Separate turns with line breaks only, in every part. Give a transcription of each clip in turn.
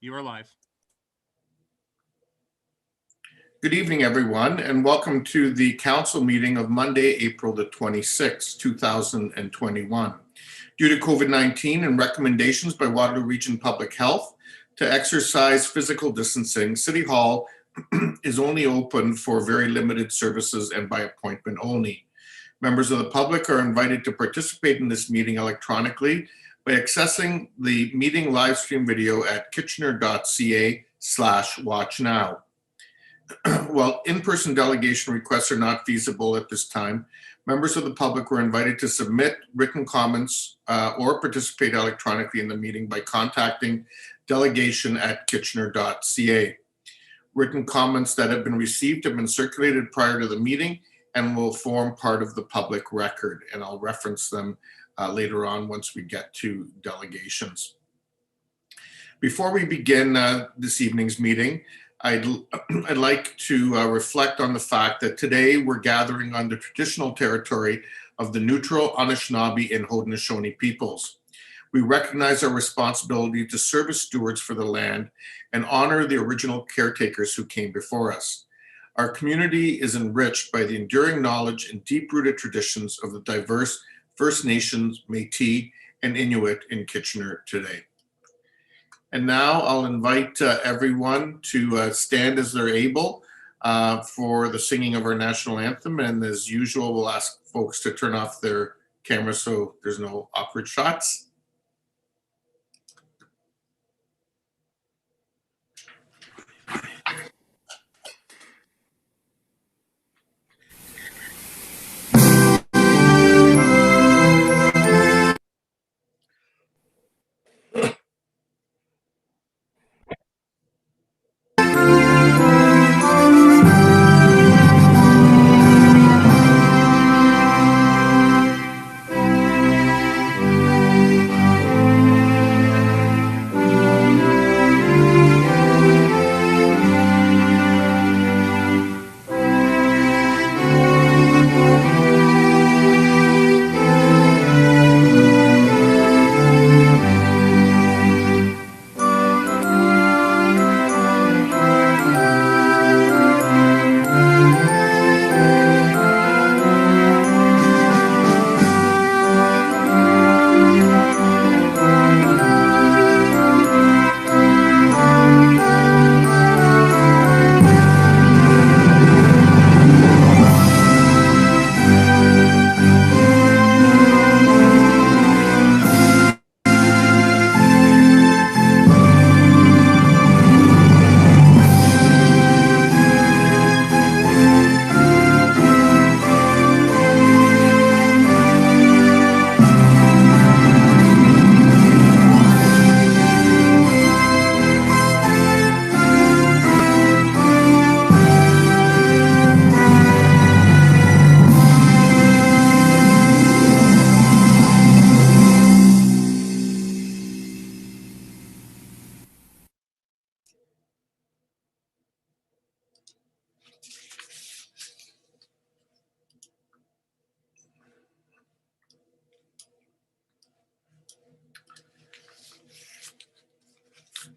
You are live.
Good evening, everyone, and welcome to the council meeting of Monday, April the 26th, 2021. Due to COVID-19 and recommendations by Waterloo Region Public Health to exercise physical distancing, City Hall is only open for very limited services and by appointment only. Members of the public are invited to participate in this meeting electronically by accessing the meeting live stream video at kitchener.ca/watchnow. While in-person delegation requests are not feasible at this time, members of the public were invited to submit written comments or participate electronically in the meeting by contacting delegation@kitchener.ca. Written comments that have been received have been circulated prior to the meeting and will form part of the public record, and I'll reference them later on once we get to delegations. Before we begin this evening's meeting, I'd like to reflect on the fact that today we're gathering on the traditional territory of the neutral Anishinaabe and Haudenosaunee peoples. We recognize our responsibility to serve as stewards for the land and honor the original caretakers who came before us. Our community is enriched by the enduring knowledge and deep-rooted traditions of the diverse First Nations, Métis, and Inuit in Kitchener today. And now I'll invite everyone to stand as they're able for the singing of our national anthem. And as usual, we'll ask folks to turn off their cameras so there's no awkward shots.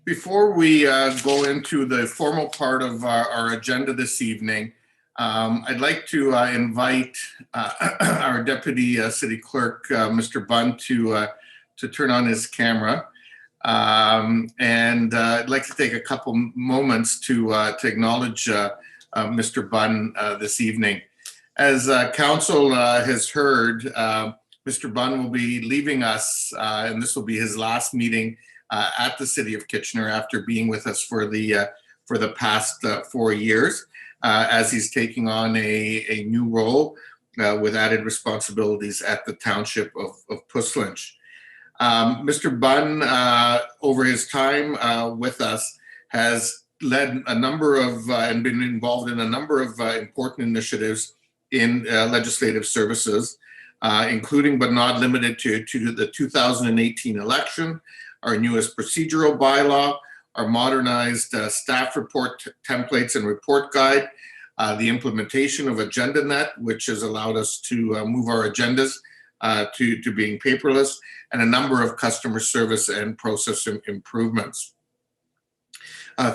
Before we go into the formal part of our agenda this evening, I'd like to invite our Deputy City Clerk, Mr. Bunn, to turn on his camera. And I'd like to take a couple moments to acknowledge Mr. Bunn this evening. As Council has heard, Mr. Bunn will be leaving us, and this will be his last meeting at the City of Kitchener after being with us for the past 4 years, as he's taking on a new role with added responsibilities at the Township of Puslinch. Mr. Bunn, over his time with us, has led a number of and been involved in a number of important initiatives in legislative services, including but not limited to the 2018 election, our newest procedural bylaw, our modernized staff report templates and report guide, the implementation of AgendaNet, which has allowed us to move our agendas to being paperless, and a number of customer service and process improvements.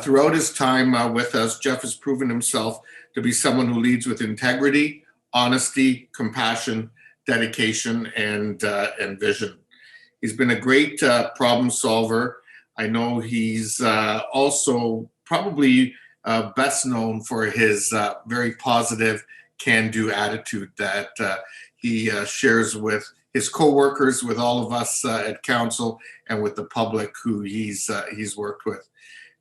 Throughout his time with us, Jeff has proven himself to be someone who leads with integrity, honesty, compassion, dedication, and vision. He's been a great problem solver. I know he's also probably best known for his very positive can-do attitude that he shares with his co-workers, with all of us at council, and with the public who he's worked with.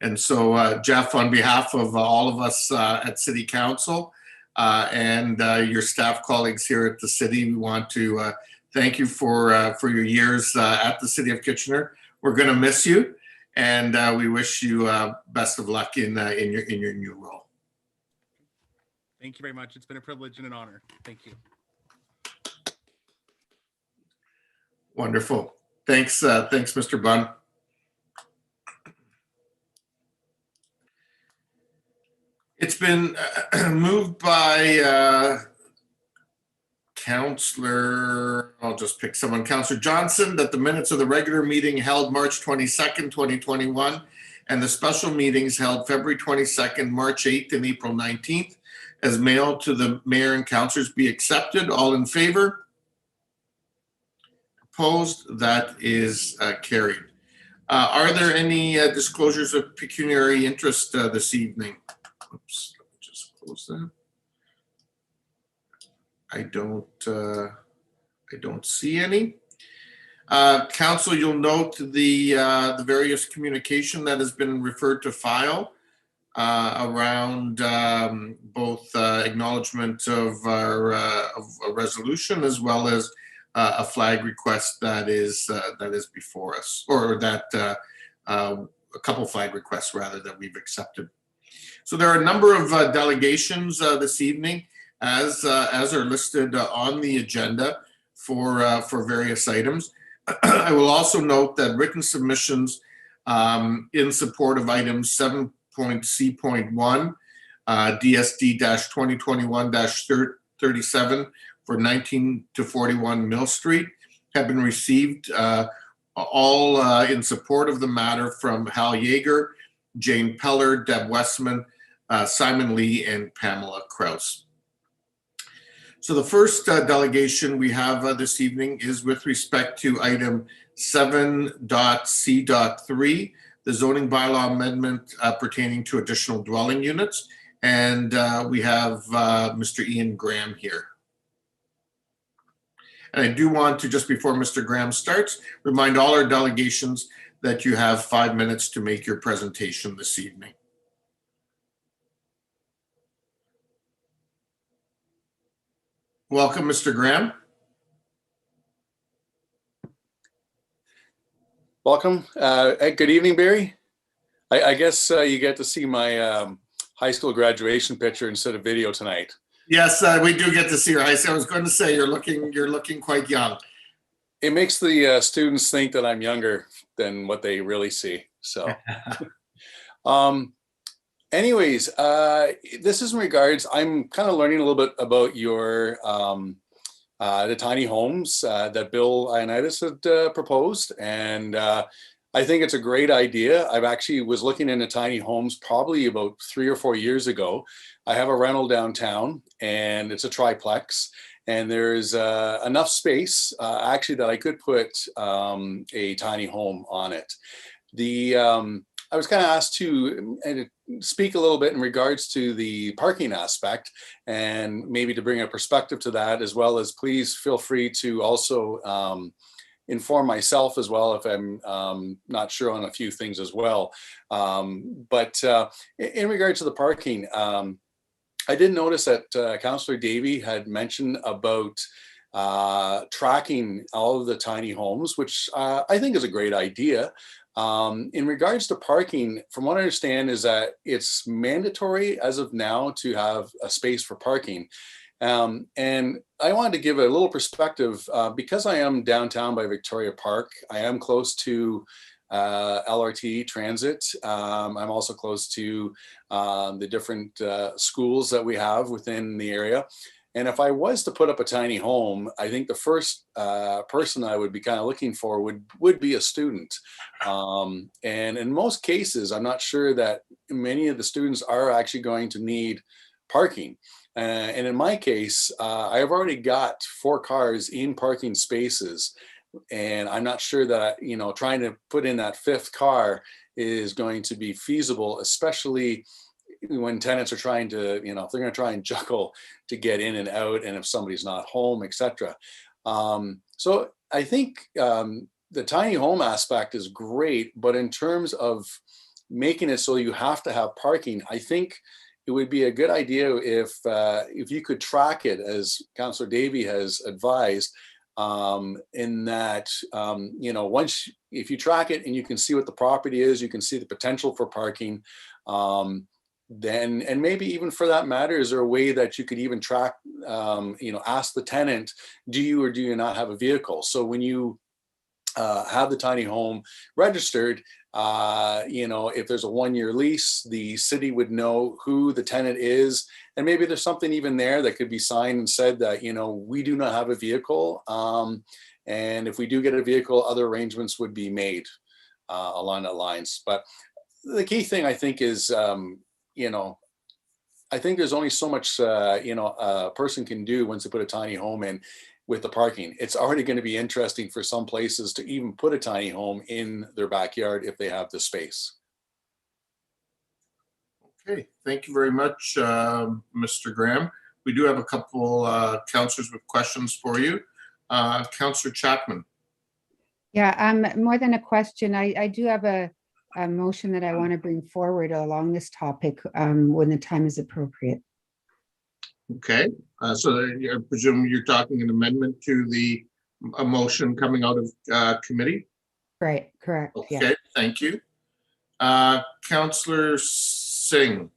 And so, Jeff, on behalf of all of us at City Council and your staff colleagues here at the city, we want to thank you for your years at the City of Kitchener. We're going to miss you, and we wish you best of luck in your new role.
Thank you very much. It's been a privilege and an honor. Thank you.
Wonderful. Thanks, Mr. Bunn. It's been moved by Councillor, I'll just pick someone, Councillor Johnson, that the minutes of the regular meeting held March 22nd, 2021, and the special meetings held February 22nd, March 8th, and April 19th, as mailed to the mayor and councillors be accepted. All in favor? Opposed? That is carried. Are there any disclosures of pecuniary interest this evening? Oops, let me just close that. I don't see any. Council, you'll note the various communication that has been referred to file around both acknowledgement of our of a resolution, as well as a flag request that is before us, or that a couple flag requests rather that we've accepted. So there are a number of delegations this evening, as are listed on the agenda for various items. I will also note that written submissions in support of items 7.C.1, DSD-2021-37 for 19 to 41 Mill Street have been received, all in support of the matter from Hal Yeager, Jane Peller, Deb Westman, Simon Lee, and Pamela Kraus. So the first delegation we have this evening is with respect to item 7.C.3, the zoning bylaw amendment pertaining to additional dwelling units. And we have Mr. Ian Graham here. And I do want to, just before Mr. Graham starts, remind all our delegations that you have 5 minutes to make your presentation this evening. Welcome, Mr. Graham.
Welcome. Good evening, Barry. I guess you get to see my high school graduation picture instead of video tonight.
Yes, we do get to see your high school. I was going to say you're looking quite young.
It makes the students think that I'm younger than what they really see. So, anyways, this is in regards. I'm kind of learning a little bit about your the tiny homes that Bill Ioannidis had proposed, and I think it's a great idea. I've actually was looking into tiny homes probably about 3 or 4 years ago. I have a rental downtown, and it's a triplex, and there's enough space actually that I could put a tiny home on it. I was kind of asked to speak a little bit in regards to the parking aspect, and maybe to bring a perspective to that, as well as please feel free to also inform myself as well if I'm not sure on a few things as well. But in regards to the parking, I did notice that Councillor Davey had mentioned about tracking all of the tiny homes, which I think is a great idea. In regards to parking, from what I understand is that it's mandatory as of now to have a space for parking. And I wanted to give a little perspective because I am downtown by Victoria Park. I am close to LRT transit. I'm also close to the different schools that we have within the area. And if I was to put up a tiny home, I think the first person I would be kind of looking for would be a student. And in most cases, I'm not sure that many of the students are actually going to need parking. And in my case, I've already got 4 cars in parking spaces, and I'm not sure that, trying to put in that 5th car is going to be feasible, especially when tenants are trying to, if they're going to try and juggle to get in and out, and if somebody's not home, etc. So I think the tiny home aspect is great, but in terms of making it so you have to have parking, I think it would be a good idea if you could track it, as Councillor Davey has advised, in that, if you track it and you can see what the property is, you can see the potential for parking, then, and maybe even for that matter, is there a way that you could even track, ask the tenant, do you or do you not have a vehicle? So when you have the tiny home registered, if there's a 1-year lease, the city would know who the tenant is. And maybe there's something even there that could be signed and said that, we do not have a vehicle. And if we do get a vehicle, other arrangements would be made along that lines. But the key thing, I think, is, I think there's only so much, a person can do once they put a tiny home in with the parking. It's already going to be interesting for some places to even put a tiny home in their backyard if they have the space.
Okay, thank you very much, Mr. Graham. We do have a couple councillors with questions for you. Councillor Chapman.
Yeah, more than a question, I do have a motion that I want to bring forward along this topic when the time is appropriate.
Okay, so I presume you're talking an amendment to a motion coming out of committee?
Right, correct.
Okay,
Yeah.
thank you. Councillor Singh.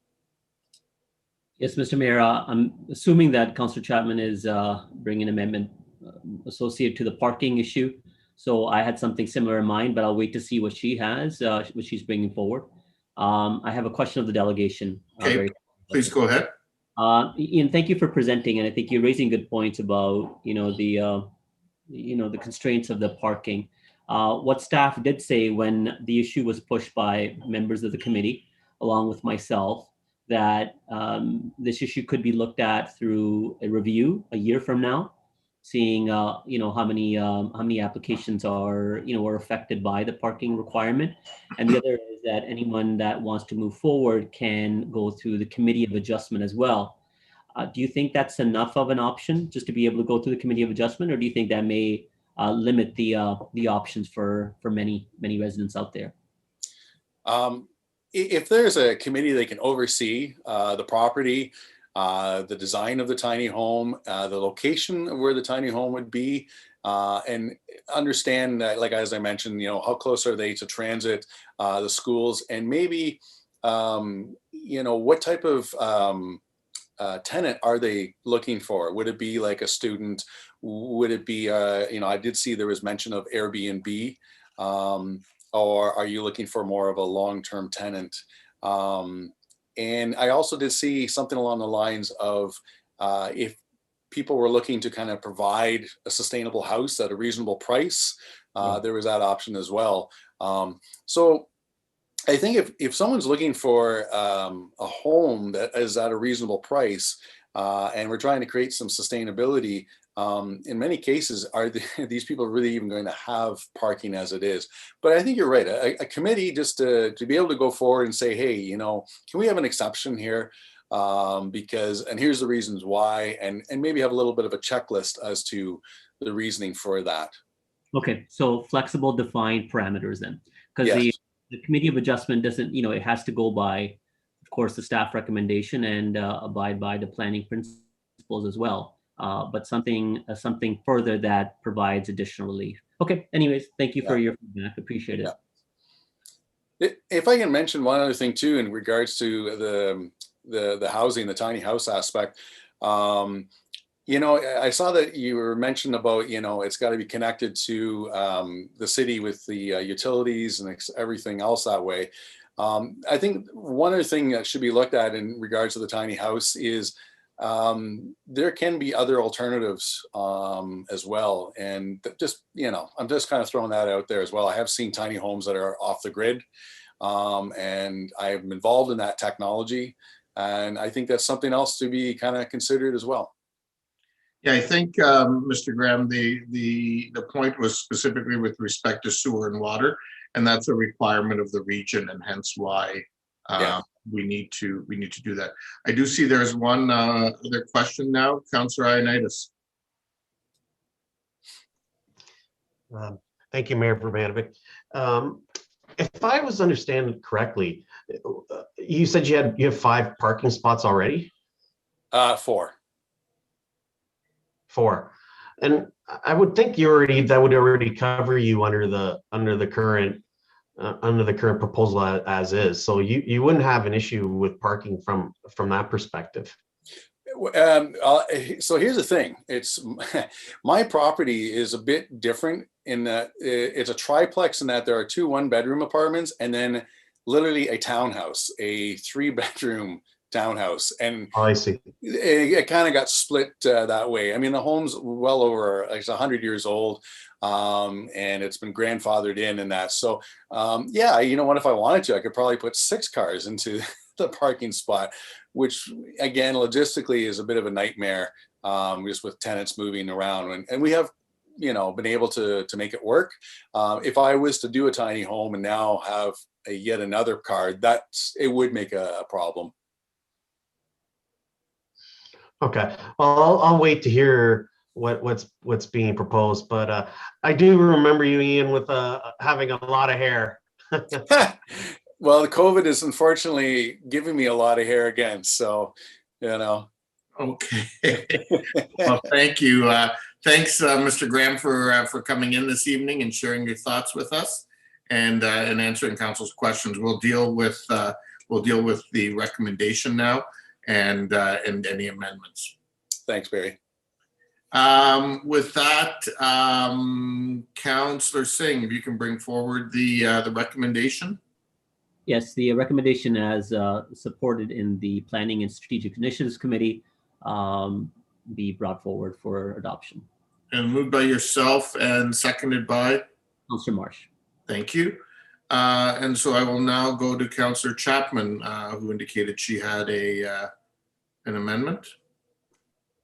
Yes, Mr. Mayor, I'm assuming that Councillor Chapman is bringing an amendment associated to the parking issue. So I had something similar in mind, but I'll wait to see what she has, what she's bringing forward. I have a question of the delegation.
Okay, please go ahead.
Ian, thank you for presenting, and I think you're raising good points about the constraints of the parking. What staff did say when the issue was pushed by members of the committee, along with myself, that this issue could be looked at through a review a year from now, seeing how many applications are affected by the parking requirement, and the other is that anyone that wants to move forward can go through the committee of adjustment as well. Do you think that's enough of an option just to be able to go through the committee of adjustment, or do you think that may limit the options for many residents out there?
If there's a committee that can oversee the property, the design of the tiny home, the location of where the tiny home would be, and understand that, like, as I mentioned, how close are they to transit, the schools, and maybe, what type of tenant are they looking for? Would it be like a student? Would it be, I did see there was mention of Airbnb, or are you looking for more of a long-term tenant? And I also did see something along the lines of if people were looking to kind of provide a sustainable house at a reasonable price, there was that option as well. So I think if someone's looking for a home that is at a reasonable price, and we're trying to create some sustainability, in many cases, are these people really even going to have parking as it is? But I think you're right. A committee, just to be able to go forward and say, hey, can we have an exception here? Because, and here's the reasons why, and maybe have a little bit of a checklist as to the reasoning for that.
Okay, so flexible, defined parameters then, because
Yes.
the committee of adjustment doesn't, it has to go by, of course, the staff recommendation and abide by the planning principles as well. But something further that provides additional relief. Okay, anyways, thank you for your feedback. Appreciate it.
Yeah. If I can mention one other thing too, in regards to the housing, the tiny house aspect, I saw that you were mentioned about, it's got to be connected to the city with the utilities and everything else that way. I think one other thing that should be looked at in regards to the tiny house is there can be other alternatives as well. And just, I'm just kind of throwing that out there as well. I have seen tiny homes that are off the grid, and I'm involved in that technology. And I think that's something else to be kind of considered as well.
Yeah, I think, Mr. Graham, the point was specifically with respect to sewer and water, and that's a requirement of the region, and hence why
Yeah.
we need to do that. I do see there's one other question now, Councillor Ioannidis.
Thank you, Mayor Urbanovic. If I was understanding correctly, you said you have 5 parking spots already?
4.
4. And I would think that would already cover you under the current proposal as is. So you wouldn't have an issue with parking from that perspective.
So here's the thing. It's my property is a bit different in that it's a triplex, in that there are 2 1-bedroom apartments and then literally a townhouse, a 3-bedroom townhouse. And
Oh, I see.
it kind of got split that way. I mean, the home's well over, it's 100 years old, and it's been grandfathered in and that. So yeah, you know what, if I wanted to, I could probably put 6 cars into the parking spot, which again, logistically is a bit of a nightmare, just with tenants moving around. And we have, been able to make it work. If I was to do a tiny home and now have yet another car, it would make a problem.
Okay, well, I'll wait to hear what's being proposed, but I do remember you, Ian, with having a lot of hair.
Well, the COVID is unfortunately giving me a lot of hair again, so
Okay. Well, thank you. Thanks, Mr. Graham, for coming in this evening and sharing your thoughts with us and answering council's questions. We'll deal with the recommendation now and any amendments.
Thanks, Barry.
With that, Councillor Singh, if you can bring forward the recommendation.
Yes, the recommendation as supported in the Planning and Strategic Initiatives Committee be brought forward for adoption.
And moved by yourself and seconded by?
Councillor Marsh.
Thank you. And so I will now go to Councillor Chapman, who indicated she had an amendment.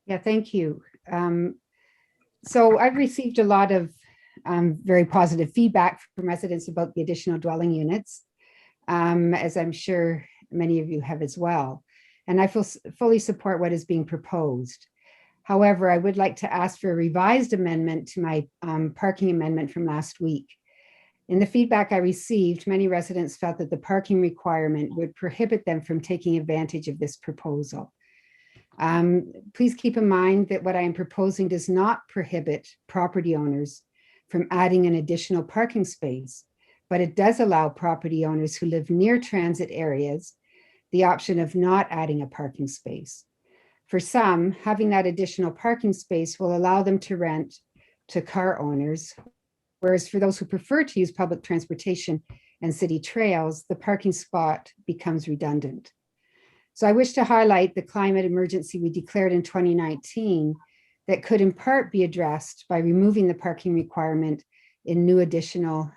Yeah, thank you. So I've received a lot of very positive feedback from residents about the additional dwelling units, as I'm sure many of you have as well. And I fully support what is being proposed. However, I would like to ask for a revised amendment to my parking amendment from last week. In the feedback I received, many residents felt that the parking requirement would prohibit them from taking advantage of this proposal. Please keep in mind that what I am proposing does not prohibit property owners from adding an additional parking space, but it does allow property owners who live near transit areas the option of not adding a parking space. For some, having that additional parking space will allow them to rent to car owners, whereas for those who prefer to use public transportation and city trails, the parking spot becomes redundant. So I wish to highlight the climate emergency we declared in 2019 that could in part be addressed by removing the parking requirement in new additional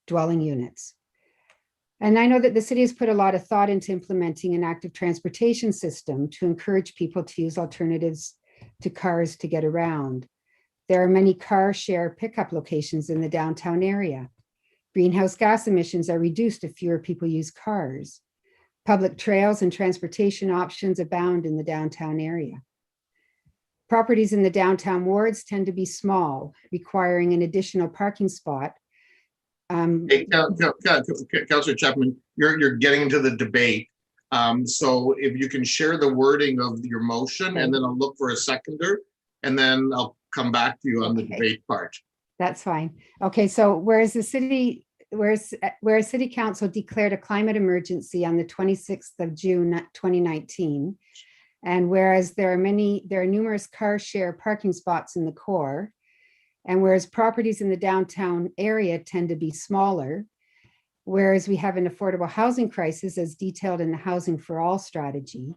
dwelling units. And I know that the city has put a lot of thought into implementing an active transportation system to encourage people to use alternatives to cars to get around. There are many car share pickup locations in the downtown area. Greenhouse gas emissions are reduced if fewer people use cars. Public trails and transportation options abound in the downtown area. Properties in the downtown wards tend to be small, requiring an additional parking spot.
Hey, Councillor Chapman, you're getting into the debate. So if you can share the wording of your motion, and then I'll look for a seconder, and then I'll come back to you on the debate part.
That's fine. Okay, so whereas city council declared a climate emergency on the 26th of June 2019, and whereas there are numerous car share parking spots in the core, and whereas properties in the downtown area tend to be smaller, whereas we have an affordable housing crisis as detailed in the Housing for All strategy,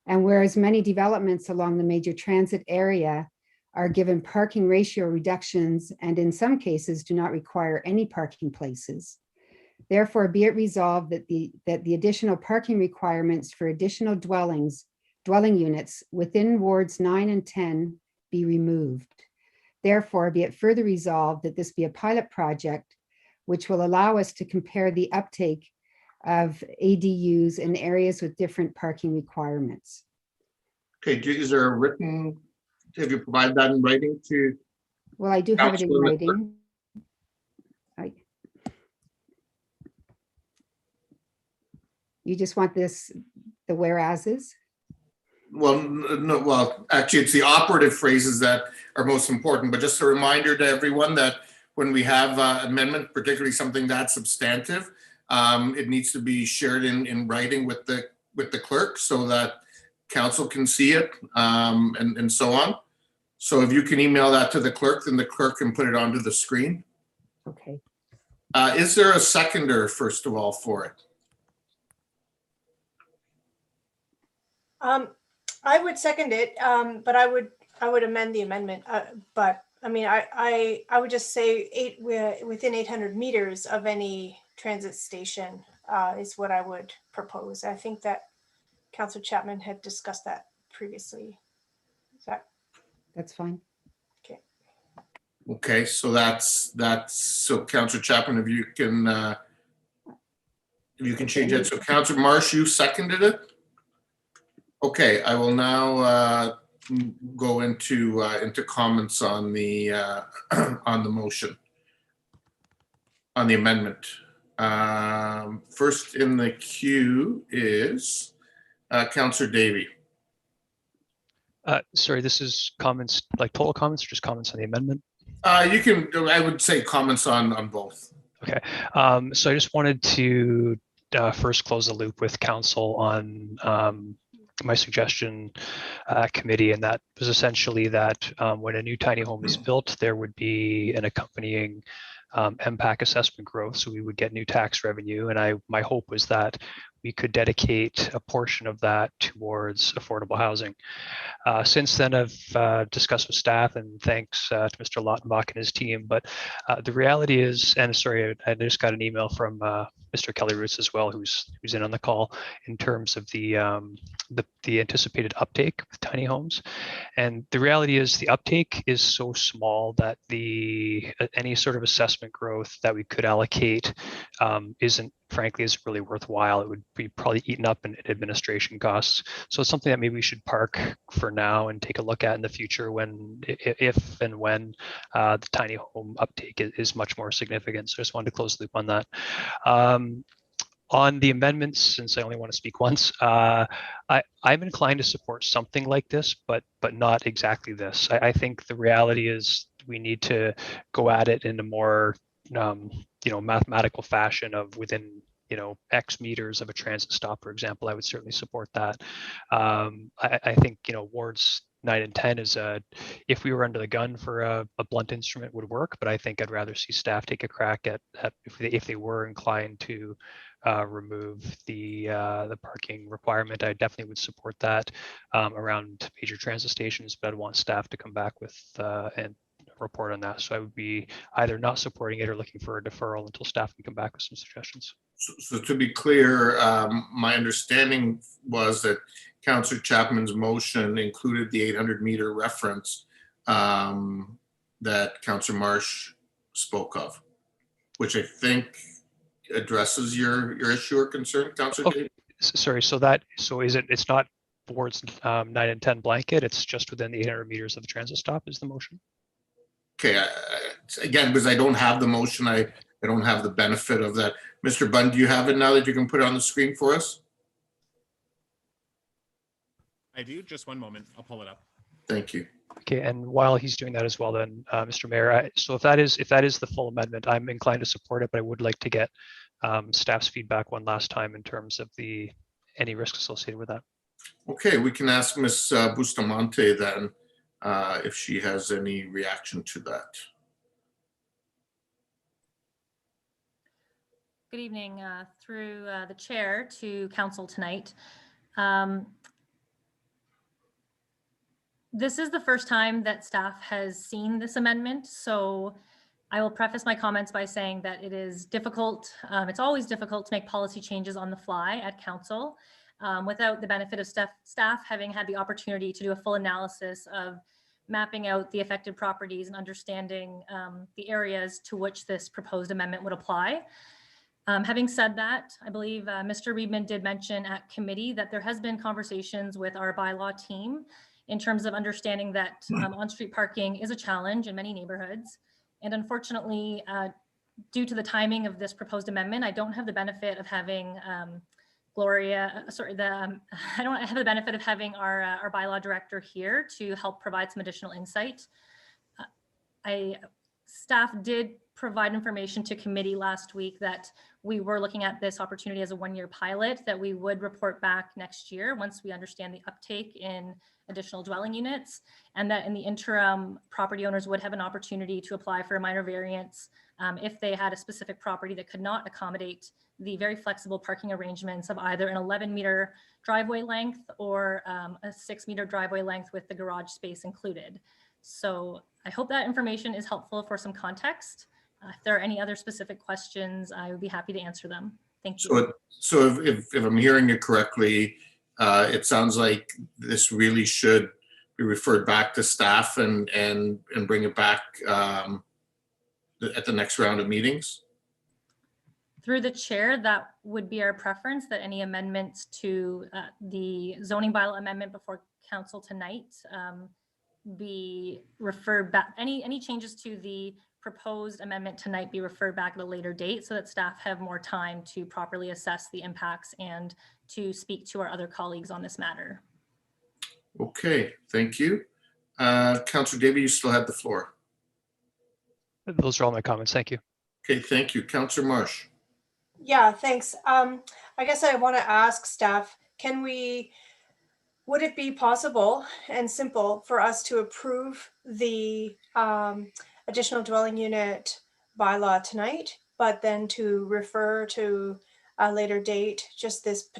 And whereas many developments along the major transit area are given parking ratio reductions and in some cases do not require any parking places. Therefore, be it resolved that the additional parking requirements for additional dwelling units within wards 9 and 10 be removed. Therefore, be it further resolved that this be a pilot project which will allow us to compare the uptake of ADUs in areas with different parking requirements.
Okay, is there a written, have you provided that in writing to?
Well, I do have it in
Councilor
writing. You just want this, the whereases?
Well, no, well, actually, it's the operative phrases that are most important, but just a reminder to everyone that when we have amendment, particularly something that substantive, it needs to be shared in writing with the clerk so that council can see it, and so on. So if you can email that to the clerk, then the clerk can put it onto the screen.
Okay.
Is there a seconder, first of all, for it?
I would second it, but I would amend the amendment. But I mean, I would just say within 800 meters of any transit station is what I would propose. I think that Councillor Chapman had discussed that previously.
That's fine.
Okay?
Okay, so so Councillor Chapman, if you can change it. So Councillor Marsh, you seconded it? Okay, I will now go into comments on the motion, on the amendment. First in the queue is Councillor Davey.
Sorry, this is comments, like total comments or just comments on the amendment?
You can, I would say comments on both.
Okay, so I just wanted to first close the loop with council on my suggestion committee, and that was essentially that when a new tiny home is built, there would be an accompanying MPAC assessment growth, so we would get new tax revenue. And my hope was that we could dedicate a portion of that towards affordable housing. Since then, I've discussed with staff, and thanks to Mr. Lautenbach and his team. But the reality is, and sorry, I just got an email from Mr. Kelly Roots as well, who's in on the call, in terms of the anticipated uptake with tiny homes. And the reality is, the uptake is so small that any sort of assessment growth that we could allocate isn't really worthwhile. It would be probably eaten up in administration costs. So it's something that maybe we should park for now and take a look at in the future if and when the tiny home uptake is much more significant. So I just wanted to close the loop on that. On the amendments, since I only want to speak once, I'm inclined to support something like this, but not exactly this. I think the reality is we need to go at it in a more mathematical fashion of within X meters of a transit stop, for example. I would certainly support that. I think wards 9 and 10 is if we were under the gun for a blunt instrument would work, but I think I'd rather see staff take a crack at if they were inclined to remove the parking requirement. I definitely would support that around major transit stations, but I'd want staff to come back with and report on that. So I would be either not supporting it or looking for a deferral until staff can come back with some suggestions.
So to be clear, my understanding was that Councillor Chapman's motion included the 800 meter reference that Councillor Marsh spoke of, which I think addresses your issue or concern, Councillor Davis?
Sorry, so it's not wards 9 and 10 blanket, it's just within the 800 meters of the transit stop is the motion?
Okay, again, because I don't have the motion, I don't have the benefit of that. Mr. Bunn, do you have it now that you can put it on the screen for us?
I do. Just one moment. I'll pull it up.
Thank you.
Okay, and while he's doing that as well, then, Mr. Mayor, so if that is the full amendment, I'm inclined to support it, but I would like to get staff's feedback one last time in terms of any risk associated with that.
Okay, we can ask Ms. Bustamante then if she has any reaction to that.
Good evening, through the chair to council tonight. This is the first time that staff has seen this amendment, so I will preface my comments by saying that it is difficult. It's always difficult to make policy changes on the fly at council without the benefit of staff having had the opportunity to do a full analysis of mapping out the affected properties and understanding the areas to which this proposed amendment would apply. Having said that, I believe Mr. Reedman did mention at committee that there has been conversations with our bylaw team in terms of understanding that on-street parking is a challenge in many neighborhoods. And unfortunately, due to the timing of this proposed amendment, I don't have the benefit of having I don't have the benefit of having our bylaw director here to help provide some additional insight. Staff did provide information to committee last week that we were looking at this opportunity as a one-year pilot, that we would report back next year once we understand the uptake in additional dwelling units, and that in the interim, property owners would have an opportunity to apply for a minor variance if they had a specific property that could not accommodate the very flexible parking arrangements of either an 11-meter driveway length or a 6-meter driveway length with the garage space included. So I hope that information is helpful for some context. If there are any other specific questions, I would be happy to answer them. Thank you.
So if I'm hearing you correctly, it sounds like this really should be referred back to staff and bring it back at the next round of meetings?
Through the chair, that would be our preference, that any amendments to the zoning bylaw amendment before council tonight be referred back, any changes to the proposed amendment tonight be referred back at a later date so that staff have more time to properly assess the impacts and to speak to our other colleagues on this matter.
Okay, thank you. Councillor Davey, you still have the floor.
Those are all my comments. Thank you.
Okay, thank you. Councillor Marsh.
Yeah, thanks. I guess I want to ask staff, would it be possible and simple for us to approve the additional dwelling unit bylaw tonight, but then to refer to a later date, just this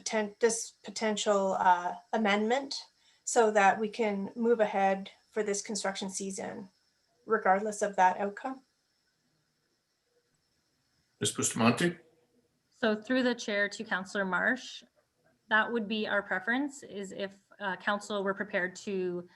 potential amendment so that we can move ahead for this construction season, regardless of that outcome?
Ms. Bustamante?
So through the chair to Councillor Marsh, that would be our preference, is if council were prepared to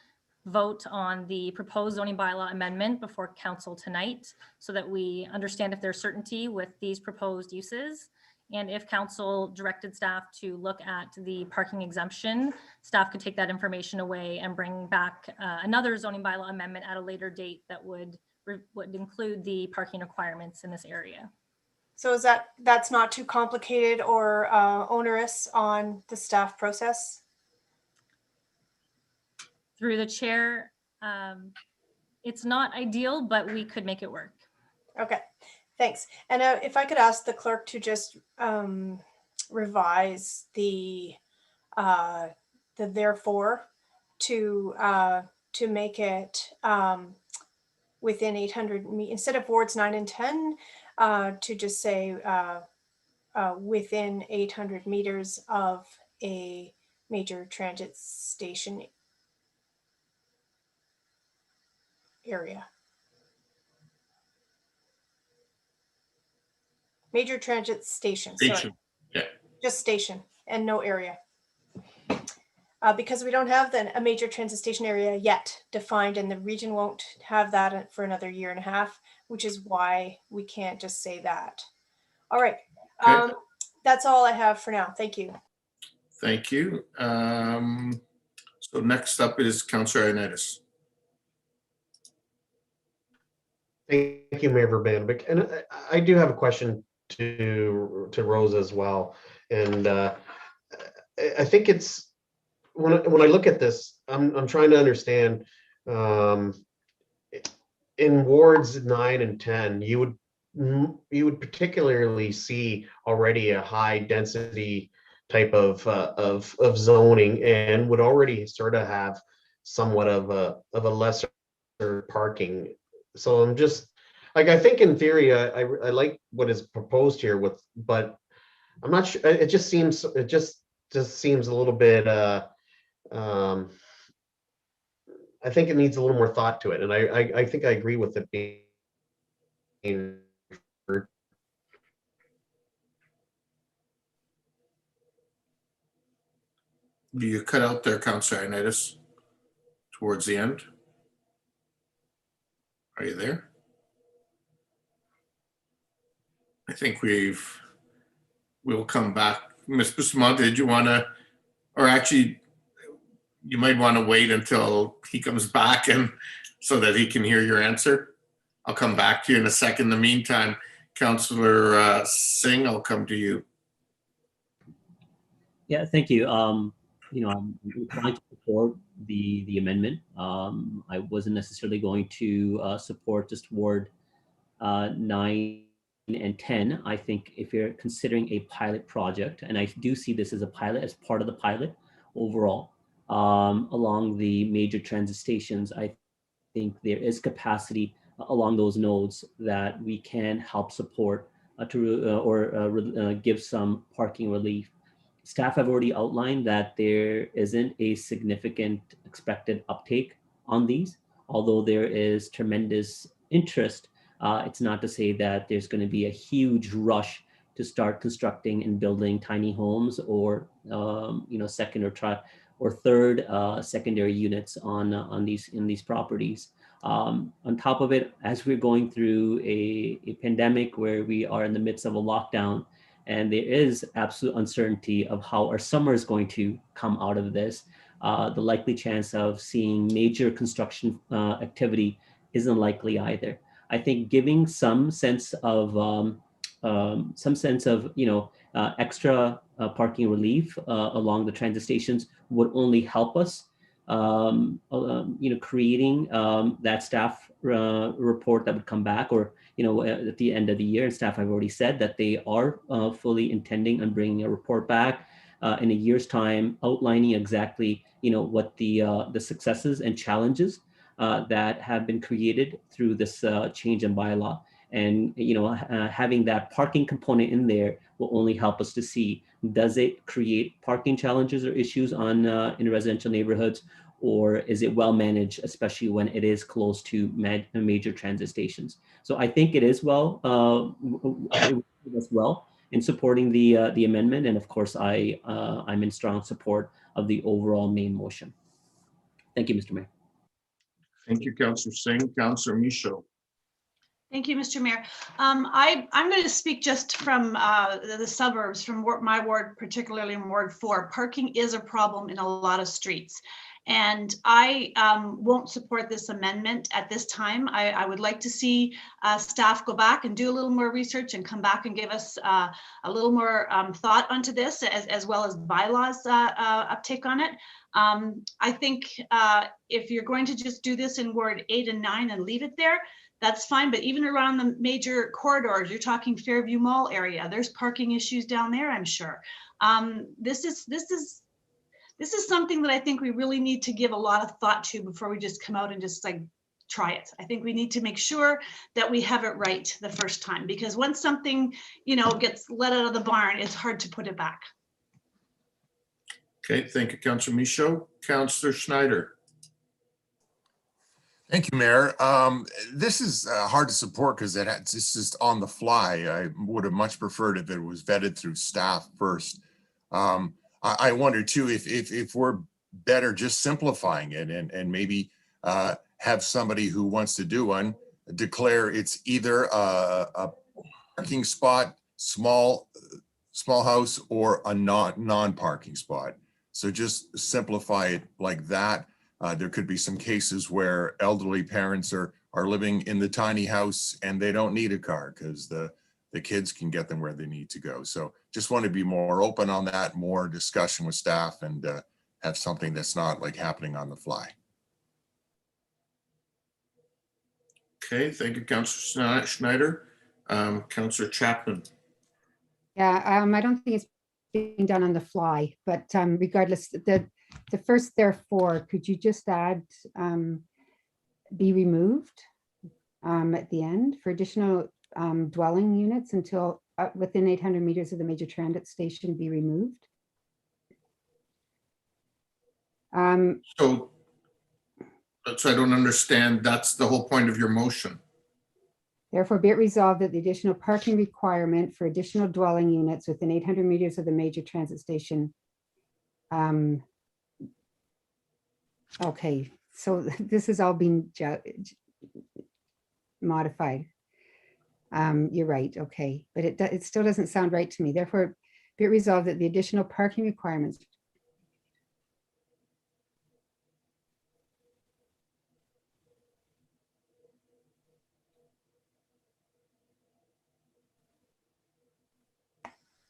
vote on the proposed zoning bylaw amendment before council tonight so that we understand if there's certainty with these proposed uses. And if council directed staff to look at the parking exemption, staff could take that information away and bring back another zoning bylaw amendment at a later date that would include the parking requirements in this area.
So is that's not too complicated or onerous on the staff process?
Through the chair, it's not ideal, but we could make it work.
Okay, thanks. And if I could ask the clerk to just revise the therefore to make it within 800 instead of wards 9 and 10, to just say within 800 meters of a major transit station area. Major transit station. Sorry.
Station. Yeah.
Just station and no area. Because we don't have a major transit station area yet defined, and the region won't have that for another year and a half, which is why we can't just say that. All right.
Okay.
That's all I have for now. Thank you.
Thank you. So next up is Councillor Ioannidis.
Thank you, Mayor Verbanbeck. And I do have a question to Rose as well. And I think it's, when I look at this, I'm trying to understand, in wards 9 and 10, you would particularly see already a high density type of zoning and would already sort of have somewhat of a lesser parking. So I'm just like, I think in theory, I like what is proposed here but I'm not sure. It just seems a little bit I think it needs a little more thought to it. And I think I agree with it being heard.
Do you cut out there, Councillor Ioannidis, towards the end? Are you there? I think we'll come back. Ms. Bustamante, did you want to, or actually, you might want to wait until he comes back and so that he can hear your answer. I'll come back to you in a second. In the meantime, Councillor Singh, I'll come to you.
Yeah, thank you. You know, I'm inclined to support the amendment. I wasn't necessarily going to support just Ward 9 and 10. I think if you're considering a pilot project, and I do see this as a pilot, as part of the pilot overall, along the major transit stations, I think there is capacity along those nodes that we can help support give some parking relief. Staff have already outlined that there isn't a significant expected uptake on these, although there is tremendous interest. It's not to say that there's going to be a huge rush to start constructing and building tiny homes or second or third secondary units in these properties. On top of it, as we're going through a pandemic where we are in the midst of a lockdown, and there is absolute uncertainty of how our summer is going to come out of this, the likely chance of seeing major construction activity isn't likely either. I think giving some sense of extra parking relief along the transit stations would only help us. Creating that staff report that would come back, or at the end of the year, and staff have already said that they are fully intending on bringing a report back in a year's time, outlining exactly what the successes and challenges that have been created through this change in bylaw. And having that parking component in there will only help us to see, does it create parking challenges or issues in residential neighborhoods, or is it well managed, especially when it is close to major transit stations? So I think it is well in supporting the amendment, and of course I'm in strong support of the overall main motion. Thank you, Mr. Mayor.
Thank you, Councillor Singh. Councillor Michaud.
Thank you, Mr. Mayor. I'm going to speak just from the suburbs, from my ward, particularly in Ward 4. Parking is a problem in a lot of streets. And I won't support this amendment at this time. I would like to see staff go back and do a little more research and come back and give us a little more thought onto this, as well as bylaws uptake on it. I think if you're going to just do this in Ward 8 and 9 and leave it there, that's fine. But even around the major corridors, you're talking Fairview Mall area, there's parking issues down there, I'm sure. This is something that I think we really need to give a lot of thought to before we just come out and just like try it. I think we need to make sure that we have it right the first time, because once something, gets let out of the barn, it's hard to put it back.
Okay, thank you, Councillor Michaud. Councillor Schneider.
Thank you, Mayor. This is hard to support because it's just on the fly. I would have much preferred if it was vetted through staff first. I wonder too if we're better just simplifying it and maybe have somebody who wants to do one declare it's either a parking spot, small house, or a non-parking spot. So just simplify it like that. There could be some cases where elderly parents are living in the tiny house and they don't need a car because the kids can get them where they need to go. So just want to be more open on that, more discussion with staff, and have something that's not like happening on the fly.
Okay, thank you, Councillor Schneider. Councillor Chapman.
Yeah, I don't think it's being done on the fly, but regardless, the first therefore, could you just add be removed at the end for additional dwelling units until within 800 meters of the major transit station be removed?
So So I don't understand. That's the whole point of your motion.
Therefore, be it resolved that the additional parking requirement for additional dwelling units within 800 meters of the major transit station. Okay, so this is all being modified. You're right, okay, but it still doesn't sound right to me. Therefore, be it resolved that the additional parking requirements.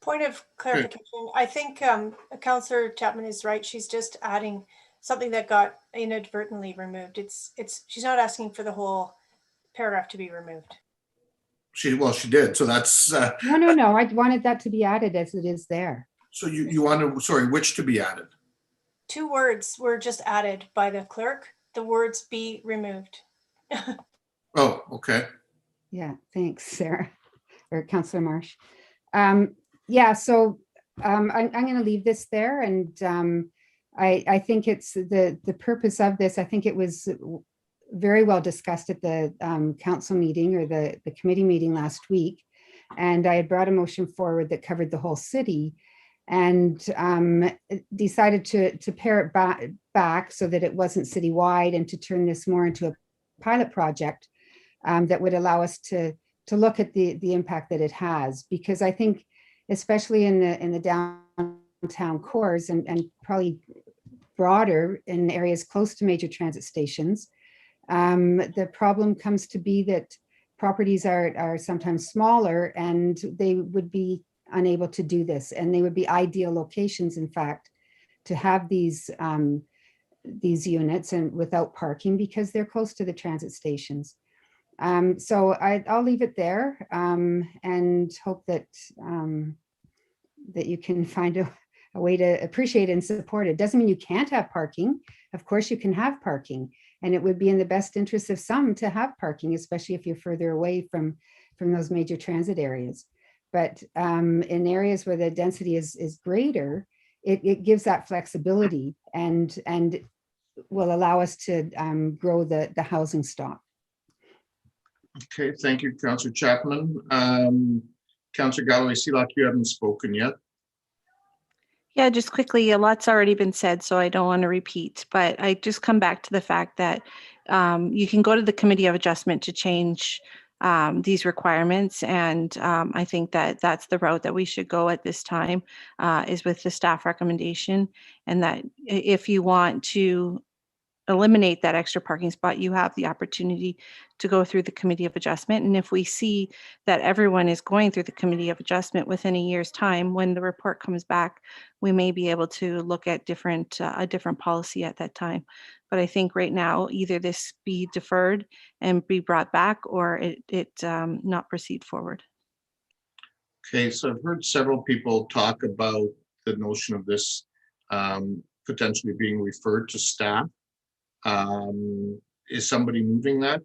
Point of clarification, I think Councillor Chapman is right. She's just adding something that got inadvertently removed. She's not asking for the whole paragraph to be removed.
She did. So that's,
No, I wanted that to be added as it is there.
so you want to, sorry, which to be added?
2 words were just added by the clerk. The words be removed.
Oh, okay.
Yeah, thanks, Sarah, or Councillor Marsh. Yeah, so I'm going to leave this there, and I think it's the purpose of this. I think it was very well discussed at the council meeting or the committee meeting last week, and I had brought a motion forward that covered the whole city, and decided to pare it back so that it wasn't citywide, and to turn this more into a pilot project that would allow us to look at the impact that it has, because I think, especially in the downtown cores and probably broader in areas close to major transit stations, the problem comes to be that properties are sometimes smaller and they would be unable to do this. And they would be ideal locations, in fact, to have these units and without parking, because they're close to the transit stations. So I'll leave it there and hope that that you can find a way to appreciate and support it. Doesn't mean you can't have parking. Of course you can have parking, and it would be in the best interest of some to have parking, especially if you're further away from those major transit areas. But in areas where the density is greater, it gives that flexibility and will allow us to grow the housing stock.
Okay, thank you, Councillor Chapman. Councillor Galloway-Seelock, you haven't spoken yet.
Yeah, just quickly, a lot's already been said, so I don't want to repeat, but I just come back to the fact that you can go to the Committee of Adjustment to change these requirements. And I think that that's the route that we should go at this time, is with the staff recommendation. And that if you want to eliminate that extra parking spot, you have the opportunity to go through the Committee of Adjustment. And if we see that everyone is going through the Committee of Adjustment within a year's time, when the report comes back, we may be able to look at a different policy at that time. But I think right now, either this be deferred and be brought back, or it not proceed forward.
Okay, so I've heard several people talk about the notion of this potentially being referred to staff. Is somebody moving that?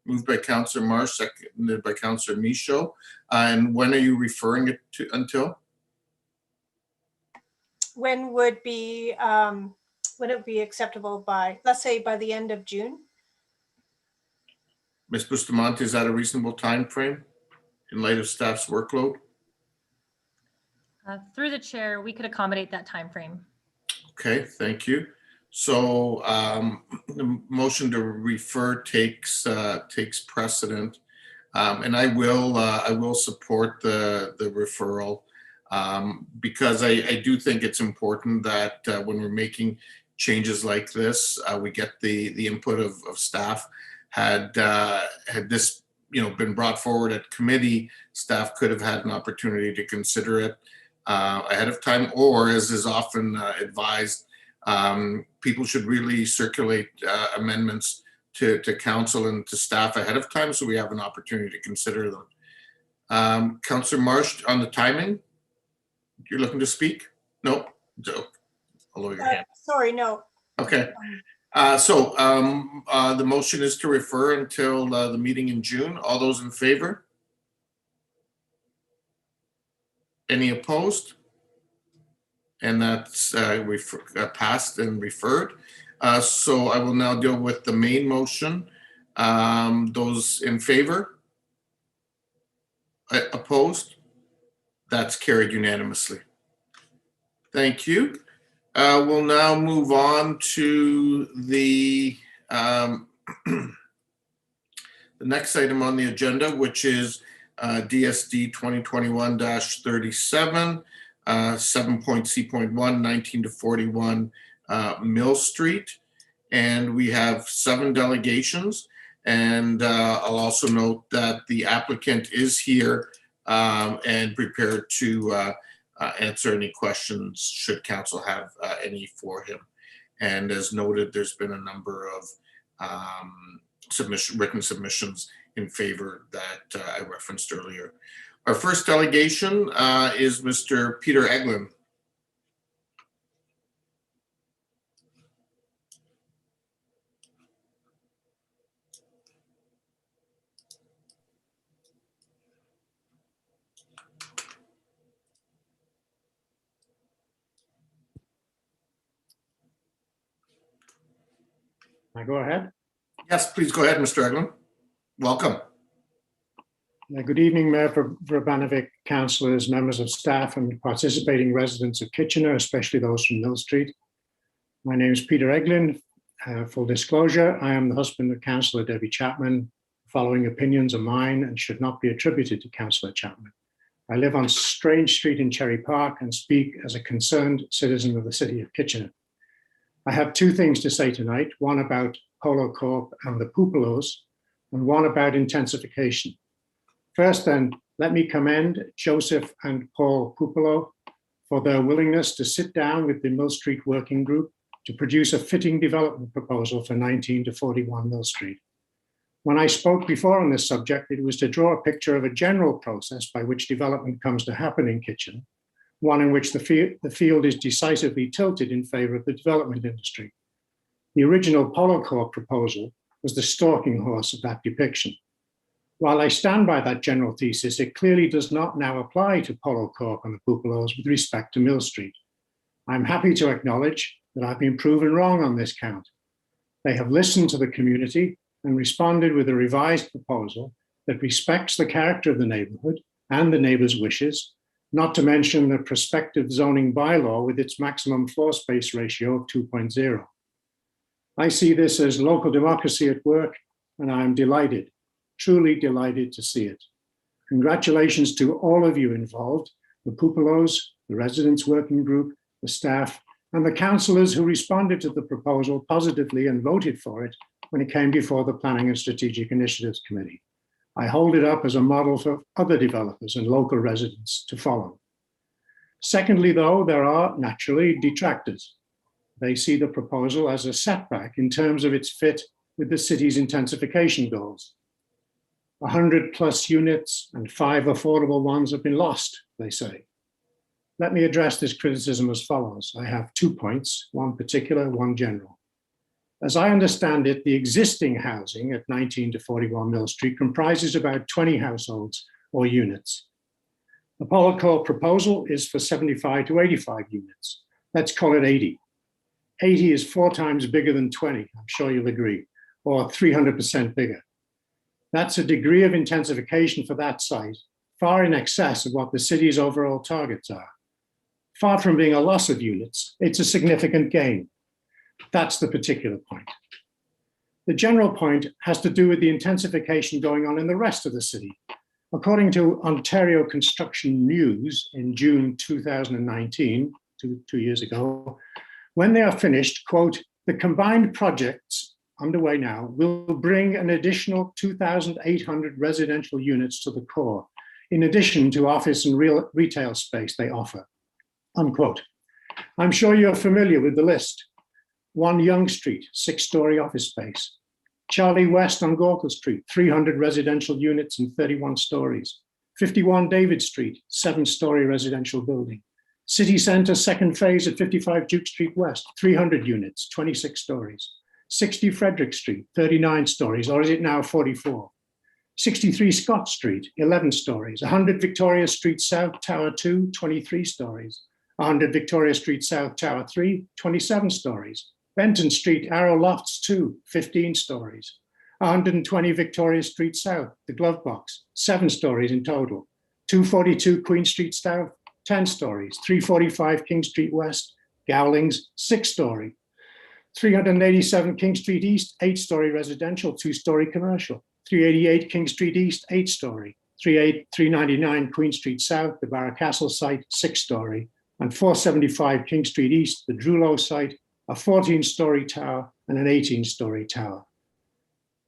Moved by Councillor Marsh, seconded by Councillor Michaud. And when are you referring it to until?
When would it be acceptable by, let's say, by the end of June?
Ms. Bustamante, is that a reasonable time frame in light of staff's workload?
Through the chair, we could accommodate that time frame.
Okay, thank you. So the motion to refer takes precedent, and I will support the referral because I do think it's important that when we're making changes like this, we get the input of staff. Had this been brought forward at committee, staff could have had an opportunity to consider it ahead of time, or as is often advised, people should really circulate amendments to council and to staff ahead of time, so we have an opportunity to consider them. Councillor Marsh, on the timing, you're looking to speak? No? I'll lower your hand.
Sorry, no.
Okay. So the motion is to refer until the meeting in June. All those in favor? Any opposed? And that's passed and referred. So I will now deal with the main motion. Those in favor? Opposed? That's carried unanimously. Thank you. We'll now move on to the next item on the agenda, which is DSD 2021-37, 7.C.1, 19 to 41 Mill Street. And we have 7 delegations. And I'll also note that the applicant is here and prepared to answer any questions should council have any for him. And as noted, there's been a number of written submissions in favor that I referenced earlier. Our first delegation is Mr. Peter Eglin.
I go ahead?
Yes, please go ahead, Mr. Eglin. Welcome.
Good evening, Mayor Vrbanovic, councillors, members of staff, and participating residents of Kitchener, especially those from Mill Street. My name is Peter Eglin. Full disclosure, I am the husband of Councillor Debbie Chapman. Following opinions are mine and should not be attributed to Councillor Chapman. I live on Strange Street in Cherry Park and speak as a concerned citizen of the city of Kitchener. I have 2 things to say tonight, one about Polo Corp and the Pupelos, and one about intensification. First then, let me commend Joseph and Paul Pupelo for their willingness to sit down with the Mill Street Working Group to produce a fitting development proposal for 19 to 41 Mill Street. When I spoke before on this subject, it was to draw a picture of a general process by which development comes to happen in Kitchener, one in which the field is decisively tilted in favor of the development industry. The original Polo Corp proposal was the stalking horse of that depiction. While I stand by that general thesis, it clearly does not now apply to Polo Corp and the Pupelos with respect to Mill Street. I'm happy to acknowledge that I've been proven wrong on this count. They have listened to the community and responded with a revised proposal that respects the character of the neighborhood and the neighbors' wishes, not to mention the prospective zoning bylaw with its maximum floor space ratio of 2.0. I see this as local democracy at work, and I am delighted, truly delighted to see it. Congratulations to all of you involved, the Pupelos, the Residents Working Group, the staff, and the councillors who responded to the proposal positively and voted for it when it came before the Planning and Strategic Initiatives Committee. I hold it up as a model for other developers and local residents to follow. Secondly, though, there are naturally detractors. They see the proposal as a setback in terms of its fit with the city's intensification goals. 100+ units and 5 affordable ones have been lost, they say. Let me address this criticism as follows. I have 2 points, one particular, one general. As I understand it, the existing housing at 19 to 41 Mill Street comprises about 20 households or units. The Polo Corp proposal is for 75 to 85 units. Let's call it 80. 80 is 4 times bigger than 20, I'm sure you'll agree, or 300% bigger. That's a degree of intensification for that site, far in excess of what the city's overall targets are. Far from being a loss of units, it's a significant gain. That's the particular point. The general point has to do with the intensification going on in the rest of the city. According to Ontario Construction News in June 2019, two years ago, when they are finished, quote, the combined projects underway now will bring an additional 2,800 residential units to the core, in addition to office and retail space they offer, unquote. I'm sure you're familiar with the list. 1 Yonge Street, 6-story office space. Charlie West on Gorkle Street, 300 residential units and 31 stories. 51 David Street, 7-story residential building. City Centre, second phase at 55 Duke Street West, 300 units, 26 stories. 60 Frederick Street, 39 stories, or is it now 44? 63 Scott Street, 11 stories. 100 Victoria Street South Tower 2, 23 stories. 100 Victoria Street South Tower 3, 27 stories. Benton Street, Arrow Lofts 2, 15 stories. 120 Victoria Street South, the Glove Box, 7 stories in total. 242 Queen Street South, 10 stories. 345 King Street West, Gowlings, 6-story. 387 King Street East, 8-story residential, 2-story commercial. 388 King Street East, 8-story. 399 Queen Street South, the Barracastle site, 6-story. And 475 King Street East, the Drulo site, a 14-story tower and an 18-story tower.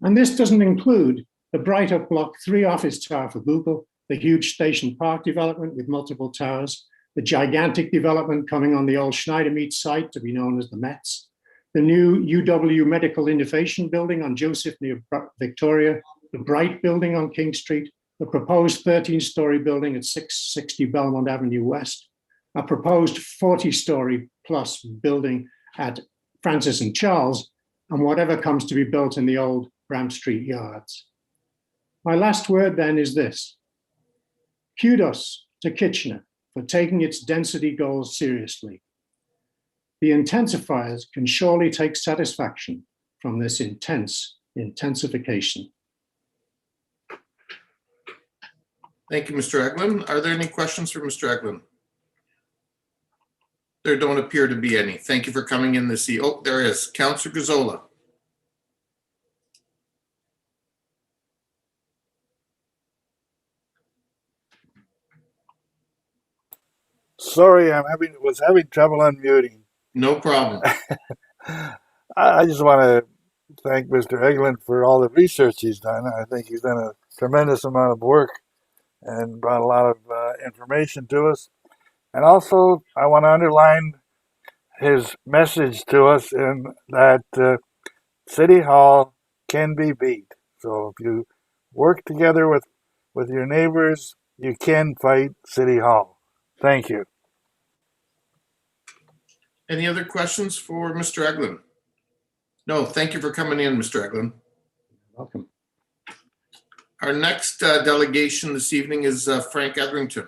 And this doesn't include the Bright Up Block 3 office tower for Google, the huge Station Park development with multiple towers, the gigantic development coming on the old Schneidermeat site to be known as the Mets, the new UW Medical Innovation Building on Joseph near Victoria, the Bright Building on King Street, the proposed 13-story building at 660 Belmont Avenue West, a proposed 40-story plus building at Francis and Charles, and whatever comes to be built in the old Bram Street yards. My last word then is this. Kudos to Kitchener for taking its density goals seriously. The intensifiers can surely take satisfaction from this intense intensification.
Thank you, Mr. Eglin. Are there any questions for Mr. Eglin? There don't appear to be any. Thank you for coming in this evening. Oh, there is. Councillor Gazzola.
Sorry, was having trouble unmuting.
No problem.
I just want to thank Mr. Eglin for all the research he's done. I think he's done a tremendous amount of work and brought a lot of information to us. And also, I want to underline his message to us in that City Hall can be beat. So if you work together with your neighbors, you can fight City Hall. Thank you.
Any other questions for Mr. Eglin? No, thank you for coming in, Mr. Eglin.
Welcome.
Our next delegation this evening is Frank Etherington.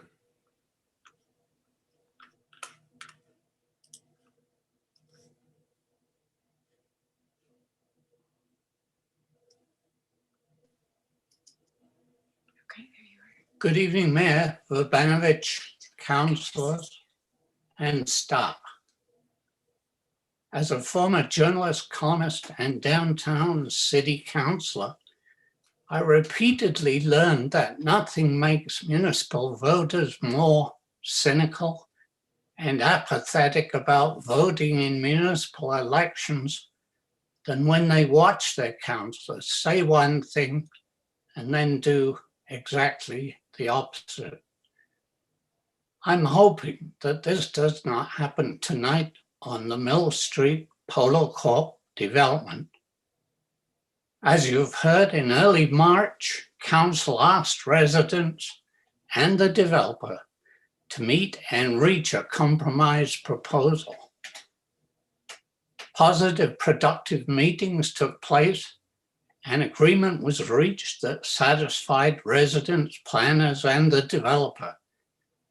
Good evening, Mayor, Urbanovich, councillors, and staff. As a former journalist, columnist, and downtown city councillor, I repeatedly learned that nothing makes municipal voters more cynical and apathetic about voting in municipal elections than when they watch their councillors say one thing and then do exactly the opposite. I'm hoping that this does not happen tonight on the Mill Street Polo Corp development. As you've heard, in early March, Council asked residents and the developer to meet and reach a compromise proposal. Positive, productive meetings took place. An agreement was reached that satisfied residents, planners, and the developer,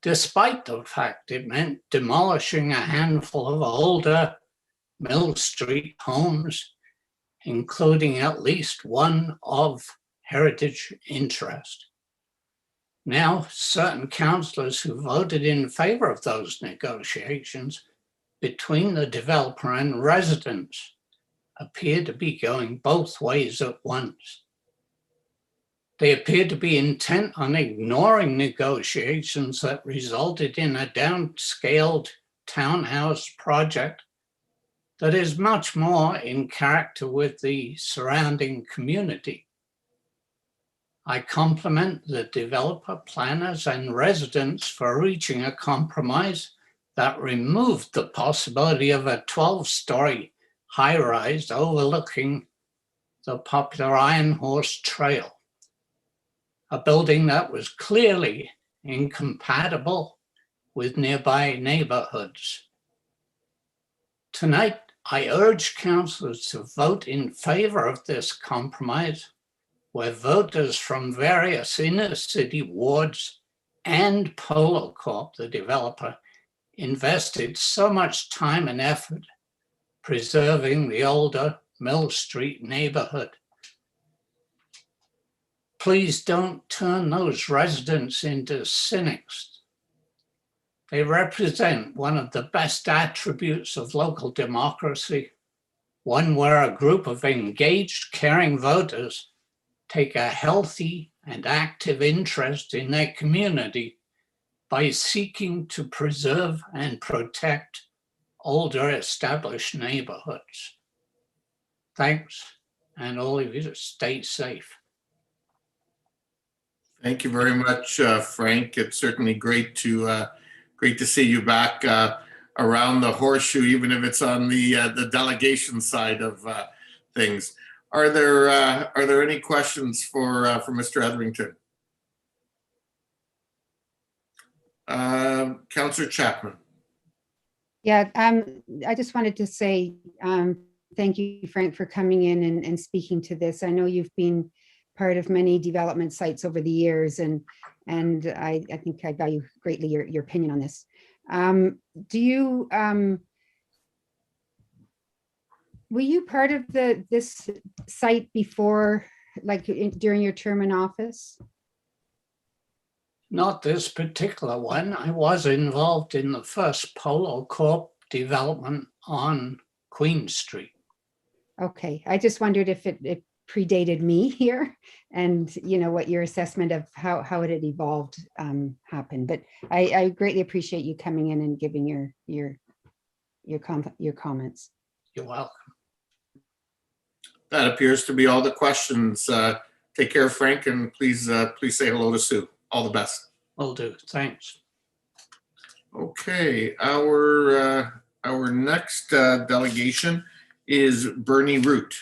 despite the fact it meant demolishing a handful of older Mill Street homes, including at least one of heritage interest. Now, certain councillors who voted in favour of those negotiations between the developer and residents appear to be going both ways at once. They appear to be intent on ignoring negotiations that resulted in a downscaled townhouse project that is much more in character with the surrounding community. I compliment the developer, planners, and residents for reaching a compromise that removed the possibility of a 12-story high-rise overlooking the popular Iron Horse Trail, a building that was clearly incompatible with nearby neighborhoods. Tonight, I urge councillors to vote in favor of this compromise, where voters from various inner city wards and Polo Corp, the developer, invested so much time and effort preserving the older Mill Street neighborhood. Please don't turn those residents into cynics. They represent one of the best attributes of local democracy, one where a group of engaged, caring voters take a healthy and active interest in their community by seeking to preserve and protect older established neighborhoods. Thanks, and all of you stay safe.
Thank you very much, Frank. It's certainly great to see you back around the horseshoe, even if it's on the delegation side of things. Are there any questions for Mr. Etherington? Councillor Chapman.
Yeah, I just wanted to say thank you, Frank, for coming in and speaking to this. I know you've been part of many development sites over the years, and I think I value greatly your opinion on this. Were you part of this site before, like during your term in office?
Not this particular one. I was involved in the first Polo Corp development on Queen Street.
Okay, I just wondered if it predated me here, and what your assessment of how it had evolved happened. But I greatly appreciate you coming in and giving your comments.
You're welcome.
That appears to be all the questions. Take care, Frank, and please say hello to Sue. All the best.
Will do. Thanks.
Okay, our next delegation is Bernie Root.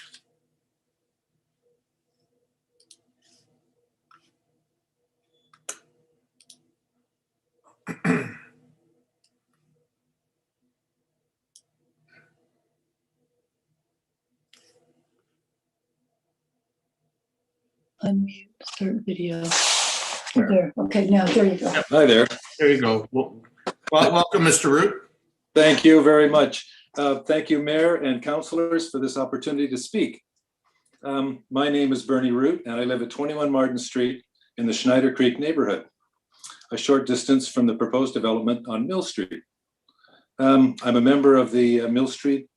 Unmute, start video. There. Okay, now there you go.
Hi there.
There you go. Well, welcome, Mr. Root.
Thank you very much. Thank you, Mayor and councillors, for this opportunity to speak. My name is Bernie Root, and I live at 21 Martin Street in the Schneider Creek neighborhood, a short distance from the proposed development on Mill Street. I'm a member of the Mill Street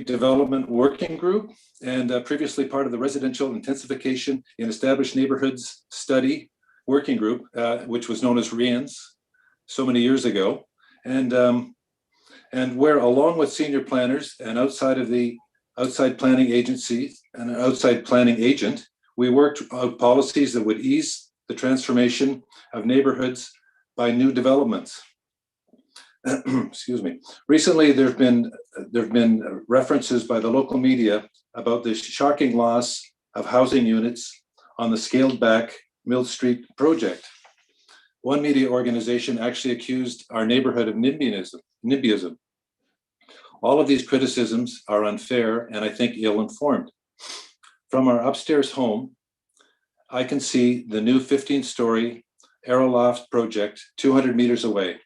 Development Working Group, and previously part of the Residential Intensification in Established Neighborhoods Study Working Group, which was known as REINS so many years ago, and where, along with senior planners and outside planning agencies and an outside planning agent, we worked out policies that would ease the transformation of neighborhoods by new developments. Excuse me. Recently, there have been references by the local media about the shocking loss of housing units on the scaled back Mill Street project. One media organization actually accused our neighborhood of NIMBYism. All of these criticisms are unfair and I think ill-informed. From our upstairs home, I can see the new 15-story Aeroloft project 200 meters away.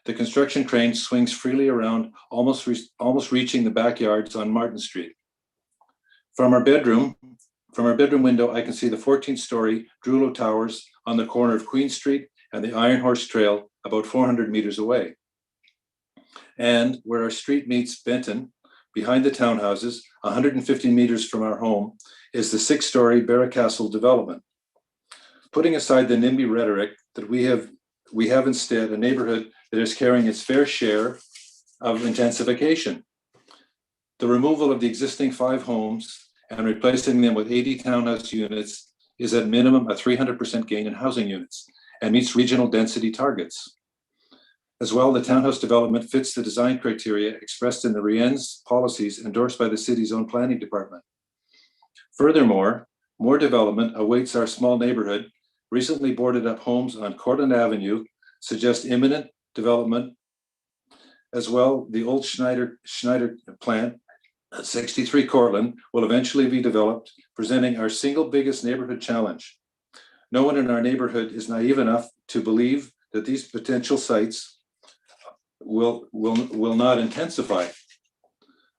The construction crane swings freely around, almost reaching the backyards on Martin Street. From our bedroom window, I can see the 14-story Drulo Towers on the corner of Queen Street and the Iron Horse Trail about 400 meters away. And where our street meets Benton, behind the townhouses, 150 meters from our home, is the 6-story Barracastle development. Putting aside the NIMBY rhetoric, that we have instead a neighborhood that is carrying its fair share of intensification. The removal of the existing 5 homes and replacing them with 80 townhouse units is at minimum a 300% gain in housing units and meets regional density targets. As well, the townhouse development fits the design criteria expressed in the REINS policies endorsed by the city's own planning department. Furthermore, more development awaits our small neighborhood. Recently boarded up homes on Cortland Avenue suggest imminent development. As well, the old Schneider plant at 63 Cortland will eventually be developed, presenting our single biggest neighborhood challenge. No one in our neighborhood is naive enough to believe that these potential sites will not intensify.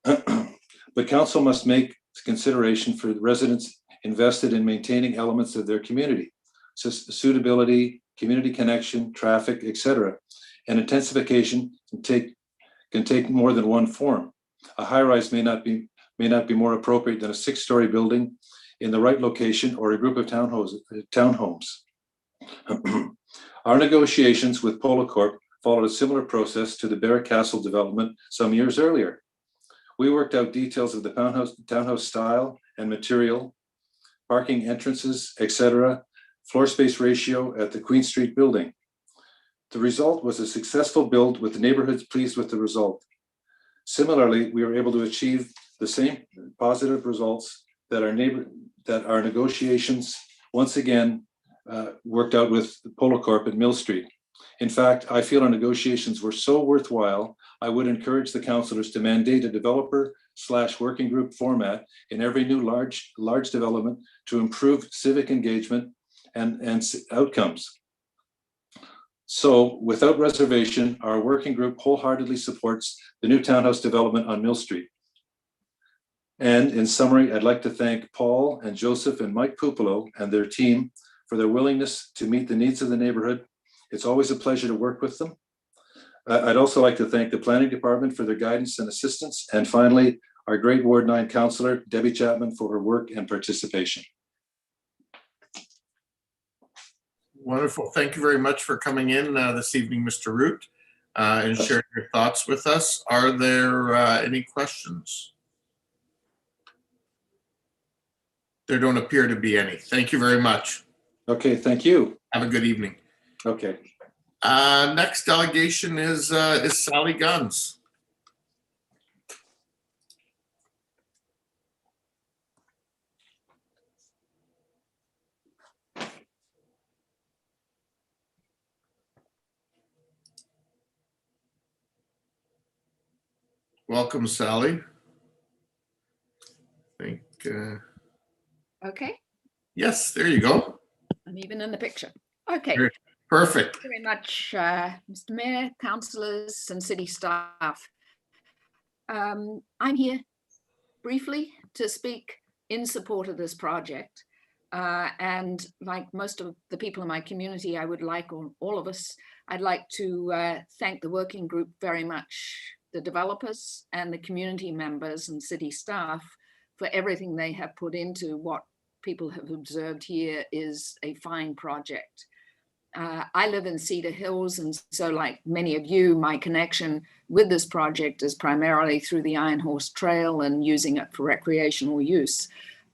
But council must make consideration for the residents invested in maintaining elements of their community, suitability, community connection, traffic, etc. And intensification can take more than one form. A high-rise may not be more appropriate than a 6-story building in the right location or a group of townhomes. Our negotiations with Polacorp followed a similar process to the Barrett Castle development some years earlier. We worked out details of the townhouse style and material, parking entrances, etc., floor space ratio at the Queen Street building. The result was a successful build with the neighborhoods pleased with the result. Similarly, we were able to achieve the same positive results that our negotiations once again worked out with Polacorp at Mill Street. In fact, I feel our negotiations were so worthwhile, I would encourage the councillors to mandate a developer/working group format in every new large development to improve civic engagement and outcomes. So without reservation, our working group wholeheartedly supports the new townhouse development on Mill Street. And in summary, I'd like to thank Paul and Joseph and Mike Pupolo and their team for their willingness to meet the needs of the neighborhood. It's always a pleasure to work with them. I'd also like to thank the planning department for their guidance and assistance. And finally, our great Ward 9 councillor, Debbie Chapman, for her work and participation.
Wonderful. Thank you very much for coming in this evening, Mr. Root, and sharing your thoughts with us. Are there any questions? There don't appear to be any. Thank you very much.
Okay, thank you.
Have a good evening.
Okay.
Next delegation is Sally Guns. Welcome, Sally. I think.
Okay,
Yes, there you go.
I'm even in the picture. Okay.
Perfect.
Thank you very much, Mr. Mayor, councillors and city staff. I'm here briefly to speak in support of this project. And like most of the people in my community, I would like, or all of us, I'd like to thank the working group very much, the developers and the community members and city staff for everything they have put into what people have observed here is a fine project. I live in Cedar Hills, and so like many of you, my connection with this project is primarily through the Iron Horse Trail and using it for recreational use.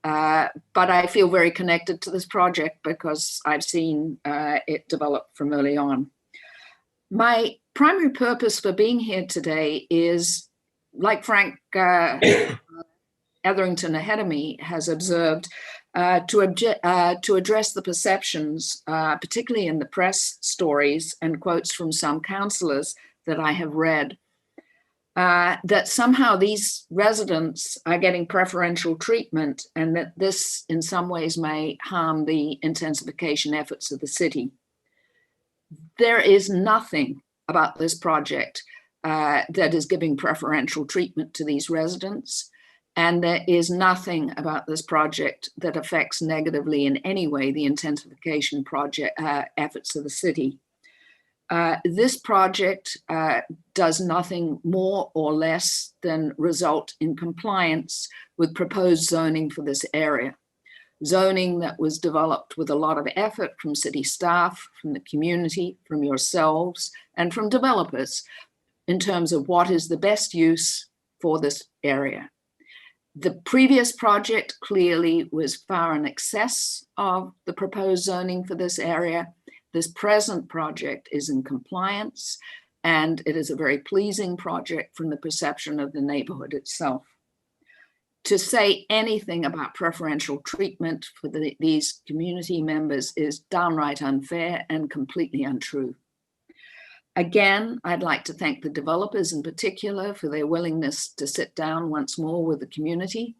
But I feel very connected to this project because I've seen it develop from early on. My primary purpose for being here today is, like Frank Etherington ahead of me has observed, to address the perceptions, particularly in the press stories and quotes from some councillors that I have read, that somehow these residents are getting preferential treatment and that this in some ways may harm the intensification efforts of the city. There is nothing about this project that is giving preferential treatment to these residents. And there is nothing about this project that affects negatively in any way the intensification project efforts of the city. This project does nothing more or less than result in compliance with proposed zoning for this area. Zoning that was developed with a lot of effort from city staff, from the community, from yourselves, and from developers in terms of what is the best use for this area. The previous project clearly was far in excess of the proposed zoning for this area. This present project is in compliance, and it is a very pleasing project from the perception of the neighborhood itself. To say anything about preferential treatment for these community members is downright unfair and completely untrue. Again, I'd like to thank the developers in particular for their willingness to sit down once more with the community.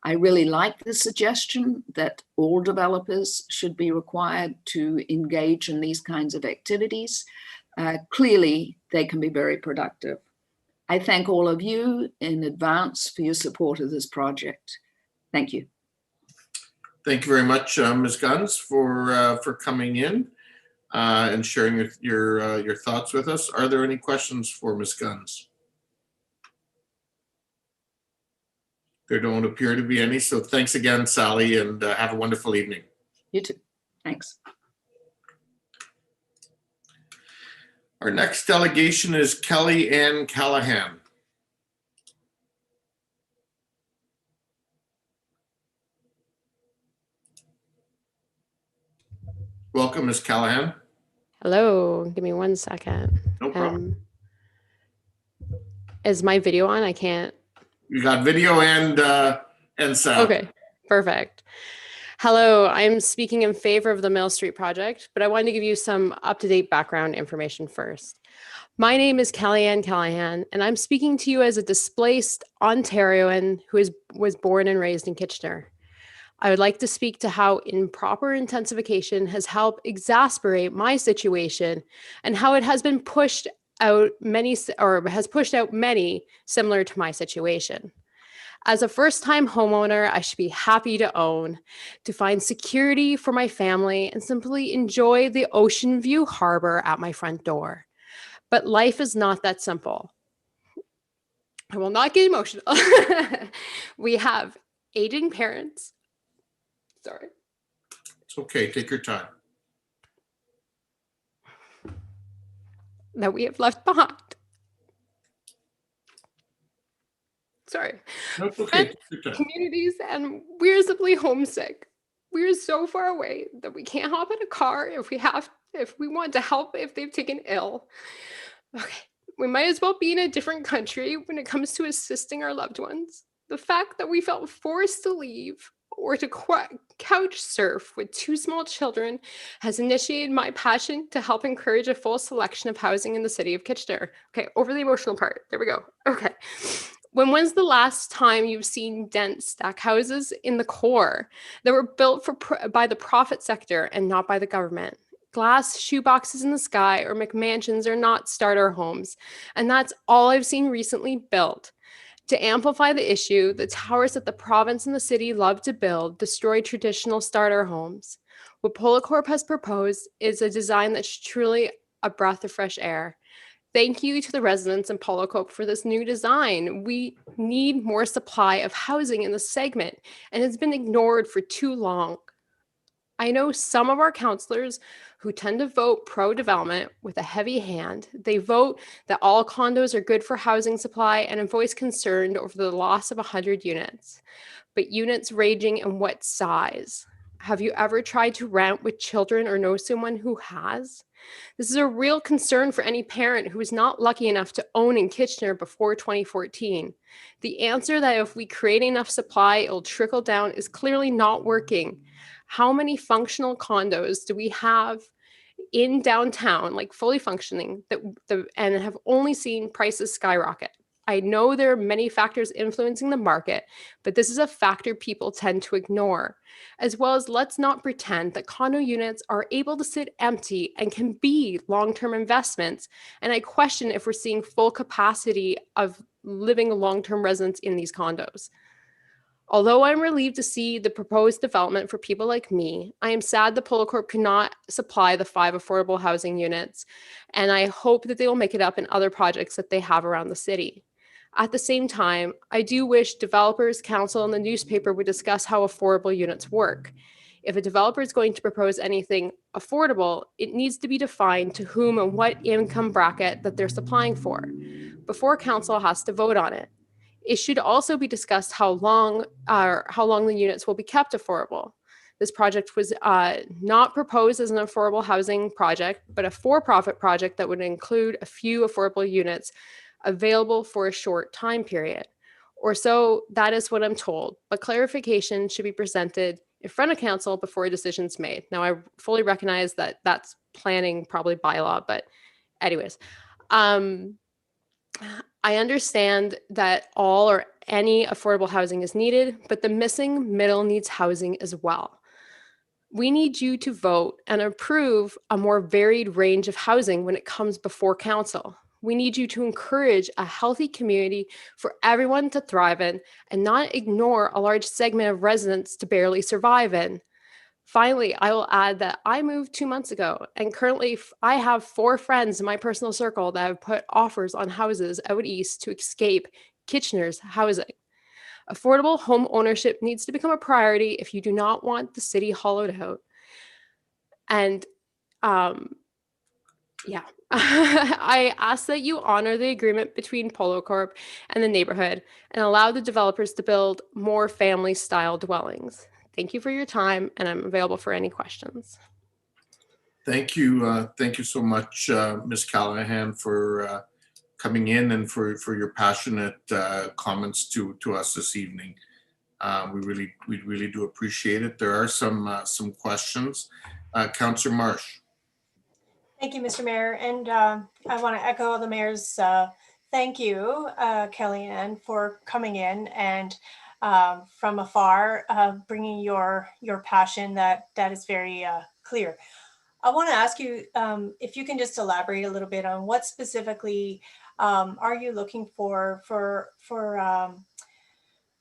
I really like the suggestion that all developers should be required to engage in these kinds of activities. Clearly, they can be very productive. I thank all of you in advance for your support of this project. Thank you.
Thank you very much, Ms. Guns, for coming in and sharing your thoughts with us. Are there any questions for Ms. Guns? There don't appear to be any. So thanks again, Sally, and have a wonderful evening.
You too. Thanks.
Our next delegation is Kelly Ann Callahan. Welcome, Ms. Callahan.
Hello, give me 1 second.
No problem.
Is my video on? I can't.
You got video and sound.
Okay, perfect. Hello, I'm speaking in favor of the Mill Street project, but I wanted to give you some up-to-date background information first. My name is Kellyanne Callahan, and I'm speaking to you as a displaced Ontarian who was born and raised in Kitchener. I would like to speak to how improper intensification has helped exacerbate my situation and how it has been pushed out many similar to my situation. As a first-time homeowner, I should be happy to own, to find security for my family and simply enjoy the Ocean View Harbor at my front door. But life is not that simple. I will not get emotional. We have aging parents. Sorry.
It's okay. Take your time.
That we have left behind. Sorry.
No, it's okay. Take your time.
Communities, and we're simply homesick. We're so far away that we can't hop in a car if we want to help if they've taken ill. Okay. We might as well be in a different country when it comes to assisting our loved ones. The fact that we felt forced to leave or to couch surf with 2 small children has initiated my passion to help encourage a full selection of housing in the city of Kitchener. Okay, over the emotional part. There we go. Okay. When's the last time you've seen dense stack houses in the core that were built by the profit sector and not by the government? Glass shoeboxes in the sky or McMansions are not starter homes, and that's all I've seen recently built. To amplify the issue, the towers that the province and the city love to build destroy traditional starter homes. What Polycorp has proposed is a design that's truly a breath of fresh air. Thank you to the residents in Polycorp for this new design. We need more supply of housing in the segment, and it's been ignored for too long. I know some of our councillors who tend to vote pro-development with a heavy hand. They vote that all condos are good for housing supply and voice concerned over the loss of 100 units. But units ranging in what size? Have you ever tried to rent with children or know someone who has? This is a real concern for any parent who is not lucky enough to own in Kitchener before 2014. The answer that if we create enough supply, it'll trickle down is clearly not working. How many functional condos do we have in downtown, like fully functioning, and have only seen prices skyrocket? I know there are many factors influencing the market, but this is a factor people tend to ignore. As well as, let's not pretend that condo units are able to sit empty and can be long-term investments. And I question if we're seeing full capacity of living long-term residents in these condos. Although I'm relieved to see the proposed development for people like me, I am sad the Polycorp could not supply the 5 affordable housing units, and I hope that they will make it up in other projects that they have around the city. At the same time, I do wish developers, council, and the newspaper would discuss how affordable units work. If a developer is going to propose anything affordable, it needs to be defined to whom and what income bracket that they're supplying for before council has to vote on it. It should also be discussed how long the units will be kept affordable. This project was not proposed as an affordable housing project, but a for-profit project that would include a few affordable units available for a short time period. Or so that is what I'm told, but clarification should be presented in front of council before a decision's made. Now, I fully recognize that that's planning, probably bylaw, but anyways. I understand that all or any affordable housing is needed, but the missing middle needs housing as well. We need you to vote and approve a more varied range of housing when it comes before council. We need you to encourage a healthy community for everyone to thrive in and not ignore a large segment of residents to barely survive in. Finally, I will add that I moved 2 months ago, and currently I have 4 friends in my personal circle that have put offers on houses out east to escape Kitchener's housing. Affordable home ownership needs to become a priority if you do not want the city hollowed out. And yeah, I ask that you honor the agreement between Polo Corp and the neighborhood and allow the developers to build more family-style dwellings. Thank you for your time, and I'm available for any questions.
Thank you. Thank you so much, Ms. Callahan, for coming in and for your passionate comments to us this evening. We really do appreciate it. There are some questions. Councillor Marsh.
Thank you, Mr. Mayor. And I want to echo the mayor's thank you, Kellyanne, for coming in and from afar, bringing your passion that is very clear. I want to ask you if you can just elaborate a little bit on what specifically are you looking for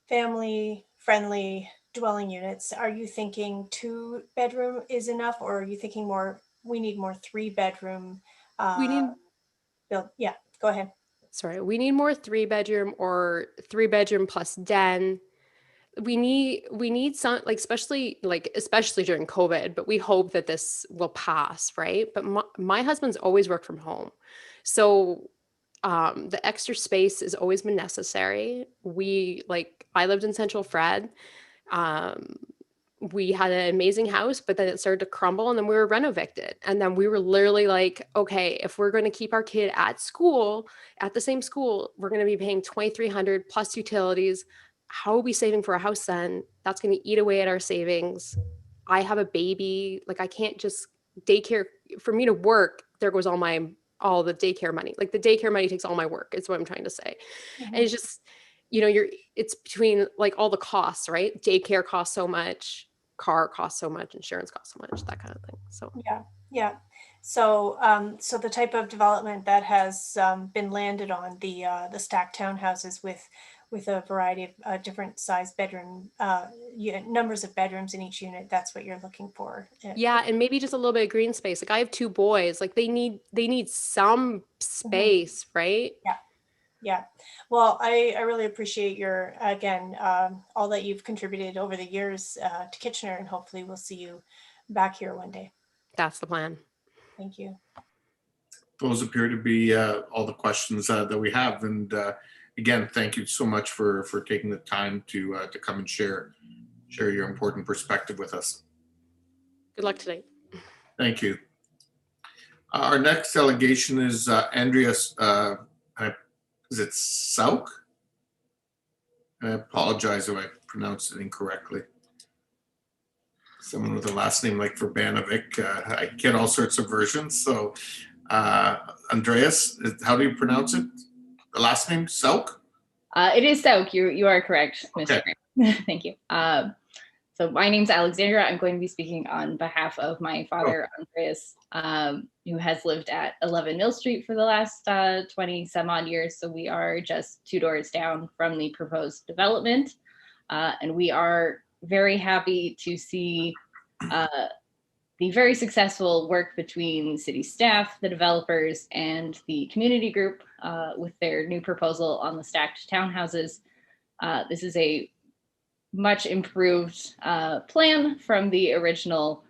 family-friendly dwelling units? Are you thinking 2-bedroom is enough, or are you thinking we need more 3-bedroom
We need
build? Yeah, go ahead.
Sorry, we need more 3-bedroom or 3-bedroom plus den. We need some, like, especially during COVID, but we hope that this will pass, right? But my husband's always worked from home. So the extra space has always been necessary. I lived in Central Fred. We had an amazing house, but then it started to crumble and then we were reno-evicted. And then we were literally like, okay, if we're going to keep our kid at school, at the same school, we're going to be paying $2,300 plus utilities. How are we saving for a house then? That's going to eat away at our savings. I have a baby. Like, I can't just daycare. For me to work, there goes all the daycare money. Like, the daycare money takes all my work, is what I'm trying to say.
Mm-hmm.
And it's just, it's between like all the costs, right? Daycare costs so much, car costs so much, insurance costs so much, that kind of thing. So
yeah. So so the type of development that has been landed on, the stacked townhouses with a variety of different size bedroom numbers of bedrooms in each unit, that's what you're looking for.
Yeah, and maybe just a little bit of green space. Like, I have 2 boys, like they need some space, right?
Yeah. Well, I really appreciate your, again, all that you've contributed over the years to Kitchener, and hopefully we'll see you back here one day.
That's the plan.
Thank you.
Those appear to be all the questions that we have. And again, thank you so much for taking the time to come and share your important perspective with us.
Good luck tonight.
Thank you. Our next delegation is Andrea, is it Sauk? I apologize if I pronounced it incorrectly. Someone with a last name like Verbanovic. I get all sorts of versions. So Andreas, how do you pronounce it? The last name, Sauk?
It is Sauk. You are correct, Mr.
Okay.
Graham. Thank you. So my name's Alexandra. I'm going to be speaking on behalf of my father, Andreas, who has lived at 11 Mill Street for the last 20 some odd years. So we are just 2 doors down from the proposed development. And we are very happy to see the very successful work between city staff, the developers, and the community group with their new proposal on the stacked townhouses. This is a much improved plan from the original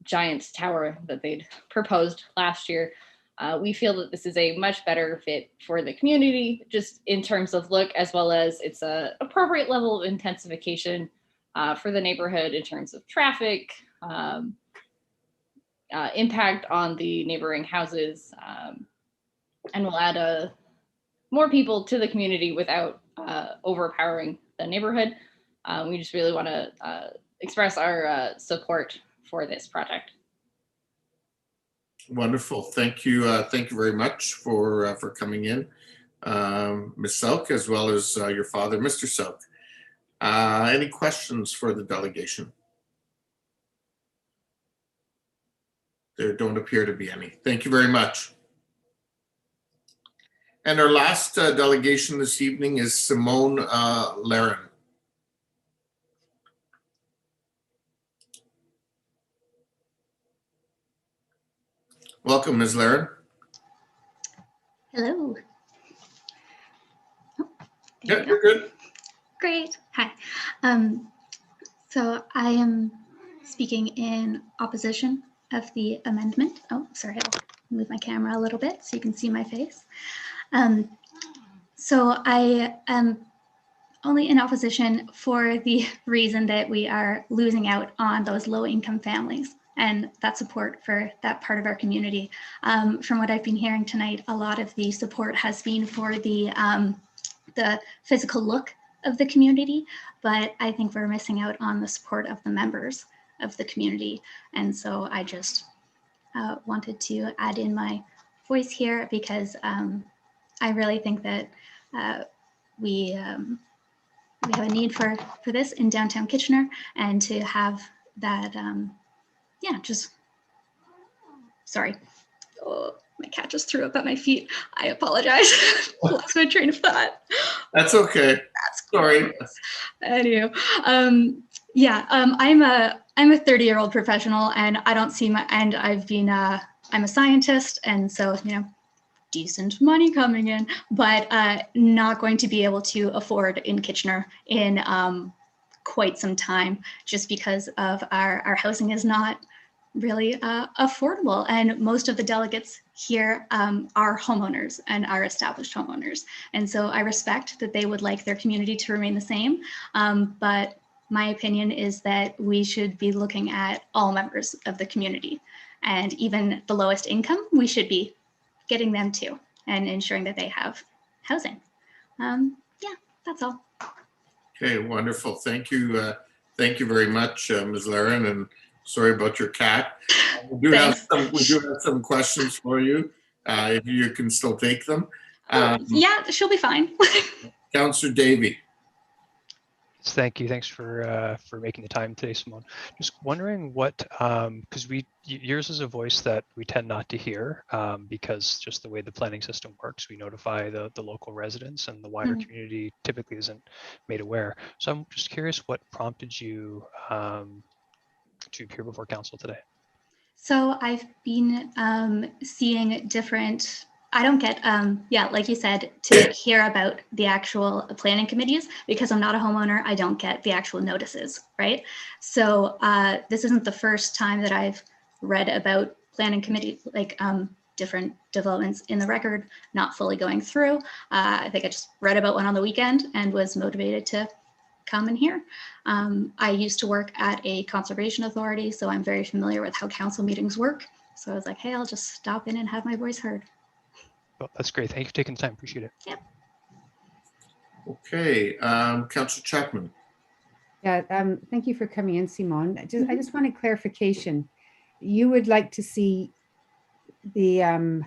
giant tower that they'd proposed last year. We feel that this is a much better fit for the community, just in terms of look, as well as it's an appropriate level of intensification for the neighborhood in terms of traffic, impact on the neighboring houses, and will add more people to the community without overpowering the neighborhood. We just really want to express our support for this project.
Wonderful. Thank you very much for coming in, Ms. Sauk, as well as your father, Mr. Sauk. Any questions for the delegation? There don't appear to be any. Thank you very much. And our last delegation this evening is Simone Laren. Welcome, Ms. Laren.
Hello.
Yeah, you're good.
Great. Hi. So I am speaking in opposition of the amendment. Oh, sorry, I'll move my camera a little bit so you can see my face. So I am only in opposition for the reason that we are losing out on those low-income families and that support for that part of our community. From what I've been hearing tonight, a lot of the support has been for the physical look of the community, but I think we're missing out on the support of the members of the community. And so I just wanted to add in my voice here because I really think that we have a need for this in downtown Kitchener, and to have that, yeah, just, sorry. Oh, my cat just threw up at my feet. I apologize. Lost my train of thought.
That's okay. Sorry.
Anyway, yeah, I'm a 30-year-old professional, and I don't see my, and I've been, I'm a scientist, and so, you know, decent money coming in, but not going to be able to afford in Kitchener in quite some time, just because of our housing is not really affordable. And most of the delegates here are homeowners and are established homeowners. And so I respect that they would like their community to remain the same. But my opinion is that we should be looking at all members of the community, and even the lowest income, we should be getting them too and ensuring that they have housing. Yeah, that's all.
Okay, wonderful. Thank you. Thank you very much, Ms. Laren, and sorry about your cat. We do have some questions for you, if you can still take them.
Yeah, she'll be fine.
Councillor Davey.
Thank you. Thanks for making the time today, Simone. Just wondering what, because yours is a voice that we tend not to hear because just the way the planning system works, we notify the local residents, and the wider community typically isn't made aware. So I'm just curious what prompted you to appear before council today.
So I've been seeing different, I don't get, yeah, like you said, to hear about the actual planning committees, because I'm not a homeowner, I don't get the actual notices, right? So this isn't the first time that I've read about planning committee, like different developments in the record, not fully going through. I think I just read about one on the weekend and was motivated to come in here. I used to work at a conservation authority, so I'm very familiar with how council meetings work. So I was like, hey, I'll just stop in and have my voice heard.
Well, that's great. Thank you for taking the time. Appreciate it.
Yep.
Okay, Councillor Chapman.
Yeah, thank you for coming in, Simone. I just wanted clarification. You would like to see the, I'm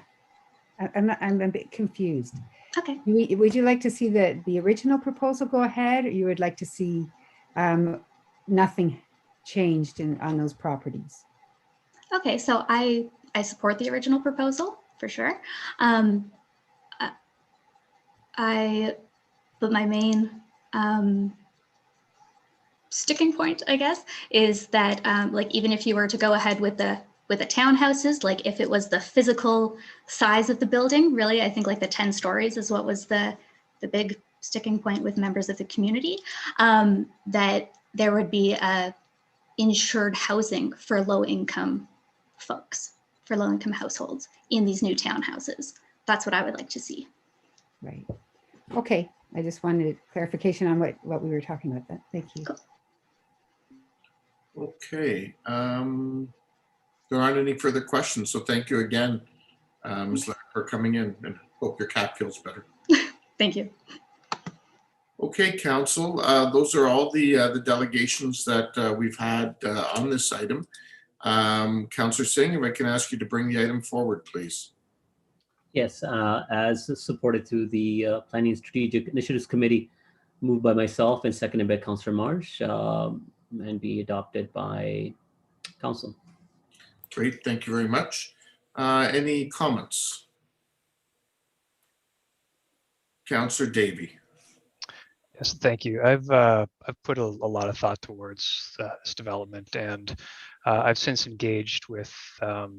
a bit confused.
Okay.
Would you like to see the original proposal go ahead, or you would like to see nothing changed on those properties?
Okay, so I support the original proposal for sure. But my main sticking point, I guess, is that like, even if you were to go ahead with the townhouses, like if it was the physical size of the building, really, I think like the 10 stories is what was the big sticking point with members of the community, that there would be insured housing for low-income folks, for low-income households in these new townhouses. That's what I would like to see.
Right. Okay. I just wanted clarification on what we were talking about. That. Thank you.
Cool.
Okay. There aren't any further questions, so thank you again, Ms. Laren, for coming in, and hope your cat feels better.
Thank you.
Okay, Council, those are all the delegations that we've had on this item. Councillor Singh, if I can ask you to bring the item forward, please.
Yes, as supported through the Planning and Strategic Initiatives Committee, moved by myself and seconded by Councillor Marsh, and be adopted by Council.
Great, thank you very much. Any comments? Councillor Davey.
Yes, thank you. I've put a lot of thought towards this development, and I've since engaged with the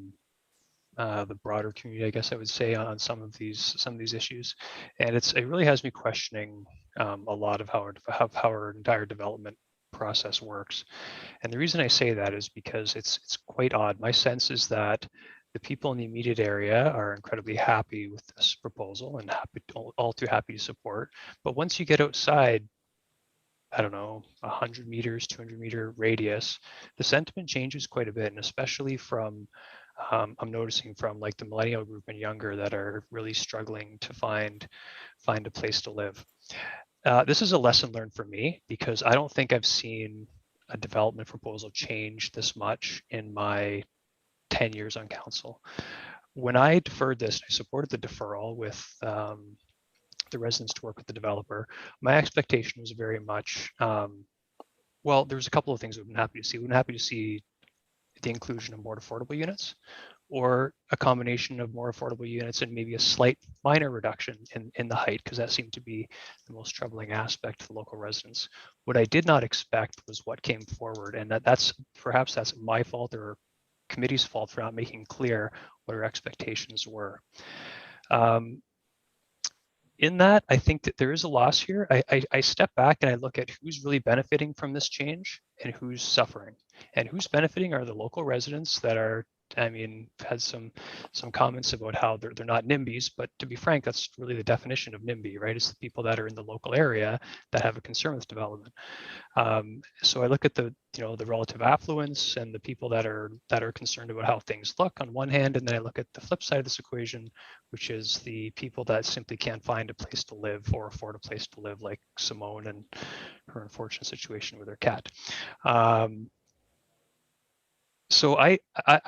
broader community, I guess I would say, on some of these issues, and it really has me questioning a lot of how our entire development process works. And the reason I say that is because it's quite odd. My sense is that the people in the immediate area are incredibly happy with this proposal and all too happy to support. But once you get outside, I don't know, 100 meters, 200-meter radius, the sentiment changes quite a bit, and especially from I'm noticing from like the millennial group and younger that are really struggling to find a place to live. This is a lesson learned for me because I don't think I've seen a development proposal change this much in my 10 years on council. When I deferred this, I supported the deferral with the residents to work with the developer. My expectation was very much, well, there's a couple of things we've been happy to see. We've been happy to see the inclusion of more affordable units, or a combination of more affordable units and maybe a slight minor reduction in the height, because that seemed to be the most troubling aspect to the local residents. What I did not expect was what came forward, and that's perhaps that's my fault or committee's fault for not making clear what our expectations were. In that, I think that there is a loss here. I step back and I look at who's really benefiting from this change and who's suffering. And who's benefiting are the local residents that are, I mean, had some comments about how they're not NIMBYs, but to be frank, that's really the definition of NIMBY, right? It's the people that are in the local area that have a concern with development. So I look at the relative affluence and the people that are concerned about how things look on one hand, and then I look at the flip side of this equation, which is the people that simply can't find a place to live or afford a place to live, like Simone and her unfortunate situation with her cat. So I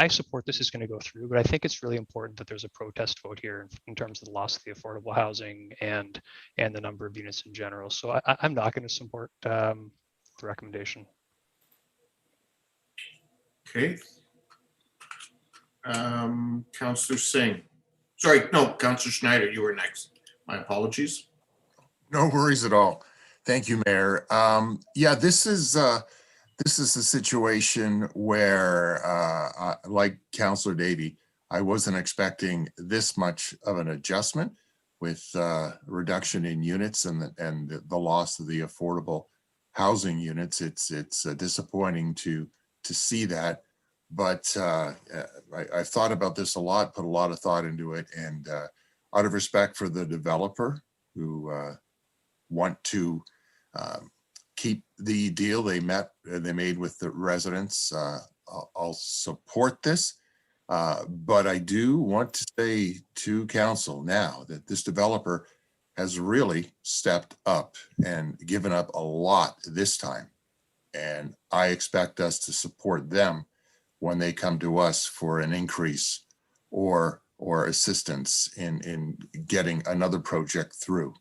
support this is going to go through, but I think it's really important that there's a protest vote here in terms of the loss of the affordable housing and the number of units in general. So I'm not going to support the recommendation.
Okay. Councillor Singh. Sorry, no, Councillor Schneider, you were next. My apologies.
No worries at all. Thank you, Mayor. Yeah, this is a situation where, like Councillor Davey, I wasn't expecting this much of an adjustment with reduction in units and the loss of the affordable housing units. It's disappointing to see that, but I've thought about this a lot, put a lot of thought into it, and out of respect for the developer who want to keep the deal they made with the residents, I'll support this. But I do want to say to council now that this developer has really stepped up and given up a lot this time. And I expect us to support them when they come to us for an increase or assistance in getting another project through.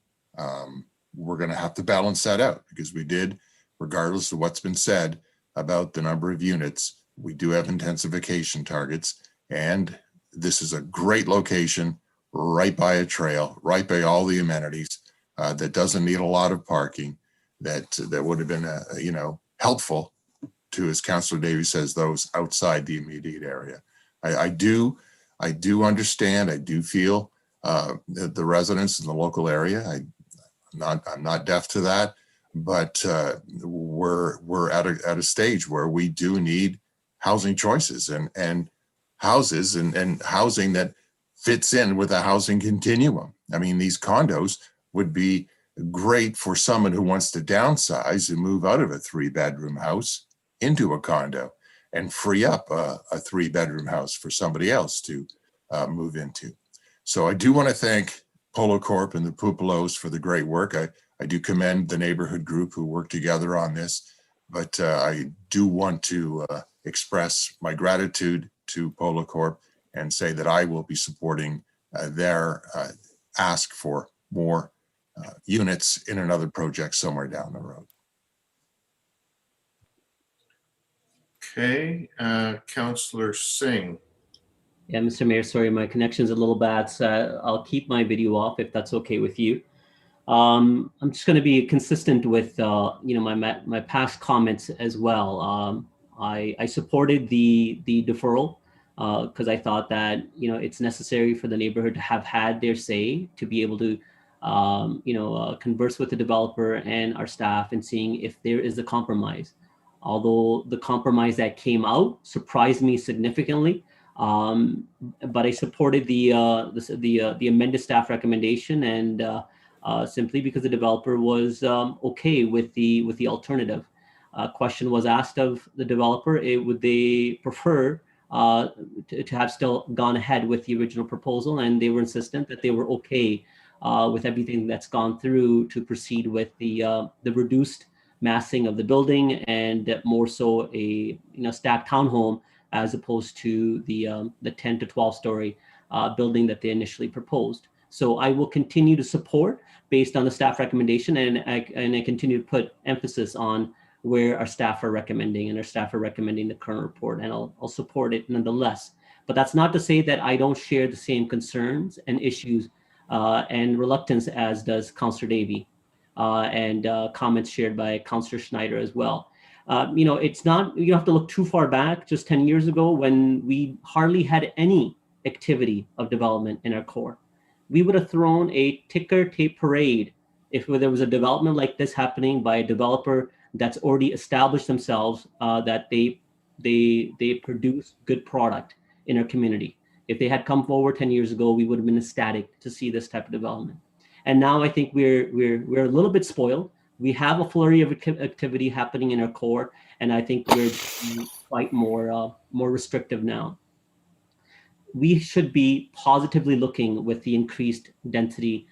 We're going to have to balance that out because we did, regardless of what's been said about the number of units, we do have intensification targets. And this is a great location, right by a trail, right by all the amenities, that doesn't need a lot of parking, that would have been, helpful to, as Councillor Davies says, those outside the immediate area. I do understand, I do feel the residents in the local area. I'm not deaf to that, but we're at a stage where we do need housing choices and houses and housing that fits in with a housing continuum. I mean, these condos would be great for someone who wants to downsize and move out of a 3-bedroom house into a condo and free up a 3-bedroom house for somebody else to move into. So I do want to thank Polo Corp and the Pupelos for the great work. I do commend the neighborhood group who worked together on this, but I do want to express my gratitude to Polo Corp and say that I will be supporting their ask for more units in another project somewhere down the road.
Okay, Councillor Singh.
Yeah, Mr. Mayor, sorry, my connection's a little bad, so I'll keep my video off if that's okay with you. I'm just going to be consistent with my past comments as well. I supported the deferral because I thought that it's necessary for the neighborhood to have had their say, to be able to converse with the developer and our staff and seeing if there is a compromise. Although the compromise that came out surprised me significantly, but I supported the amended staff recommendation, and simply because the developer was okay with the alternative. Question was asked of the developer: would they prefer to have still gone ahead with the original proposal? And they were insistent that they were okay with everything that's gone through to proceed with the reduced massing of the building, and more so a stacked townhome as opposed to the 10 to 12 story building that they initially proposed. So I will continue to support based on the staff recommendation, and I continue to put emphasis on where our staff are recommending, and our staff are recommending the current report, and I'll support it nonetheless. But that's not to say that I don't share the same concerns and issues and reluctance as does Councillor Davey, and comments shared by Councillor Schneider as well. It's not, you don't have to look too far back, just 10 years ago when we hardly had any activity of development in our core. We would have thrown a ticker tape parade if there was a development like this happening by a developer that's already established themselves, that they produce good product in our community. If they had come forward 10 years ago, we would have been ecstatic to see this type of development. And now I think we're a little bit spoiled. We have a flurry of activity happening in our core, and I think we're quite more restrictive now. We should be positively looking with the increased density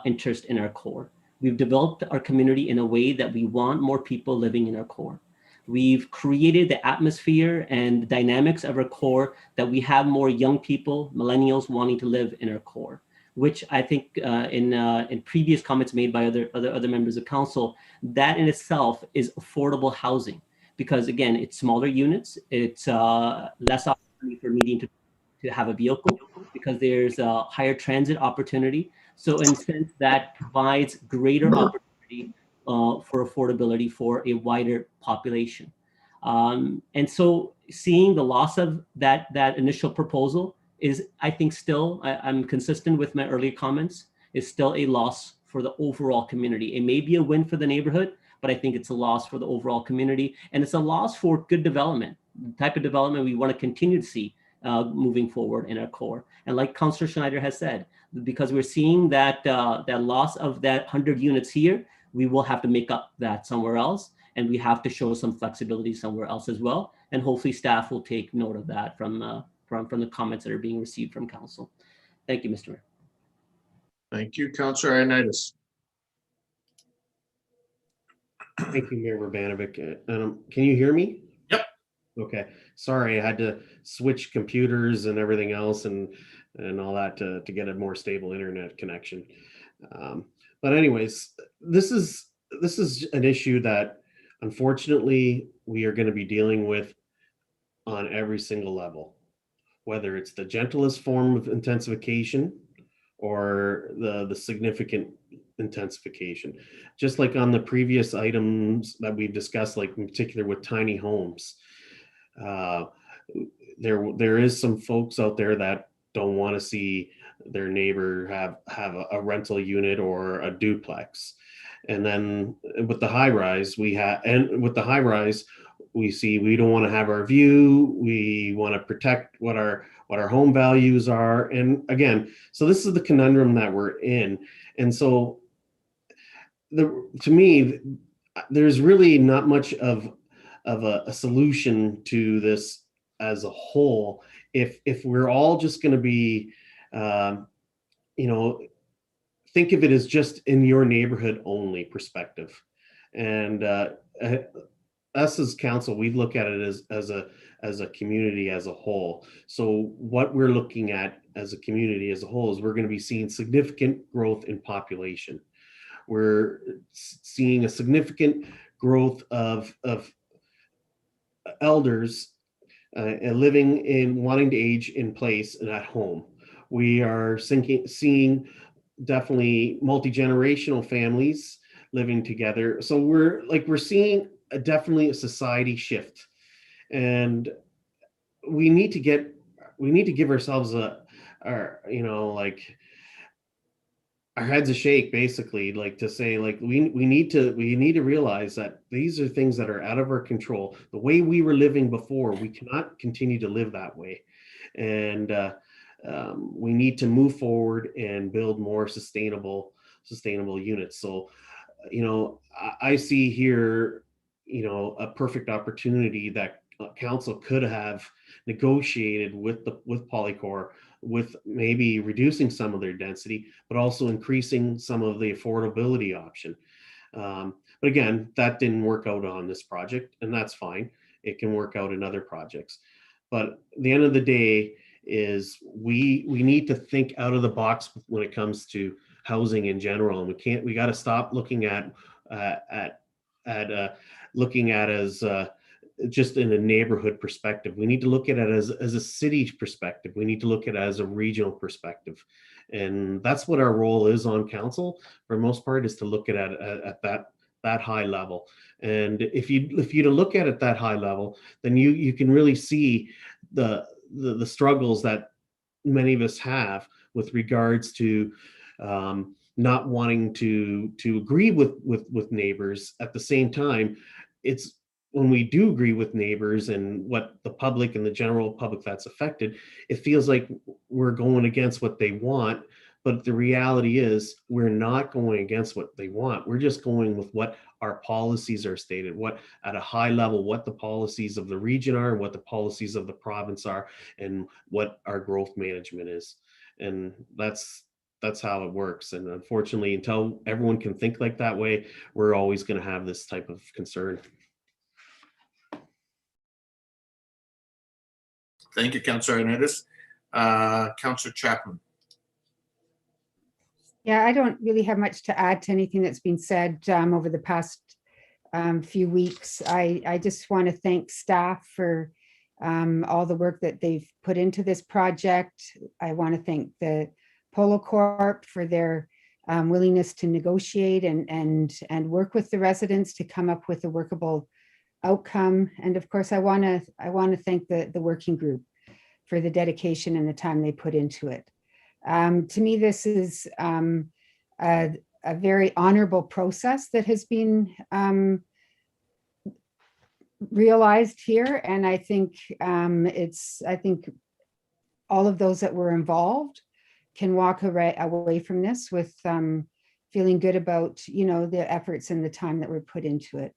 interest in our core. We've developed our community in a way that we want more people living in our core. We've created the atmosphere and the dynamics of our core that we have more young people, millennials, wanting to live in our core, which I think in previous comments made by other members of council, that in itself is affordable housing, because again, it's smaller units, it's less opportunity for needing to have a vehicle, because there's a higher transit opportunity. So in a sense, that provides greater opportunity for affordability for a wider population. And so seeing the loss of that initial proposal is, I think still, I'm consistent with my earlier comments, is still a loss for the overall community. It may be a win for the neighborhood, but I think it's a loss for the overall community. And it's a loss for good development, the type of development we want to continue to see moving forward in our core. And like Councillor Schneider has said, because we're seeing that loss of that 100 units here, we will have to make up that somewhere else, and we have to show some flexibility somewhere else as well. And hopefully staff will take note of that from the comments that are being received from council. Thank you, Mr. Mayor.
Thank you, Councillor Ioannidis.
Thank you, Mayor Urbanovic. Can you hear me?
Yep.
Okay. Sorry, I had to switch computers and everything else and all that to get a more stable internet connection. But anyways, this is an issue that unfortunately we are going to be dealing with on every single level, whether it's the gentlest form of intensification or the significant intensification. Just like on the previous items that we've discussed, like in particular with tiny homes, there is some folks out there that don't want to see their neighbor have a rental unit or a duplex. And then with the high rise, we see we don't want to have our view. We want to protect what our home values are. And again, so this is the conundrum that we're in. And so to me, there's really not much of a solution to this as a whole. If we're all just going to be, think of it as just in your neighborhood only perspective. And us as council, we look at it as a community as a whole. So what we're looking at as a community as a whole is we're going to be seeing significant growth in population. We're seeing a significant growth of
elders and living in wanting to age in place and at home. We are seeing definitely multi-generational families living together. So we're seeing definitely a society shift, and we need to give ourselves our heads a shake, basically, like to say, like, we need to realize that these are things that are out of our control. The way we were living before, we cannot continue to live that way. And we need to move forward and build more sustainable units. So, I see here, a perfect opportunity that council could have negotiated with Polycor, with maybe reducing some of their density, but also increasing some of the affordability option. But again, that didn't work out on this project, and that's fine. It can work out in other projects. But at the end of the day is we need to think out of the box when it comes to housing in general. And we got to stop looking at as just in a neighborhood perspective. We need to look at it as a city perspective. We need to look at it as a regional perspective. And that's what our role is on council, for the most part, is to look at it at that high level. And if you look at it that high level, then you can really see the struggles that many of us have with regards to not wanting to agree with neighbors. At the same time, it's when we do agree with neighbors and what the public and the general public that's affected, it feels like we're going against what they want. But the reality is we're not going against what they want. We're just going with what our policies are stated, what at a high level, what the policies of the region are, what the policies of the province are, and what our growth management is. And that's how it works. And unfortunately, until everyone can think like that way, we're always going to have this type of concern.
Thank you, Councillor Ioannidis. Councillor Chapman.
Yeah, I don't really have much to add to anything that's been said over the past few weeks. I just want to thank staff for all the work that they've put into this project. I want to thank the Polo Corp for their willingness to negotiate and work with the residents to come up with a workable outcome. And of course, I want to thank the working group for the dedication and the time they put into it. To me, this is a very honorable process that has been realized here. And I think I think all of those that were involved can walk away from this with feeling good about, the efforts and the time that were put into it.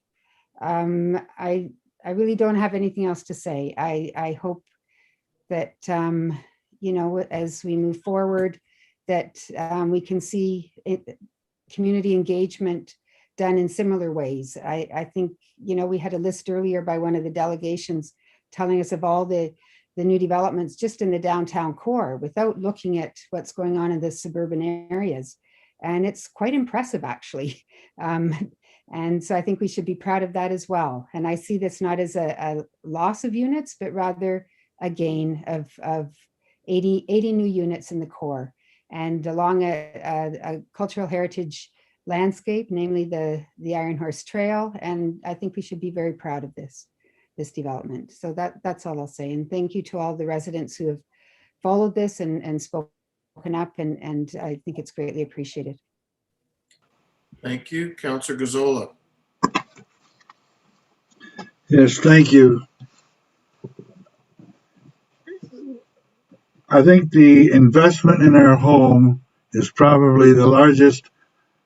I really don't have anything else to say. I hope that, as we move forward, that we can see community engagement done in similar ways. I think, we had a list earlier by one of the delegations telling us of all the new developments just in the downtown core without looking at what's going on in the suburban areas. And it's quite impressive, actually. And so I think we should be proud of that as well. And I see this not as a loss of units, but rather a gain of 80 new units in the core and along a cultural heritage landscape, namely the Iron Horse Trail. And I think we should be very proud of this development. So that's all I'll say. And thank you to all the residents who have followed this and spoken up. And I think it's greatly appreciated.
Thank you. Councillor Gazzola.
Yes, thank you. I think the investment in our home is probably the largest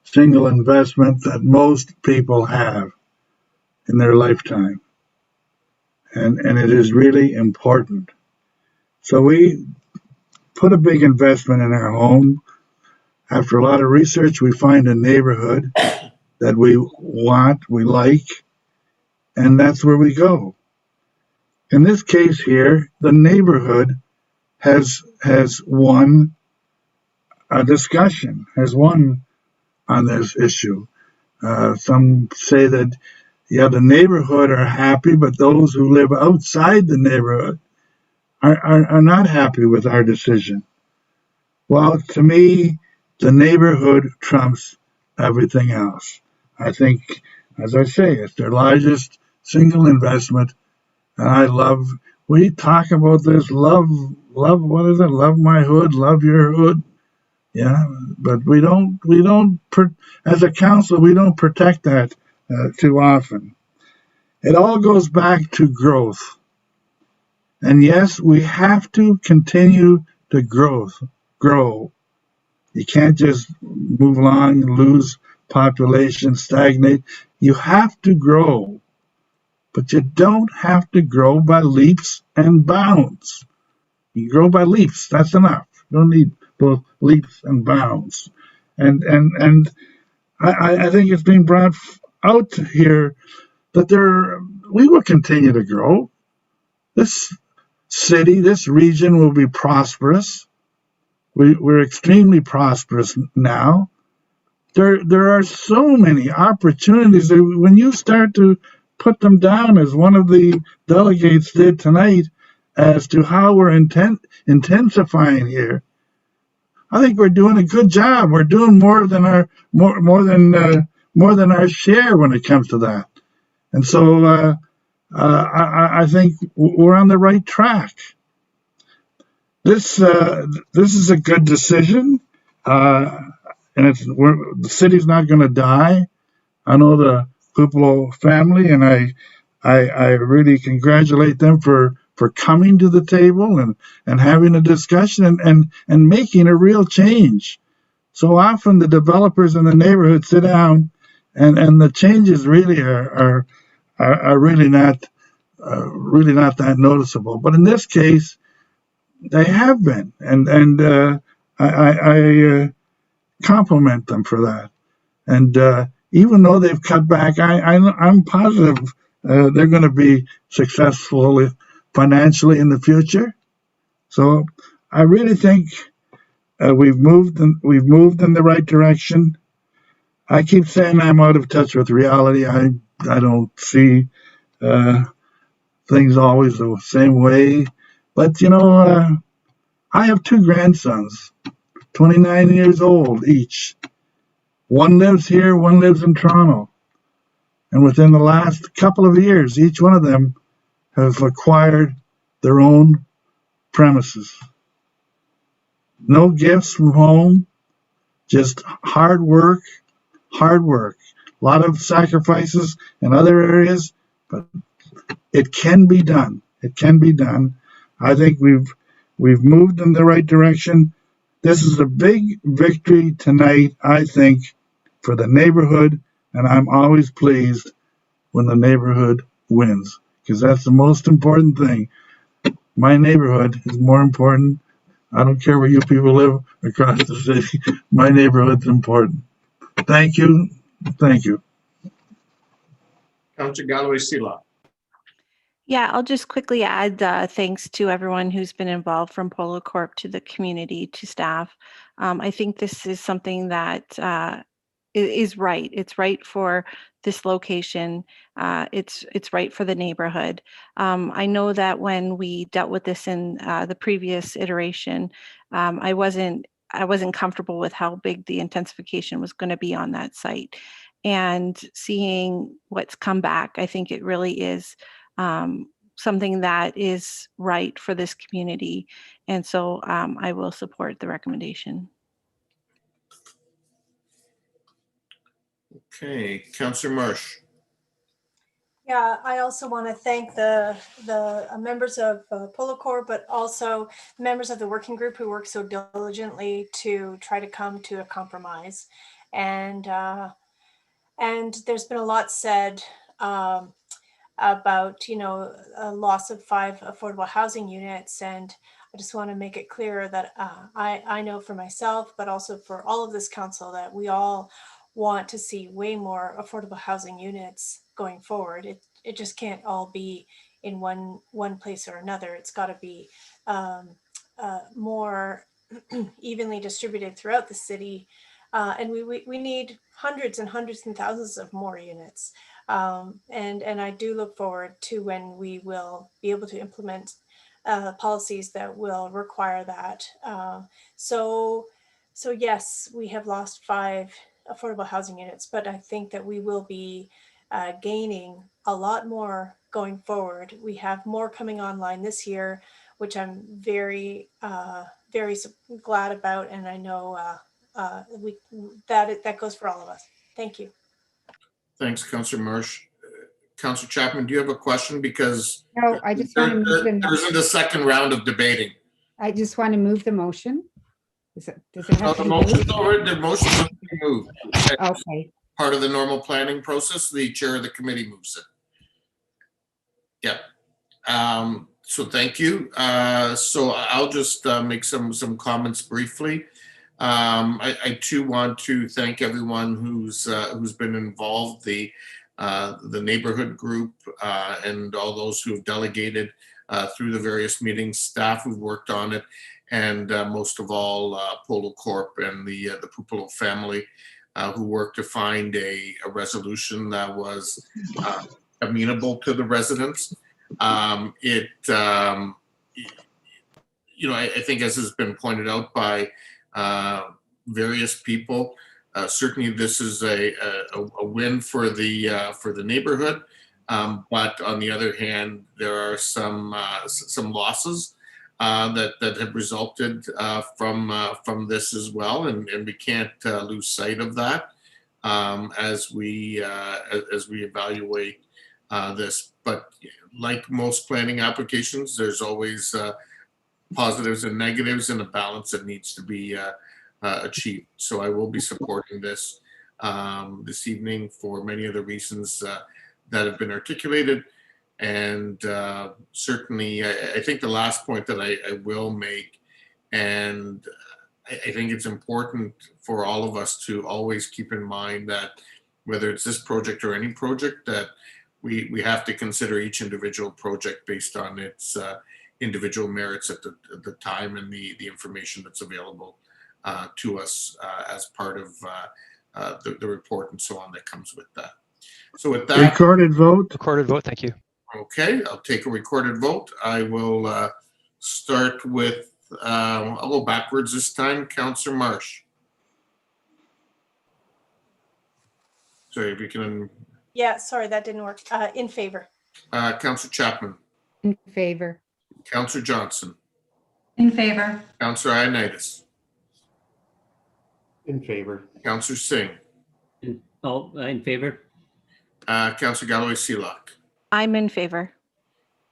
single investment that most people have in their lifetime. And it is really important. So we put a big investment in our home. After a lot of research, we find a neighborhood that we want, we like, and that's where we go. In this case here, the neighborhood has won a discussion, has won on this issue. Some say that, Yeah, the neighborhood are happy, but those who live outside the neighborhood are not happy with our decision. Well, to me, the neighborhood trumps everything else. I think, as I say, it's their largest single investment. And I love, we talk about this what is it? Love my hood, love your hood. Yeah, but as a council, we don't protect that too often. It all goes back to growth. And yes, we have to continue to grow. You can't just move along and lose population, stagnate. You have to grow, but you don't have to grow by leaps and bounds. You grow by leaps, that's enough. You don't need both leaps and bounds. And I think it's being brought out here that we will continue to grow. This city, this region will be prosperous. We're extremely prosperous now. There are so many opportunities that when you start to put them down, as one of the delegates did tonight, as to how we're intensifying here, I think we're doing a good job. We're doing more than our share when it comes to that. And so I think we're on the right track. This is a good decision, and the city's not going to die. I know the Pupolo family, and I really congratulate them for coming to the table and having a discussion and making a real change. So often the developers in the neighborhood sit down, and the changes really are really not that noticeable. But in this case, they have been, and I compliment them for that. And even though they've cut back, I'm positive they're going to be successful financially in the future. So I really think we've moved in the right direction. I keep saying I'm out of touch with reality. I don't see things always the same way. But, I have two grandsons, 29 years old each. One lives here, one lives in Toronto. And within the last couple of years, each one of them have acquired their own premises. No gifts from home, just hard work. A lot of sacrifices in other areas, but it can be done. It can be done. I think we've moved in the right direction. This is a big victory tonight, I think, for the neighborhood, and I'm always pleased when the neighborhood wins, because that's the most important thing. My neighborhood is more important. I don't care where you people live across the city. My neighborhood's important. Thank you. Thank you.
Councillor Galloway-Sela.
Yeah, I'll just quickly add thanks to everyone who's been involved, from Polo Corp to the community to staff. I think this is something that is right. It's right for this location. It's right for the neighborhood. I know that when we dealt with this in the previous iteration, I wasn't comfortable with how big the intensification was going to be on that site. And seeing what's come back, I think it really is something that is right for this community. And so I will support the recommendation.
Okay, Councillor Marsh.
Yeah, I also want to thank the members of Polo Corp, but also members of the working group who worked so diligently to try to come to a compromise. And there's been a lot said about, a loss of 5 affordable housing units. And I just want to make it clear that I know for myself, but also for all of this council, that we all want to see way more affordable housing units going forward. It just can't all be in one place or another. It's got to be more evenly distributed throughout the city. And we need hundreds and hundreds and thousands of more units. And I do look forward to when we will be able to implement policies that will require that. So yes, we have lost 5 affordable housing units, but I think that we will be gaining a lot more going forward. We have more coming online this year, which I'm very glad about, and I know that goes for all of us. Thank you.
Thanks, Councillor Marsh. Councillor Chapman, do you have a question? Because
No, I just want to move the
there isn't a second round of debating.
I just want to move the motion. Does it have to
The
be
motion's
moved?
already, the motion has been moved.
Okay.
Part of the normal planning process, the chair of the committee moves it. Yeah. So thank you. So I'll just make some comments briefly. I too want to thank everyone who's been involved, the neighborhood group, and all those who have delegated through the various meetings, staff who've worked on it, and most of all, Polo Corp and the Pupolo family who worked to find a resolution that was amenable to the residents. I think, as has been pointed out by various people, certainly this is a win for the neighborhood, but on the other hand, there are some losses that have resulted from this as well, and we can't lose sight of that as we evaluate this. But like most planning applications, there's always positives and negatives, and a balance that needs to be achieved. So I will be supporting this this evening for many of the reasons that have been articulated. And certainly, I think the last point that I will make, and I think it's important for all of us to always keep in mind that whether it's this project or any project, that we have to consider each individual project based on its individual merits at the time and the information that's available to us as part of the report and so on that comes with that. So with that,
Recorded vote.
Recorded vote. Thank you.
Okay, I'll take a recorded vote. I will start with, I'll go backwards this time. Councillor Marsh. Sorry, if you can.
Yeah, sorry, that didn't work. In favor.
Councillor Chapman.
In favor.
Councillor Johnson.
In favor.
Councillor Ioannidis.
In favor.
Councillor Singh.
In favor.
Councillor Galloway-Seelock.
I'm in favor.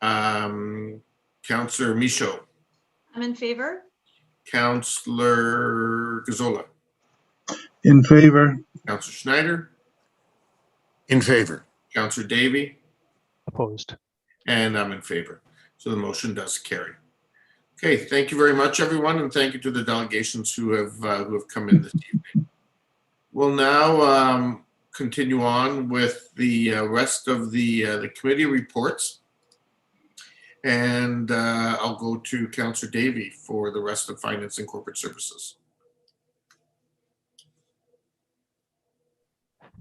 Councillor Michaud.
I'm in favor.
Councillor Gazzola.
In favor.
Councillor Schneider.
In favor.
Councillor Davey.
Opposed.
And I'm in favor. So the motion does carry. Okay, thank you very much, everyone, and thank you to the delegations who have come in this evening. We'll now continue on with the rest of the committee reports, and I'll go to Councillor Davey for the rest of Finance and Corporate Services.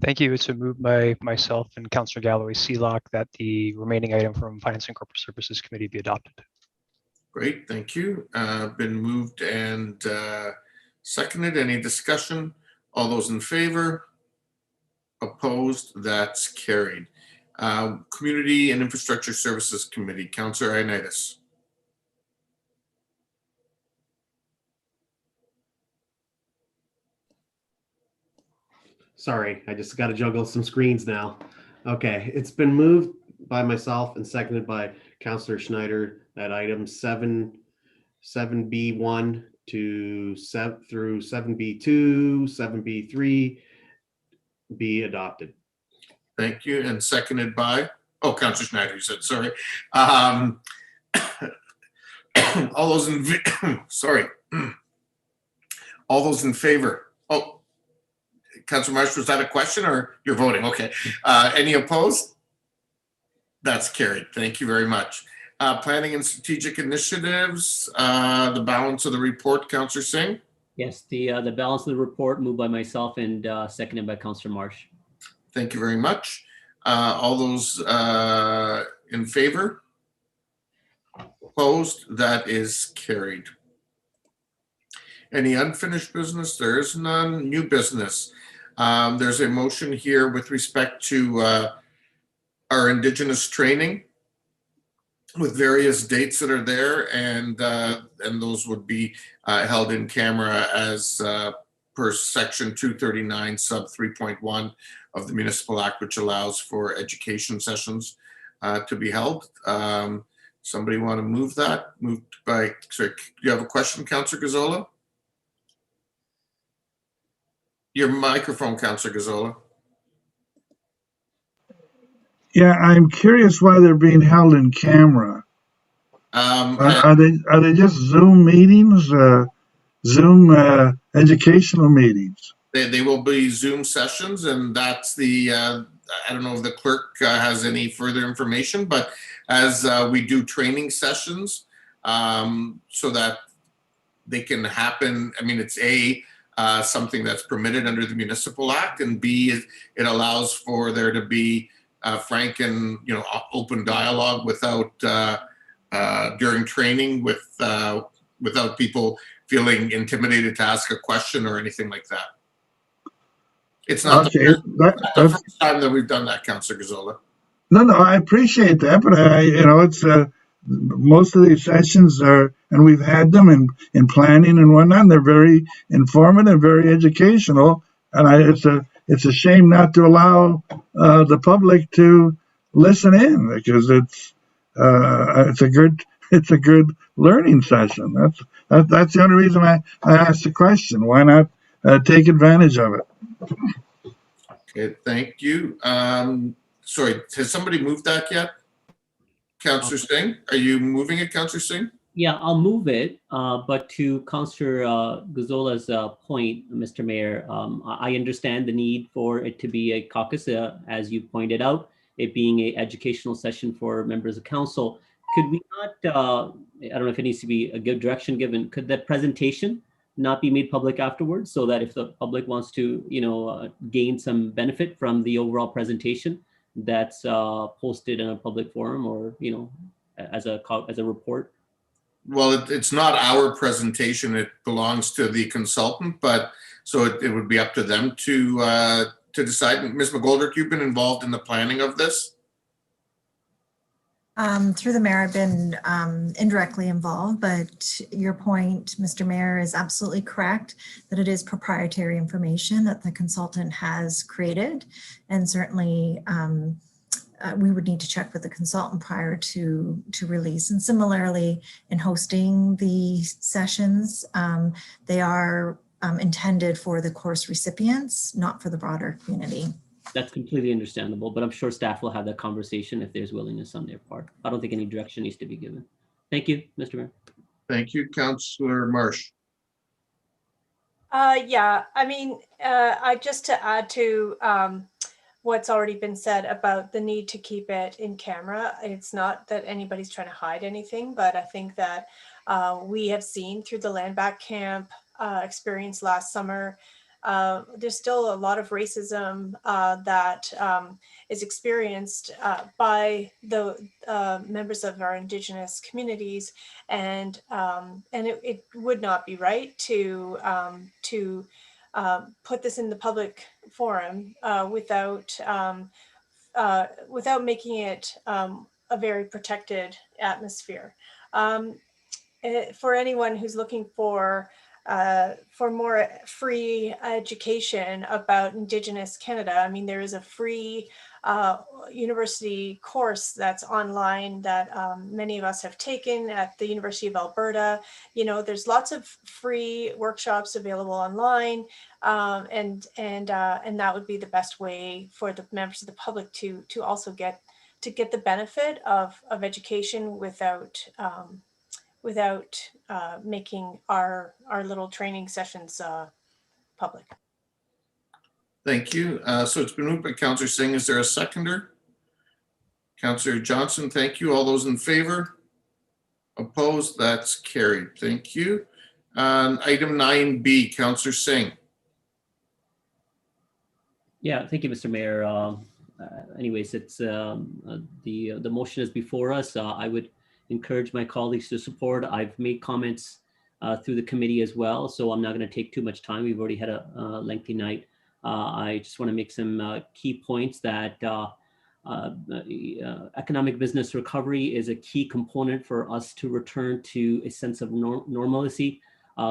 Thank you. It's been moved by myself and Councillor Galloway-Seelock that the remaining item from Finance and Corporate Services Committee be adopted.
Great, thank you. Been moved and seconded. Any discussion? All those in favor? Opposed? That's carried. Community and Infrastructure Services Committee, Councillor Ioannidis.
Sorry, I just got to juggle some screens now. Okay, it's been moved by myself and seconded by Councillor Schneider that item 7B1 through 7B2, 7B3 be adopted.
Thank you. And seconded by, Councillor Schneider, you said, sorry. All those in, sorry. All those in favor? Councillor Marsh, was that a question or you're voting? Okay. Any opposed? That's carried. Thank you very much. Planning and strategic initiatives, the balance of the report, Councillor Singh?
Yes, the balance of the report moved by myself and seconded by Councillor Marsh.
Thank you very much. All those in favor? Opposed? That is carried. Any unfinished business? There is none. New business. There's a motion here with respect to our Indigenous training with various dates that are there, and those would be held in camera as per section 239 sub 3.1 of the Municipal Act, which allows for education sessions to be held. Somebody want to move that? Moved by, sorry, do you have a question, Councillor Gazzola? Your microphone, Councillor Gazzola.
Yeah, I'm curious why they're being held in camera. Are they just Zoom meetings, Zoom educational meetings?
They will be Zoom sessions, and that's the, I don't know if the clerk has any further information, but as we do training sessions so that they can happen, I mean, it's something that's permitted under the Municipal Act, and B, it allows for there to be frank and open dialogue without during training without people feeling intimidated to ask a question or anything like that. It's not the first time that we've done that, Councillor Gazzola.
No, I appreciate that, but it's most of these sessions are, and we've had them in planning and whatnot, and they're very informative, very educational, and it's a shame not to allow the public to listen in, because it's a good learning session. That's the only reason I asked the question. Why not take advantage of it?
Okay, thank you. Sorry, has somebody moved that yet? Councillor Singh, are you moving it, Councillor Singh?
Yeah, I'll move it. But to Councillor Gazzola's point, Mr. Mayor, I understand the need for it to be a caucus, as you pointed out, it being an educational session for members of council. Could we not, I don't know if it needs to be a good direction given, could that presentation not be made public afterwards, so that if the public wants to, gain some benefit from the overall presentation, that's posted in a public forum or, as a report?
Well, it's not our presentation. It belongs to the consultant, but so it would be up to them to decide. Ms. McGoldrick, you've been involved in the planning of this?
Through the mayor, I've been indirectly involved, but your point, Mr. Mayor, is absolutely correct that it is proprietary information that the consultant has created. And certainly we would need to check with the consultant prior to release. And similarly, in hosting the sessions, they are intended for the course recipients, not for the broader community.
That's completely understandable, but I'm sure staff will have that conversation if there's willingness on their part. I don't think any direction needs to be given. Thank you, Mr. Mayor.
Thank you, Councillor Marsh.
Yeah, I mean, just to add to what's already been said about the need to keep it in camera. It's not that anybody's trying to hide anything, but I think that we have seen through the Land Back Camp experience last summer, there's still a lot of racism that is experienced by the members of our Indigenous communities, and it would not be right to put this in the public forum without making it a very protected atmosphere. For anyone who's looking for more free education about Indigenous Canada, I mean, there is a free university course that's online that many of us have taken at the University of Alberta. There's lots of free workshops available online, and that would be the best way for the members of the public to also get the benefit of education without making our little training sessions public.
Thank you. So it's been moved by Councillor Singh. Is there a seconder? Councillor Johnson, thank you. All those in favor? Opposed? That's carried. Thank you. Item 9B, Councillor Singh.
Yeah, thank you, Mr. Mayor. anyways, it's the motion is before us. I would encourage my colleagues to support. I've made comments through the committee as well, so I'm not going to take too much time. We've already had a lengthy night. I just want to make some key points that economic business recovery is a key component for us to return to a sense of normalcy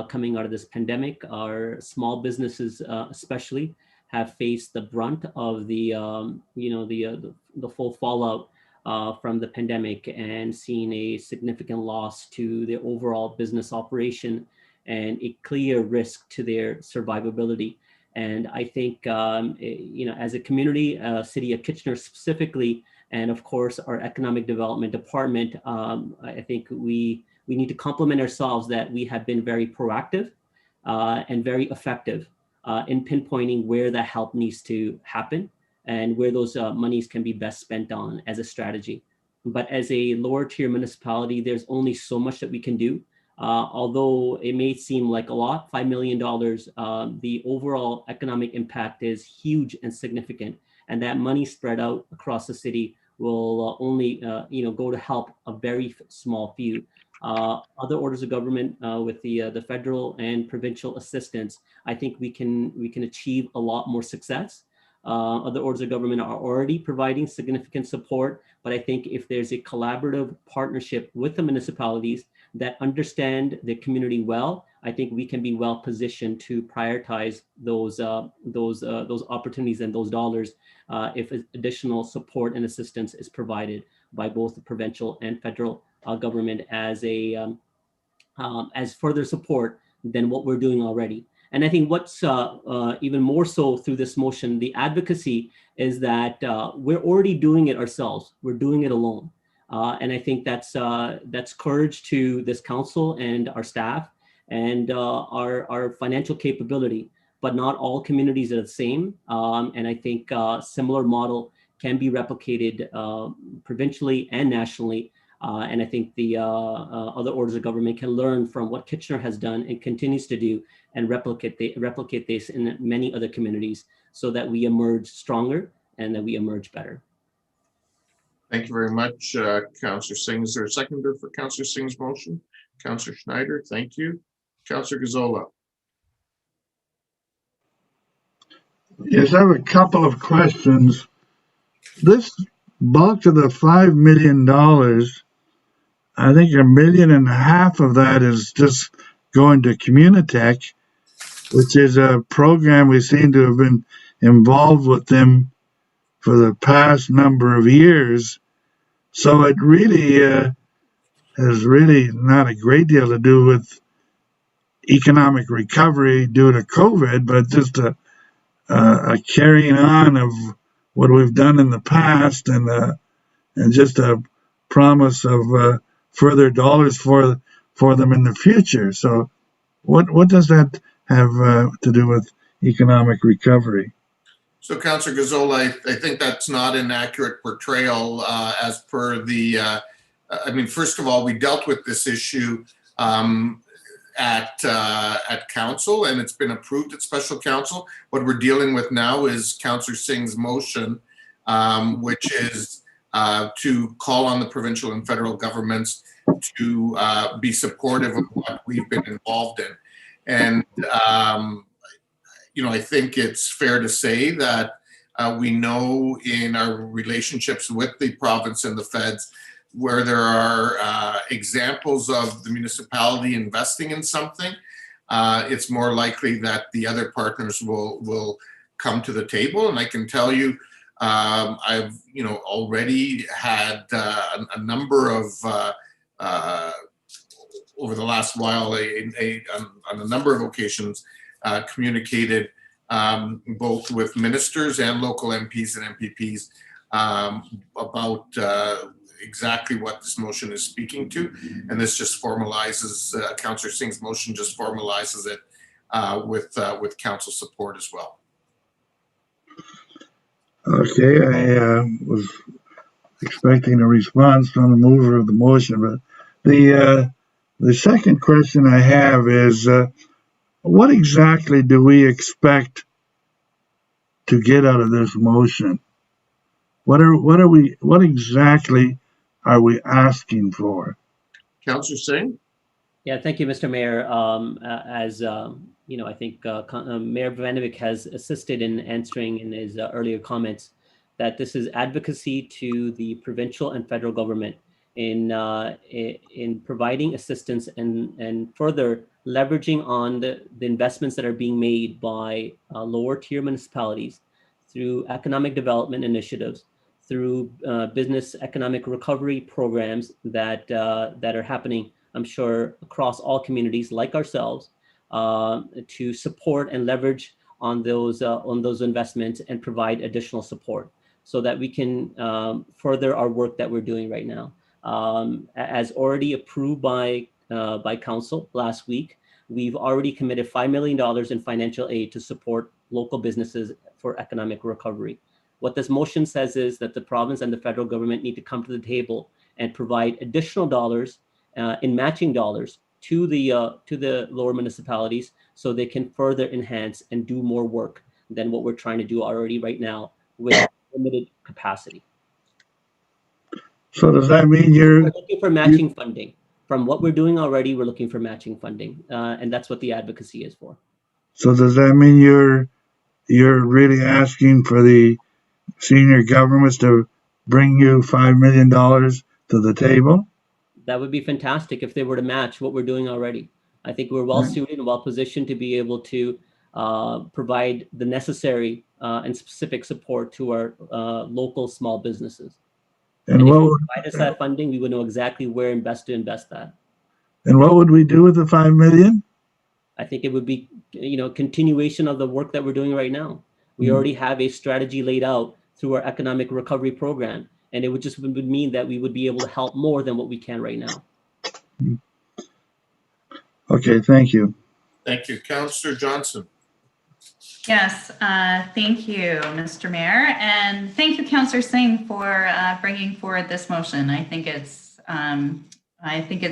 coming out of this pandemic. Our small businesses, especially, have faced the brunt of the full fallout from the pandemic and seen a significant loss to their overall business operation and a clear risk to their survivability. And I think, as a community, City of Kitchener specifically, and of course our Economic Development Department, I think we need to compliment ourselves that we have been very proactive and very effective in pinpointing where the help needs to happen and where those monies can be best spent on as a strategy. But as a lower tier municipality, there's only so much that we can do. Although it may seem like a lot, $5 million, the overall economic impact is huge and significant. And that money spread out across the city will only go to help a very small few. Other orders of government with the federal and provincial assistance, I think we can achieve a lot more success. Other orders of government are already providing significant support, but I think if there's a collaborative partnership with the municipalities that understand the community well, I think we can be well positioned to prioritize those opportunities and those dollars if additional support and assistance is provided by both the provincial and federal government as further support than what we're doing already. And I think what's even more so through this motion, the advocacy, is that we're already doing it ourselves. We're doing it alone. And I think that's courage to this council and our staff and our financial capability, but not all communities are the same. And I think a similar model can be replicated provincially and nationally. And I think the other orders of government can learn from what Kitchener has done and continues to do and replicate this in many other communities so that we emerge stronger and that we emerge better.
Thank you very much, Councillor Singh. Is there a seconder for Councillor Singh's motion? Councillor Schneider, thank you. Councillor Gazzola.
Yes, I have a couple of questions. This bulk of the $5 million, I think $1.5 million of that is just going to Communitech, which is a program we seem to have been involved with them for the past number of years. So it really has really not a great deal to do with economic recovery due to COVID, but just a carrying on of what we've done in the past and just a promise of further dollars for them in the future. So what does that have to do with economic recovery?
So, Councillor Gazzola, I think that's not an accurate portrayal as per the, first of all, we dealt with this issue at council and it's been approved at special council. What we're dealing with now is Councillor Singh's motion, which is to call on the provincial and federal governments to be supportive of what we've been involved in. And I think it's fair to say that we know in our relationships with the province and the feds where there are examples of the municipality investing in something, it's more likely that the other partners will come to the table. And I can tell you, I've already had a number of over the last while on a number of occasions communicated both with ministers and local MPs and MPPs about exactly what this motion is speaking to. And this just formalizes, Councillor Singh's motion just formalizes it with council support as well.
Okay, I was expecting a response from the mover of the motion, but the second question I have is, what exactly do we expect to get out of this motion? What exactly are we asking for?
Councillor Singh?
Yeah, thank you, Mr. Mayor. I think Mayor Vanovic has assisted in answering in his earlier comments that this is advocacy to the provincial and federal government in providing assistance and further leveraging on the investments that are being made by lower tier municipalities through economic development initiatives, through business economic recovery programs that are happening, I'm sure, across all communities like ourselves, to support and leverage on those investments and provide additional support so that we can further our work that we're doing right now. As already approved by council last week, we've already committed $5 million in financial aid to support local businesses for economic recovery. What this motion says is that the province and the federal government need to come to the table and provide additional dollars in matching dollars to the lower municipalities so they can further enhance and do more work than what we're trying to do already right now with limited capacity.
So does that mean
we're looking for matching funding? From what we're doing already, we're looking for matching funding, and that's what the advocacy is for.
So does that mean you're really asking for the senior governments to bring you $5 million to the table?
That would be fantastic if they were to match what we're doing already. I think we're well suited and well positioned to be able to provide the necessary and specific support to our local small businesses. And if you provide us that funding, we would know exactly where and best to invest that.
And what would we do with the $5 million?
I think it would be, continuation of the work that we're doing right now. We already have a strategy laid out through our economic recovery program, and it would mean that we would be able to help more than what we can right now.
Okay, thank you.
Thank you. Councillor Johnson.
Yes, thank you, Mr. Mayor, and thank you, Councillor Singh, for bringing forward this motion. I think it's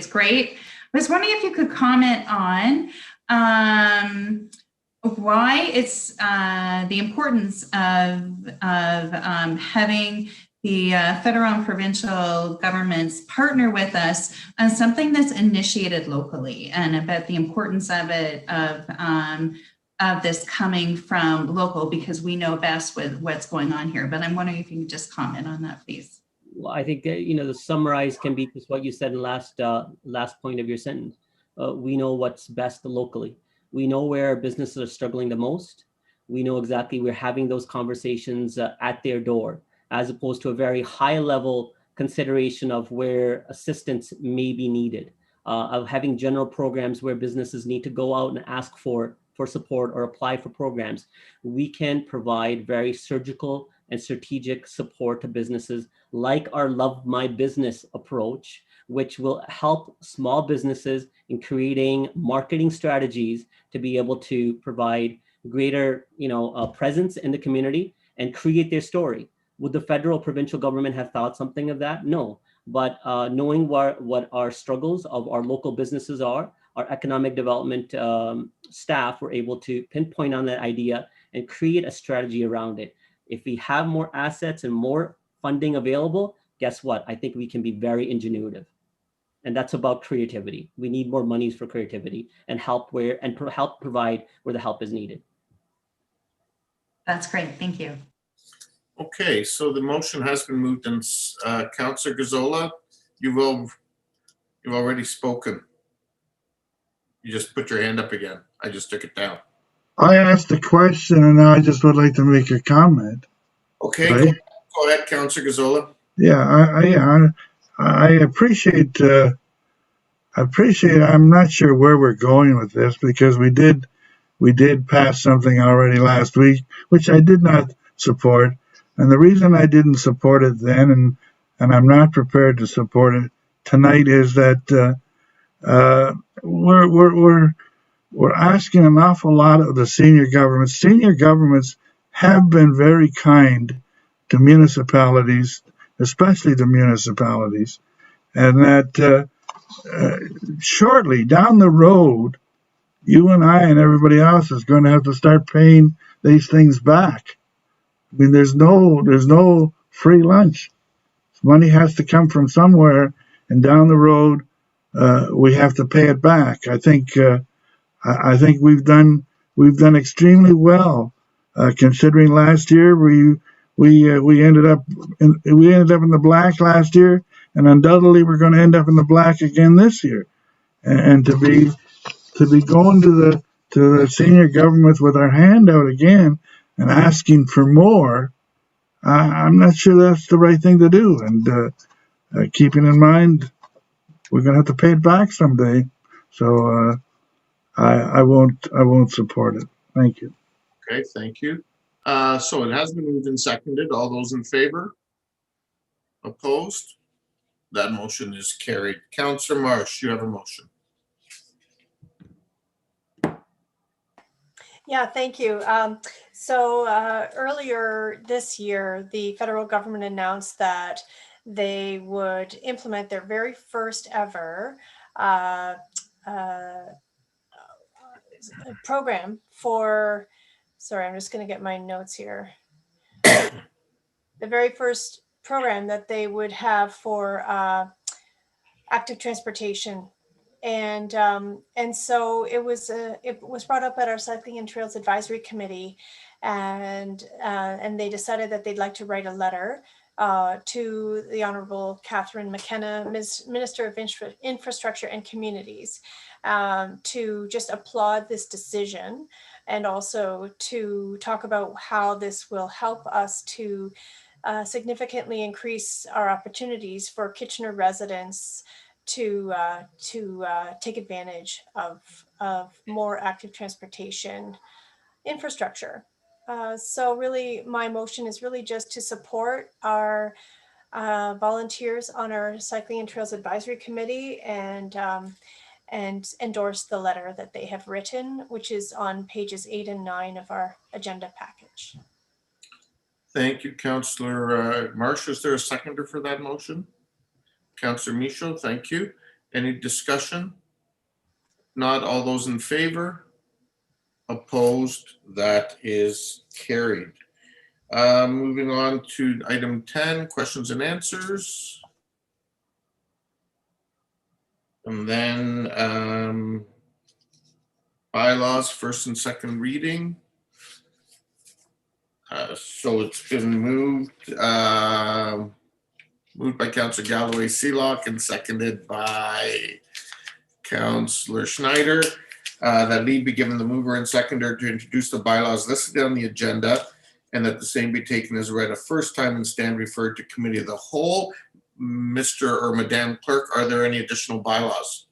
great. I was wondering if you could comment on why it's the importance of having the federal and provincial governments partner with us on something that's initiated locally, and about the importance of it, of this coming from local, because we know best with what's going on here. But I'm wondering if you can just comment on that, please.
Well, I think the summarize can be just what you said in last point of your sentence. We know what's best locally. We know where businesses are struggling the most. We know exactly we're having those conversations at their door, as opposed to a very high level consideration of where assistance may be needed, of having general programs where businesses need to go out and ask for support or apply for programs. We can provide very surgical and strategic support to businesses like our Love My Business approach, which will help small businesses in creating marketing strategies to be able to provide greater presence in the community and create their story. Would the federal provincial government have thought something of that? No. But knowing what our struggles of our local businesses are, our economic development staff were able to pinpoint on that idea and create a strategy around it. If we have more assets and more funding available, guess what? I think we can be very ingenuitive. And that's about creativity. We need more monies for creativity and help help provide where the help is needed.
That's great. Thank you.
Okay, so the motion has been moved, and Councillor Gazzola, you've already spoken. You just put your hand up again. I just took it down.
I asked a question, and now I just would like to make a comment.
Okay,
right?
Go ahead, Councillor Gazzola.
Yeah, I appreciate. I'm not sure where we're going with this, because we did pass something already last week, which I did not support. And the reason I didn't support it then, and I'm not prepared to support it tonight, is that we're asking an awful lot of the senior governments. Senior governments have been very kind to municipalities, especially the municipalities, and that shortly down the road, you and I and everybody else is going to have to start paying these things back. I mean, there's no free lunch. Money has to come from somewhere, and down the road, we have to pay it back. I think we've done extremely well, considering last year we ended up in the black last year, and undoubtedly we're going to end up in the black again this year. And to be going to the senior government with our hand out again and asking for more, I'm not sure that's the right thing to do. And keeping in mind, we're going to have to pay it back someday. So I won't support it. Thank you.
Okay, thank you. So it has been moved and seconded. All those in favor? Opposed? That motion is carried. Councillor Marsh, you have a motion.
Yeah, thank you. So earlier this year, the federal government announced that they would implement their very first ever program for, sorry, I'm just going to get my notes here. The very first program that they would have for active transportation. And so it was brought up at our Cycling and Trails Advisory Committee, and they decided that they'd like to write a letter to the Honorable Catherine McKenna, Minister of Infrastructure and Communities, to just applaud this decision, and also to talk about how this will help us to significantly increase our opportunities for Kitchener residents to take advantage of more active transportation infrastructure. So really, my motion is really just to support our volunteers on our Cycling and Trails Advisory Committee, and endorse the letter that they have written, which is on pages 8 and 9 of our agenda package.
Thank you, Councillor Marsh. Is there a seconder for that motion? Councillor Michaud, thank you. Any discussion? Not. All those in favor? Opposed? That is carried. Moving on to item 10, questions and answers. And then bylaws, first and second reading. So it's been moved by Councillor Galloway Seelock and seconded by Councillor Schneider, that lead be given the mover and seconder to introduce the bylaws listed on the agenda, and that the same be taken as read a first time and stand referred to committee of the whole. Mr. or Madam Clerk, are there any additional bylaws?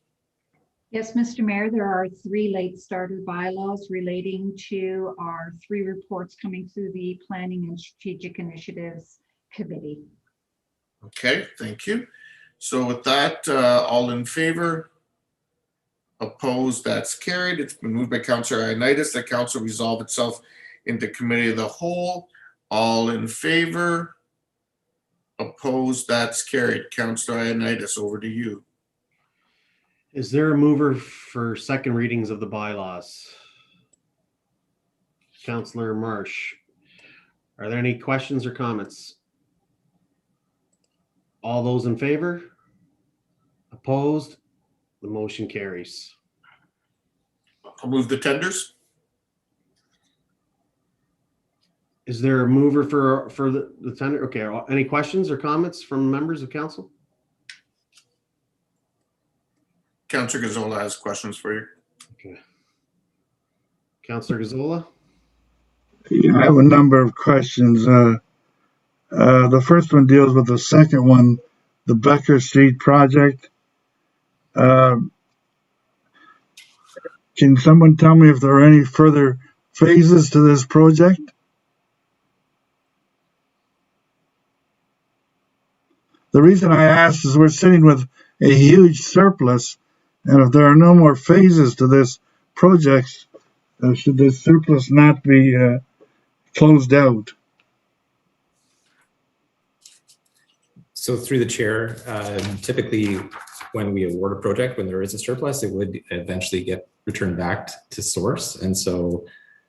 Yes, Mr. Mayor, there are 3 late starter bylaws relating to our 3 reports coming through the Planning and Strategic Initiatives Committee.
Okay, thank you. So with that, all in favor? Opposed? That's carried. It's been moved by Councillor Ioannidis that Council resolve itself into committee of the whole. All in favor? Opposed? That's carried. Councillor Ioannidis, over to you.
Is there a mover for second readings of the bylaws? Councillor Marsh. Are there any questions or comments? All those in favor? Opposed? The motion carries.
I'll move the tenders.
Is there a mover for the tender? Okay, any questions or comments from members of council?
Councillor Gazzola has questions for you.
Okay. Councillor Gazzola?
Yeah, I have a number of questions. The first one deals with the second one, the Becker Street project. Can someone tell me if there are any further phases to this project? The reason I ask is we're sitting with a huge surplus, and if there are no more phases to this project, should this surplus not be closed out?
So through the chair, typically when we award a project, when there is a surplus, it would eventually get returned back to source. And so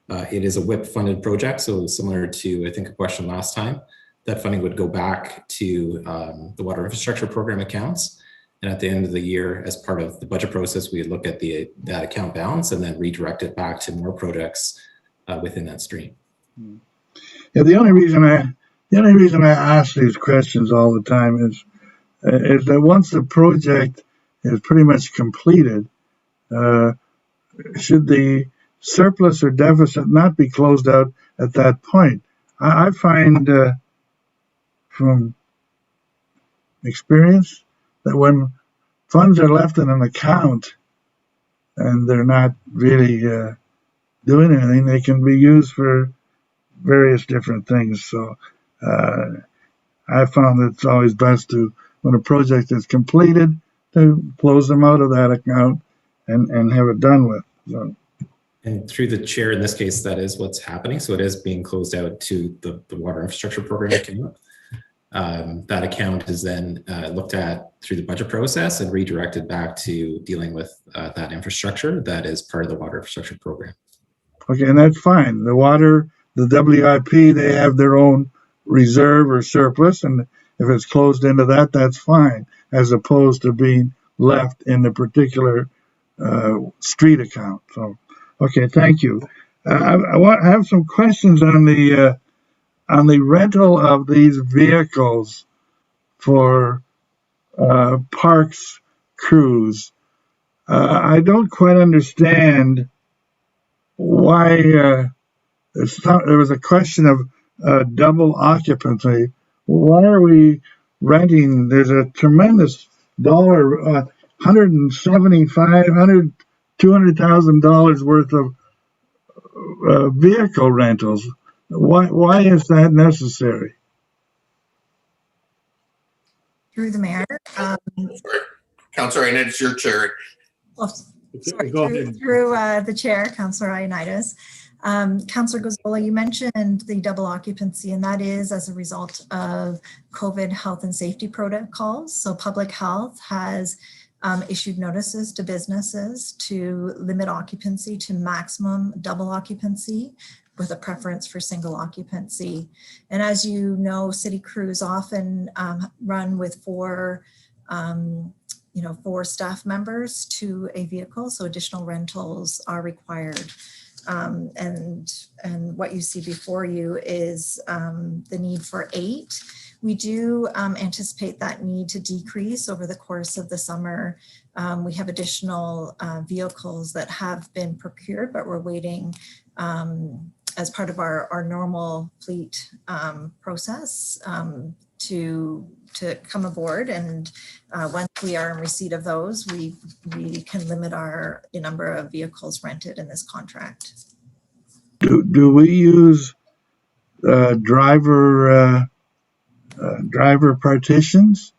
it is a WIP funded project. So similar to, I think, a question last time, that funding would go back to the water infrastructure program accounts. And at the end of the year, as part of the budget process, we would look at that account balance and then redirect it back to more projects within that stream.
Yeah, the only reason I ask these questions all the time is that once the project is pretty much completed, should the surplus or deficit not be closed out at that point? I find from experience that when funds are left in an account and they're not really doing anything, they can be used for various different things. So I found that it's always best to, when a project is completed, to close them out of that account and have it done with. So.
And through the chair, in this case, that is what's happening. So it is being closed out to the water infrastructure program account. That account is then looked at through the budget process and redirected back to dealing with that infrastructure that is part of the water infrastructure program.
Okay, and that's fine. The WIP, they have their own reserve or surplus, and if it's closed into that, that's fine, as opposed to being left in the particular street account. So, okay, thank you. I have some questions on the rental of these vehicles for parks crews. I don't quite understand why there was a question of double occupancy. Why are we renting? There's a tremendous $175,000, $200,000 worth of vehicle rentals. Why is that necessary?
Through the mayor.
Councillor Ioannidis, it's your chair.
Sorry,
Go ahead.
through the chair, Councillor Ioannidis. Councillor Gazzola, you mentioned the double occupancy, and that is as a result of COVID health and safety protocols. So public health has issued notices to businesses to limit occupancy to maximum double occupancy with a preference for single occupancy. And as you know, city crews often run with four staff members to a vehicle, so additional rentals are required. And what you see before you is the need for 8. We do anticipate that need to decrease over the course of the summer. We have additional vehicles that have been procured, but we're waiting as part of our normal fleet process to come aboard. And once we are in receipt of those, we can limit the number of vehicles rented in this contract.
Do we use driver partitions?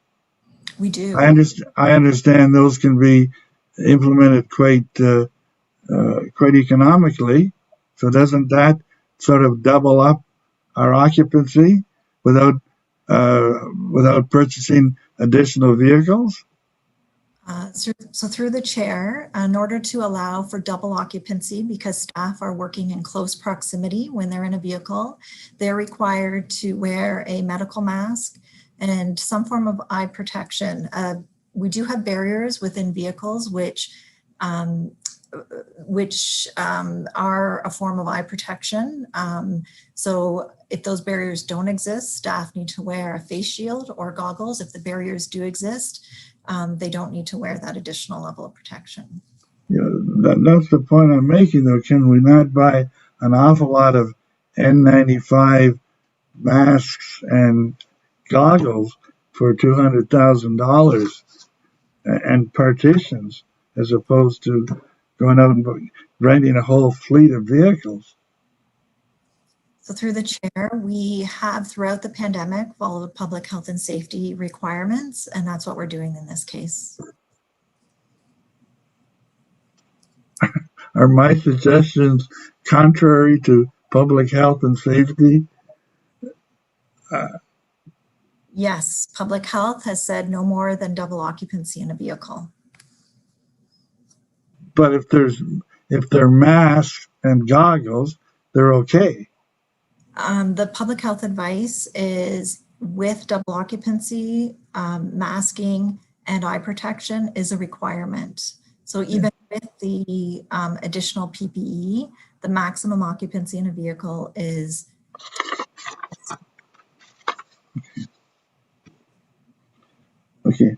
We do.
I understand those can be implemented quite economically. So doesn't that sort of double up our occupancy without purchasing additional vehicles?
So through the chair, in order to allow for double occupancy, because staff are working in close proximity when they're in a vehicle, they're required to wear a medical mask and some form of eye protection. We do have barriers within vehicles which are a form of eye protection. So if those barriers don't exist, staff need to wear a face shield or goggles. If the barriers do exist, they don't need to wear that additional level of protection.
Yeah, that's the point I'm making, though. Can we not buy an awful lot of N95 masks and goggles for $200,000 and partitions, as opposed to going out and renting a whole fleet of vehicles?
So through the chair, we have throughout the pandemic followed public health and safety requirements, and that's what we're doing in this case.
Are my suggestions contrary to public health and safety?
Yes, public health has said no more than double occupancy in a vehicle.
But if they're masks and goggles, they're okay.
The public health advice is with double occupancy, masking and eye protection is a requirement. So even with the additional PPE, the maximum occupancy in a vehicle is.
Okay.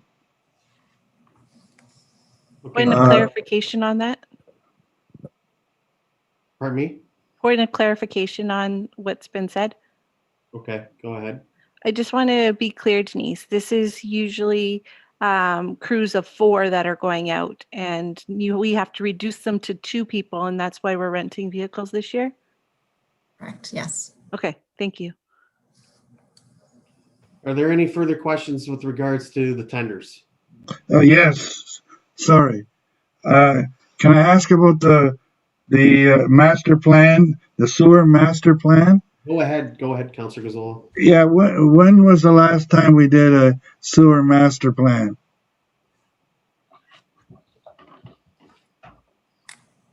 Point of clarification on that.
Pardon me?
Point of clarification on what's been said.
Okay, go ahead.
I just want to be clear, Denise. This is usually crews of 4 that are going out, and we have to reduce them to 2 people, and that's why we're renting vehicles this year?
Correct, yes.
Okay, thank you.
Are there any further questions with regards to the tenders?
Yes, sorry. Can I ask about the master plan, the sewer master plan?
Go ahead, Councillor Gazzola.
Yeah, when was the last time we did a sewer master plan?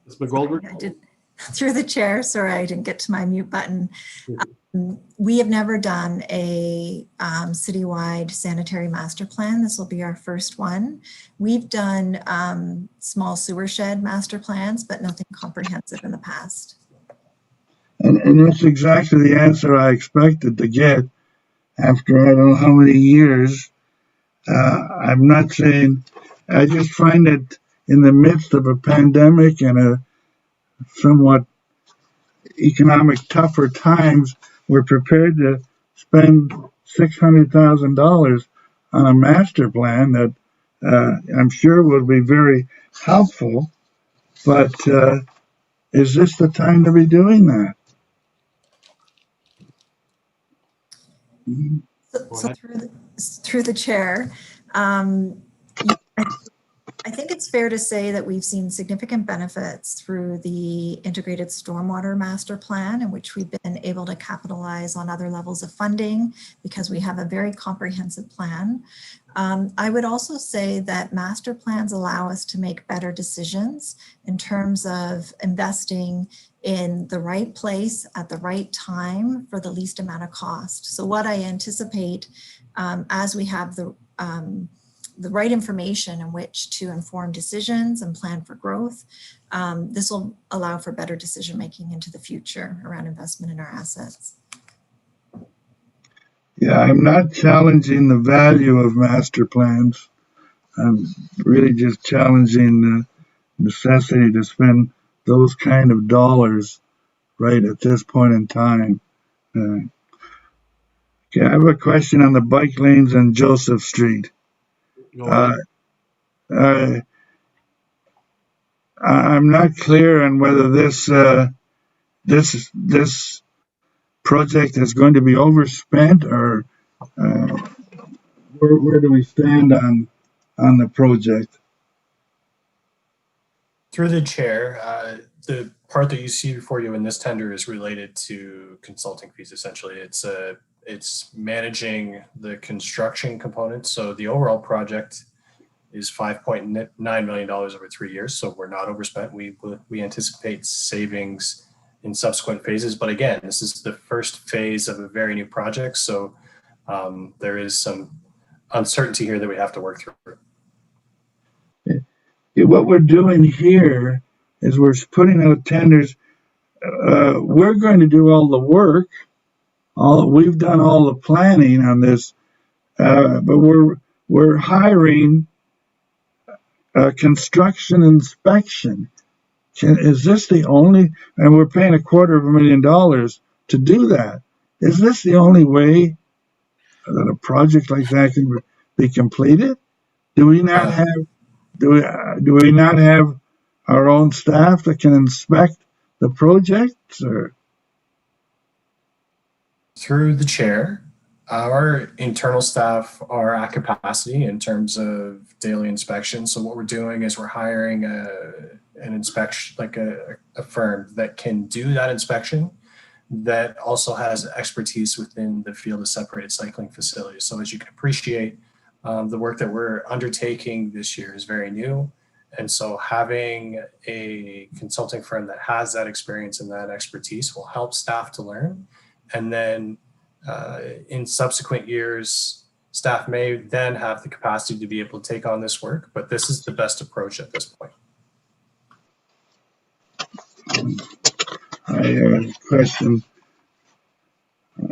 Ms. McGoldrick?
I did, through the chair, sorry, I didn't get to my mute button. We have never done a citywide sanitary master plan. This will be our first one. We've done small sewer shed master plans, but nothing comprehensive in the past.
And that's exactly the answer I expected to get after I don't know how many years. I'm not saying, I just find it in the midst of a pandemic and a somewhat economic tougher times, we're prepared to spend $600,000 on a master plan that I'm sure will be very helpful, but is this the time to be doing that?
So through the chair, I think it's fair to say that we've seen significant benefits through the integrated stormwater master plan, in which we've been able to capitalize on other levels of funding because we have a very comprehensive plan. I would also say that master plans allow us to make better decisions in terms of investing in the right place at the right time for the least amount of cost. So what I anticipate as we have the right information in which to inform decisions and plan for growth, this will allow for better decision making into the future around investment in our assets.
Yeah, I'm not challenging the value of master plans. I'm really just challenging the necessity to spend those kind of dollars right at this point in time. Okay, I have a question on the bike lanes on Joseph Street. I'm not clear on whether this project is going to be overspent, or where do we stand on the project?
Through the chair, the part that you see before you in this tender is related to consulting fees. Essentially, it's managing the construction component. So the overall project is $5.9 million over 3 years. So we're not overspent. We anticipate savings in subsequent phases. But again, this is the first phase of a very new project. So there is some uncertainty here that we have to work through.
What we're doing here is we're putting out tenders. We're going to do all the work. We've done all the planning on this, but we're hiring a construction inspection. Is this the only? And we're paying $250,000 to do that. Is this the only way that a project like that can be completed? Do we not have? Do we not have our own staff that can inspect the projects? Or?
Through the chair, our internal staff are at capacity in terms of daily inspection. So what we're doing is we're hiring an inspection, like a firm that can do that inspection, that also has expertise within the field of separated cycling facilities. So as you can appreciate, the work that we're undertaking this year is very new. And so having a consulting firm that has that experience and that expertise will help staff to learn And then in subsequent years, staff may then have the capacity to be able to take on this work, but this is the best approach at this point.
I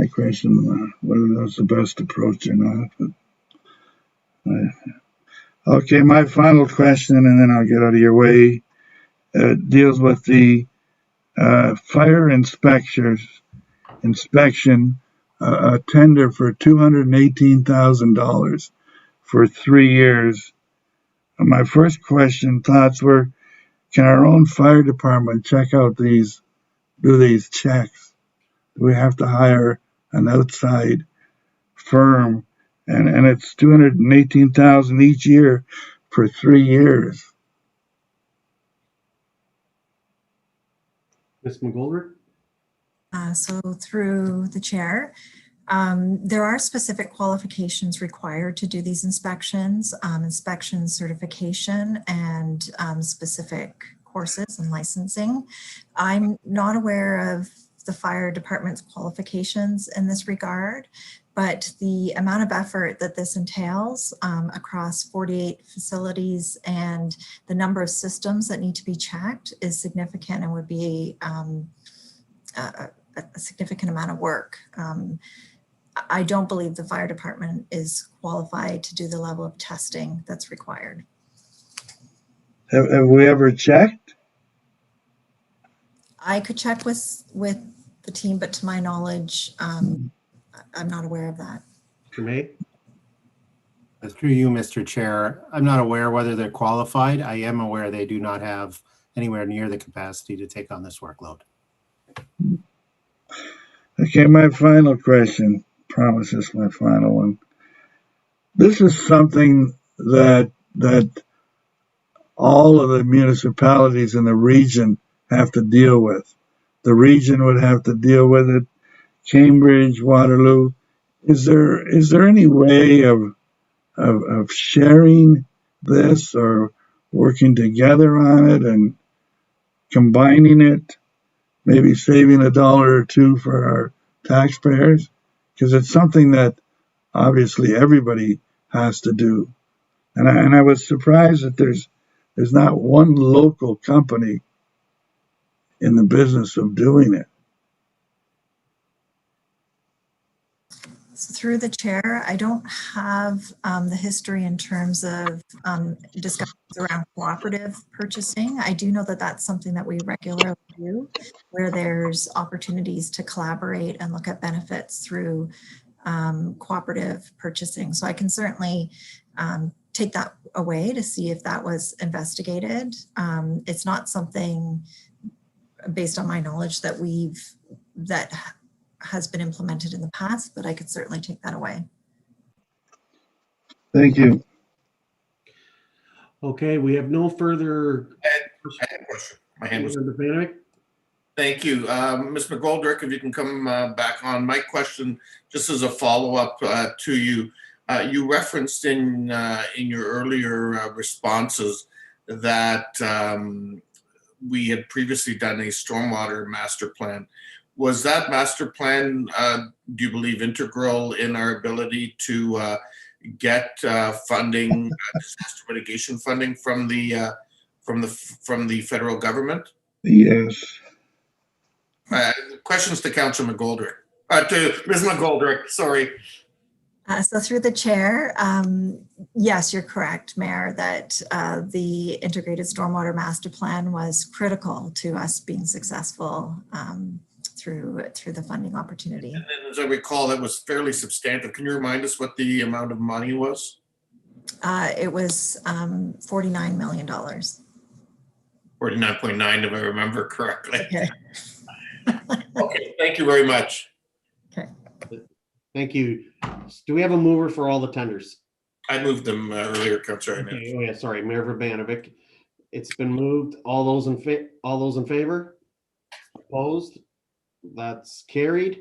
question whether that's the best approach or not. But okay, my final question, and then I'll get out of your way, deals with the fire inspection, a tender for $218,000 for 3 years. And my first thoughts were, can our own fire department check out do these checks? Do we have to hire an outside firm? And it's $218,000 each year for 3 years.
Ms. McGoldrick?
So through the chair, there are specific qualifications required to do these inspections, inspection certification, and specific courses and licensing. I'm not aware of the fire department's qualifications in this regard, but the amount of effort that this entails across 48 facilities and the number of systems that need to be checked is significant and would be a significant amount of work. I don't believe the fire department is qualified to do the level of testing that's required.
Have we ever checked?
I could check with the team, but to my knowledge, I'm not aware of that.
Jermaine?
Through you, Mr. Chair, I'm not aware whether they're qualified. I am aware they do not have anywhere near the capacity to take on this workload.
Okay, my final question, promise this is my final one. This is something that all of the municipalities in the region have to deal with. The region would have to deal with it. Cambridge, Waterloo. Is there any way of sharing this or working together on it and combining it, maybe saving $1 or $2 for our taxpayers? Because it's something that obviously everybody has to do. And I was surprised that there's not one local company in the business of doing it.
So through the chair, I don't have the history in terms of discussions around cooperative purchasing. I do know that that's something that we regularly do, where there's opportunities to collaborate and look at benefits through cooperative purchasing. So I can certainly take that away to see if that was investigated. It's not something, based on my knowledge, that has been implemented in the past, but I could certainly take that away.
Thank you.
Okay, we have no further.
I had a question. My hand was.
Panic.
Thank you. Ms. McGoldrick, if you can come back on. My question, just as a follow-up to you, you referenced in your earlier responses that we had previously done a stormwater master plan. Was that master plan, do you believe, integral in our ability to get funding, disaster mitigation funding from the federal government?
Yes.
Questions to Councilor McGoldrick, to Ms. McGoldrick, sorry.
So through the chair, yes, you're correct, Mayor, that the integrated stormwater master plan was critical to us being successful through the funding opportunity.
And then, as I recall, that was fairly substantive. Can you remind us what the amount of money was?
It was $49 million.
49.9, if I remember correctly.
Okay.
Okay, thank you very much.
Okay.
Thank you. Do we have a mover for all the tenders?
I moved them earlier, Councilor.
Okay. Oh yeah, sorry, Mayor Urbanovic. It's been moved. All those in favor? Opposed? That's carried.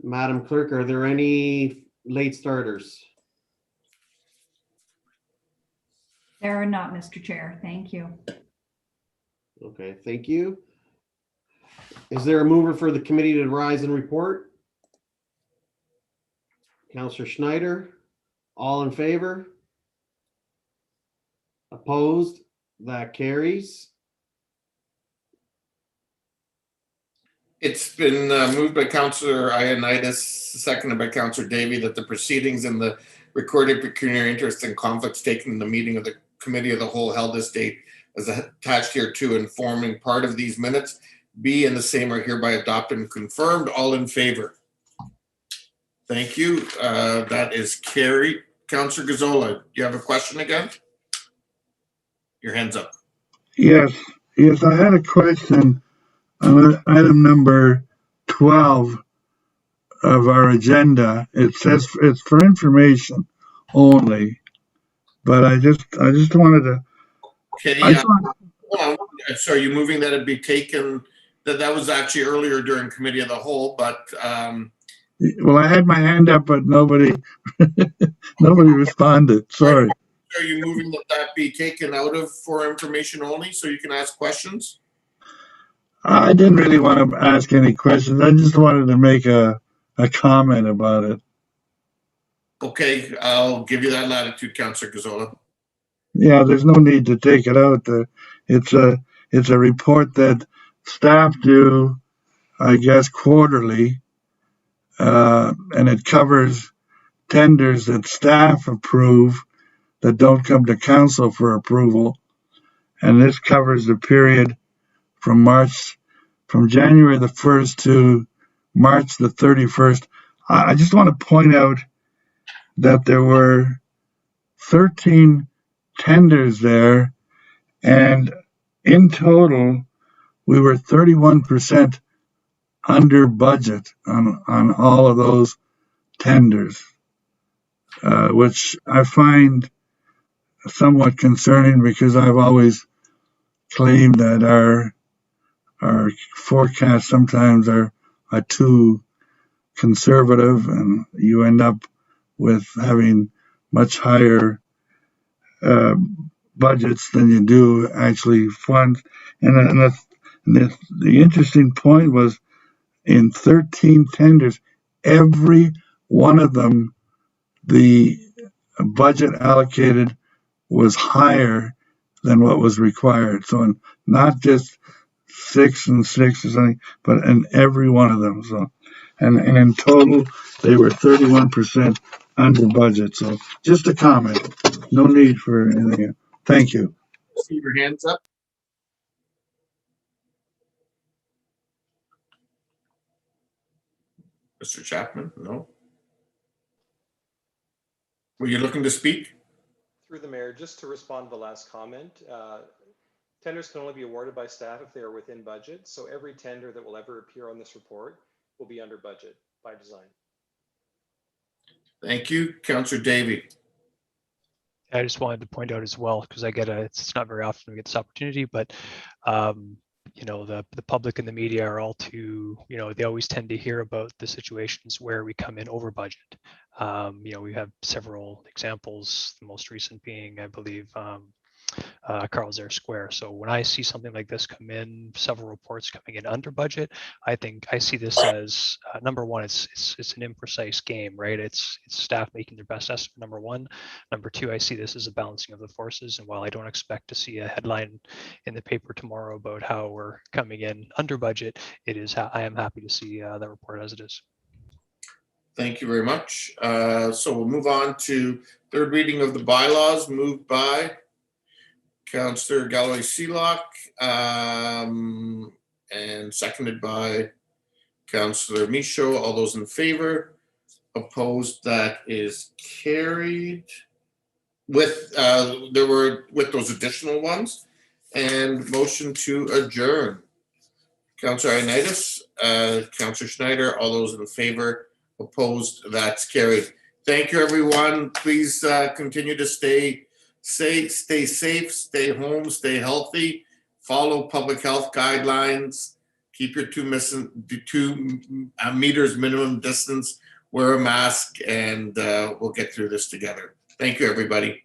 Madam Clerk, are there any late starters?
There are not, Mr. Chair. Thank you.
Okay, thank you. Is there a mover for the committee to rise and report? Counselor Schneider, all in favor? Opposed? That carries.
It's been moved by Councillor Ioannidis, seconded by Councillor Davey, that the proceedings in the recorded pecuniary interest and conflicts taken in the meeting of the Committee of the Whole held this date as attached here to and forming part of these minutes be and the same are hereby adopted and confirmed. All in favor? Thank you. That is carried. Councillor Gazzola, do you have a question again? Your hand's up.
Yes, I had a question on item number 12 of our agenda. It says it's for information only, but I just wanted to.
Okay. So are you moving that it be taken? That was actually earlier during Committee of the Whole, but.
Well, I had my hand up, but nobody responded. Sorry.
Are you moving that be taken out of for information only so you can ask questions?
I didn't really want to ask any questions. I just wanted to make a comment about it.
Okay, I'll give you that latitude, Councillor Gazzola.
Yeah, there's no need to take it out. It's a report that staff do, I guess, quarterly, and it covers tenders that staff approve that don't come to council for approval. And this covers the period from January the 1st to March the 31st. I just want to point out that there were 13 tenders there, and in total, we were 31% under budget on all of those tenders, which I find somewhat concerning because I've always claimed that our forecasts sometimes are too conservative, and you end up with having much higher budgets than you do actually fund. And the interesting point was in 13 tenders, every one of them, the budget allocated was higher than what was required. So not just 6 and 6 or something, but in every one of them. So, and in total, they were 31% under budget. So just a comment. No need for anything. Thank you.
See your hands up. Mr. Chapman, no? Were you looking to speak?
Through the mayor, just to respond to the last comment, tenders can only be awarded by staff if they are within budget. So every tender that will ever appear on this report will be under budget by design.
Thank you. Councillor Davey.
I just wanted to point out as well, because I get it's not very often we get this opportunity, but you know, the public and the media are all too, you know, they always tend to hear about the situations where we come in over budget. You know, we have several examples, the most recent being, I believe, Carl's Air Square. So when I see something like this come in, several reports coming in under budget, I think I see this as number one, it's an imprecise game, right? It's staff making their best estimate, number one. Number two, I see this as a balancing of the forces. And while I don't expect to see a headline in the paper tomorrow about how we're coming in under budget, I am happy to see that report as it is.
Thank you very much. So we'll move on to third reading of the bylaws, moved by Councillor Galloway Seelock, and seconded by Councillor Michaud. All those in favor? Opposed? That is carried. With with those additional ones, and motion to adjourn. Councillor Ioannidis, Councillor Schneider. All those in favor? Opposed? That's carried. Thank you, everyone. Please continue to stay safe, stay home, stay healthy, follow public health guidelines, keep your 2 meters minimum distance, wear a mask, and we'll get through this together. Thank you, everybody.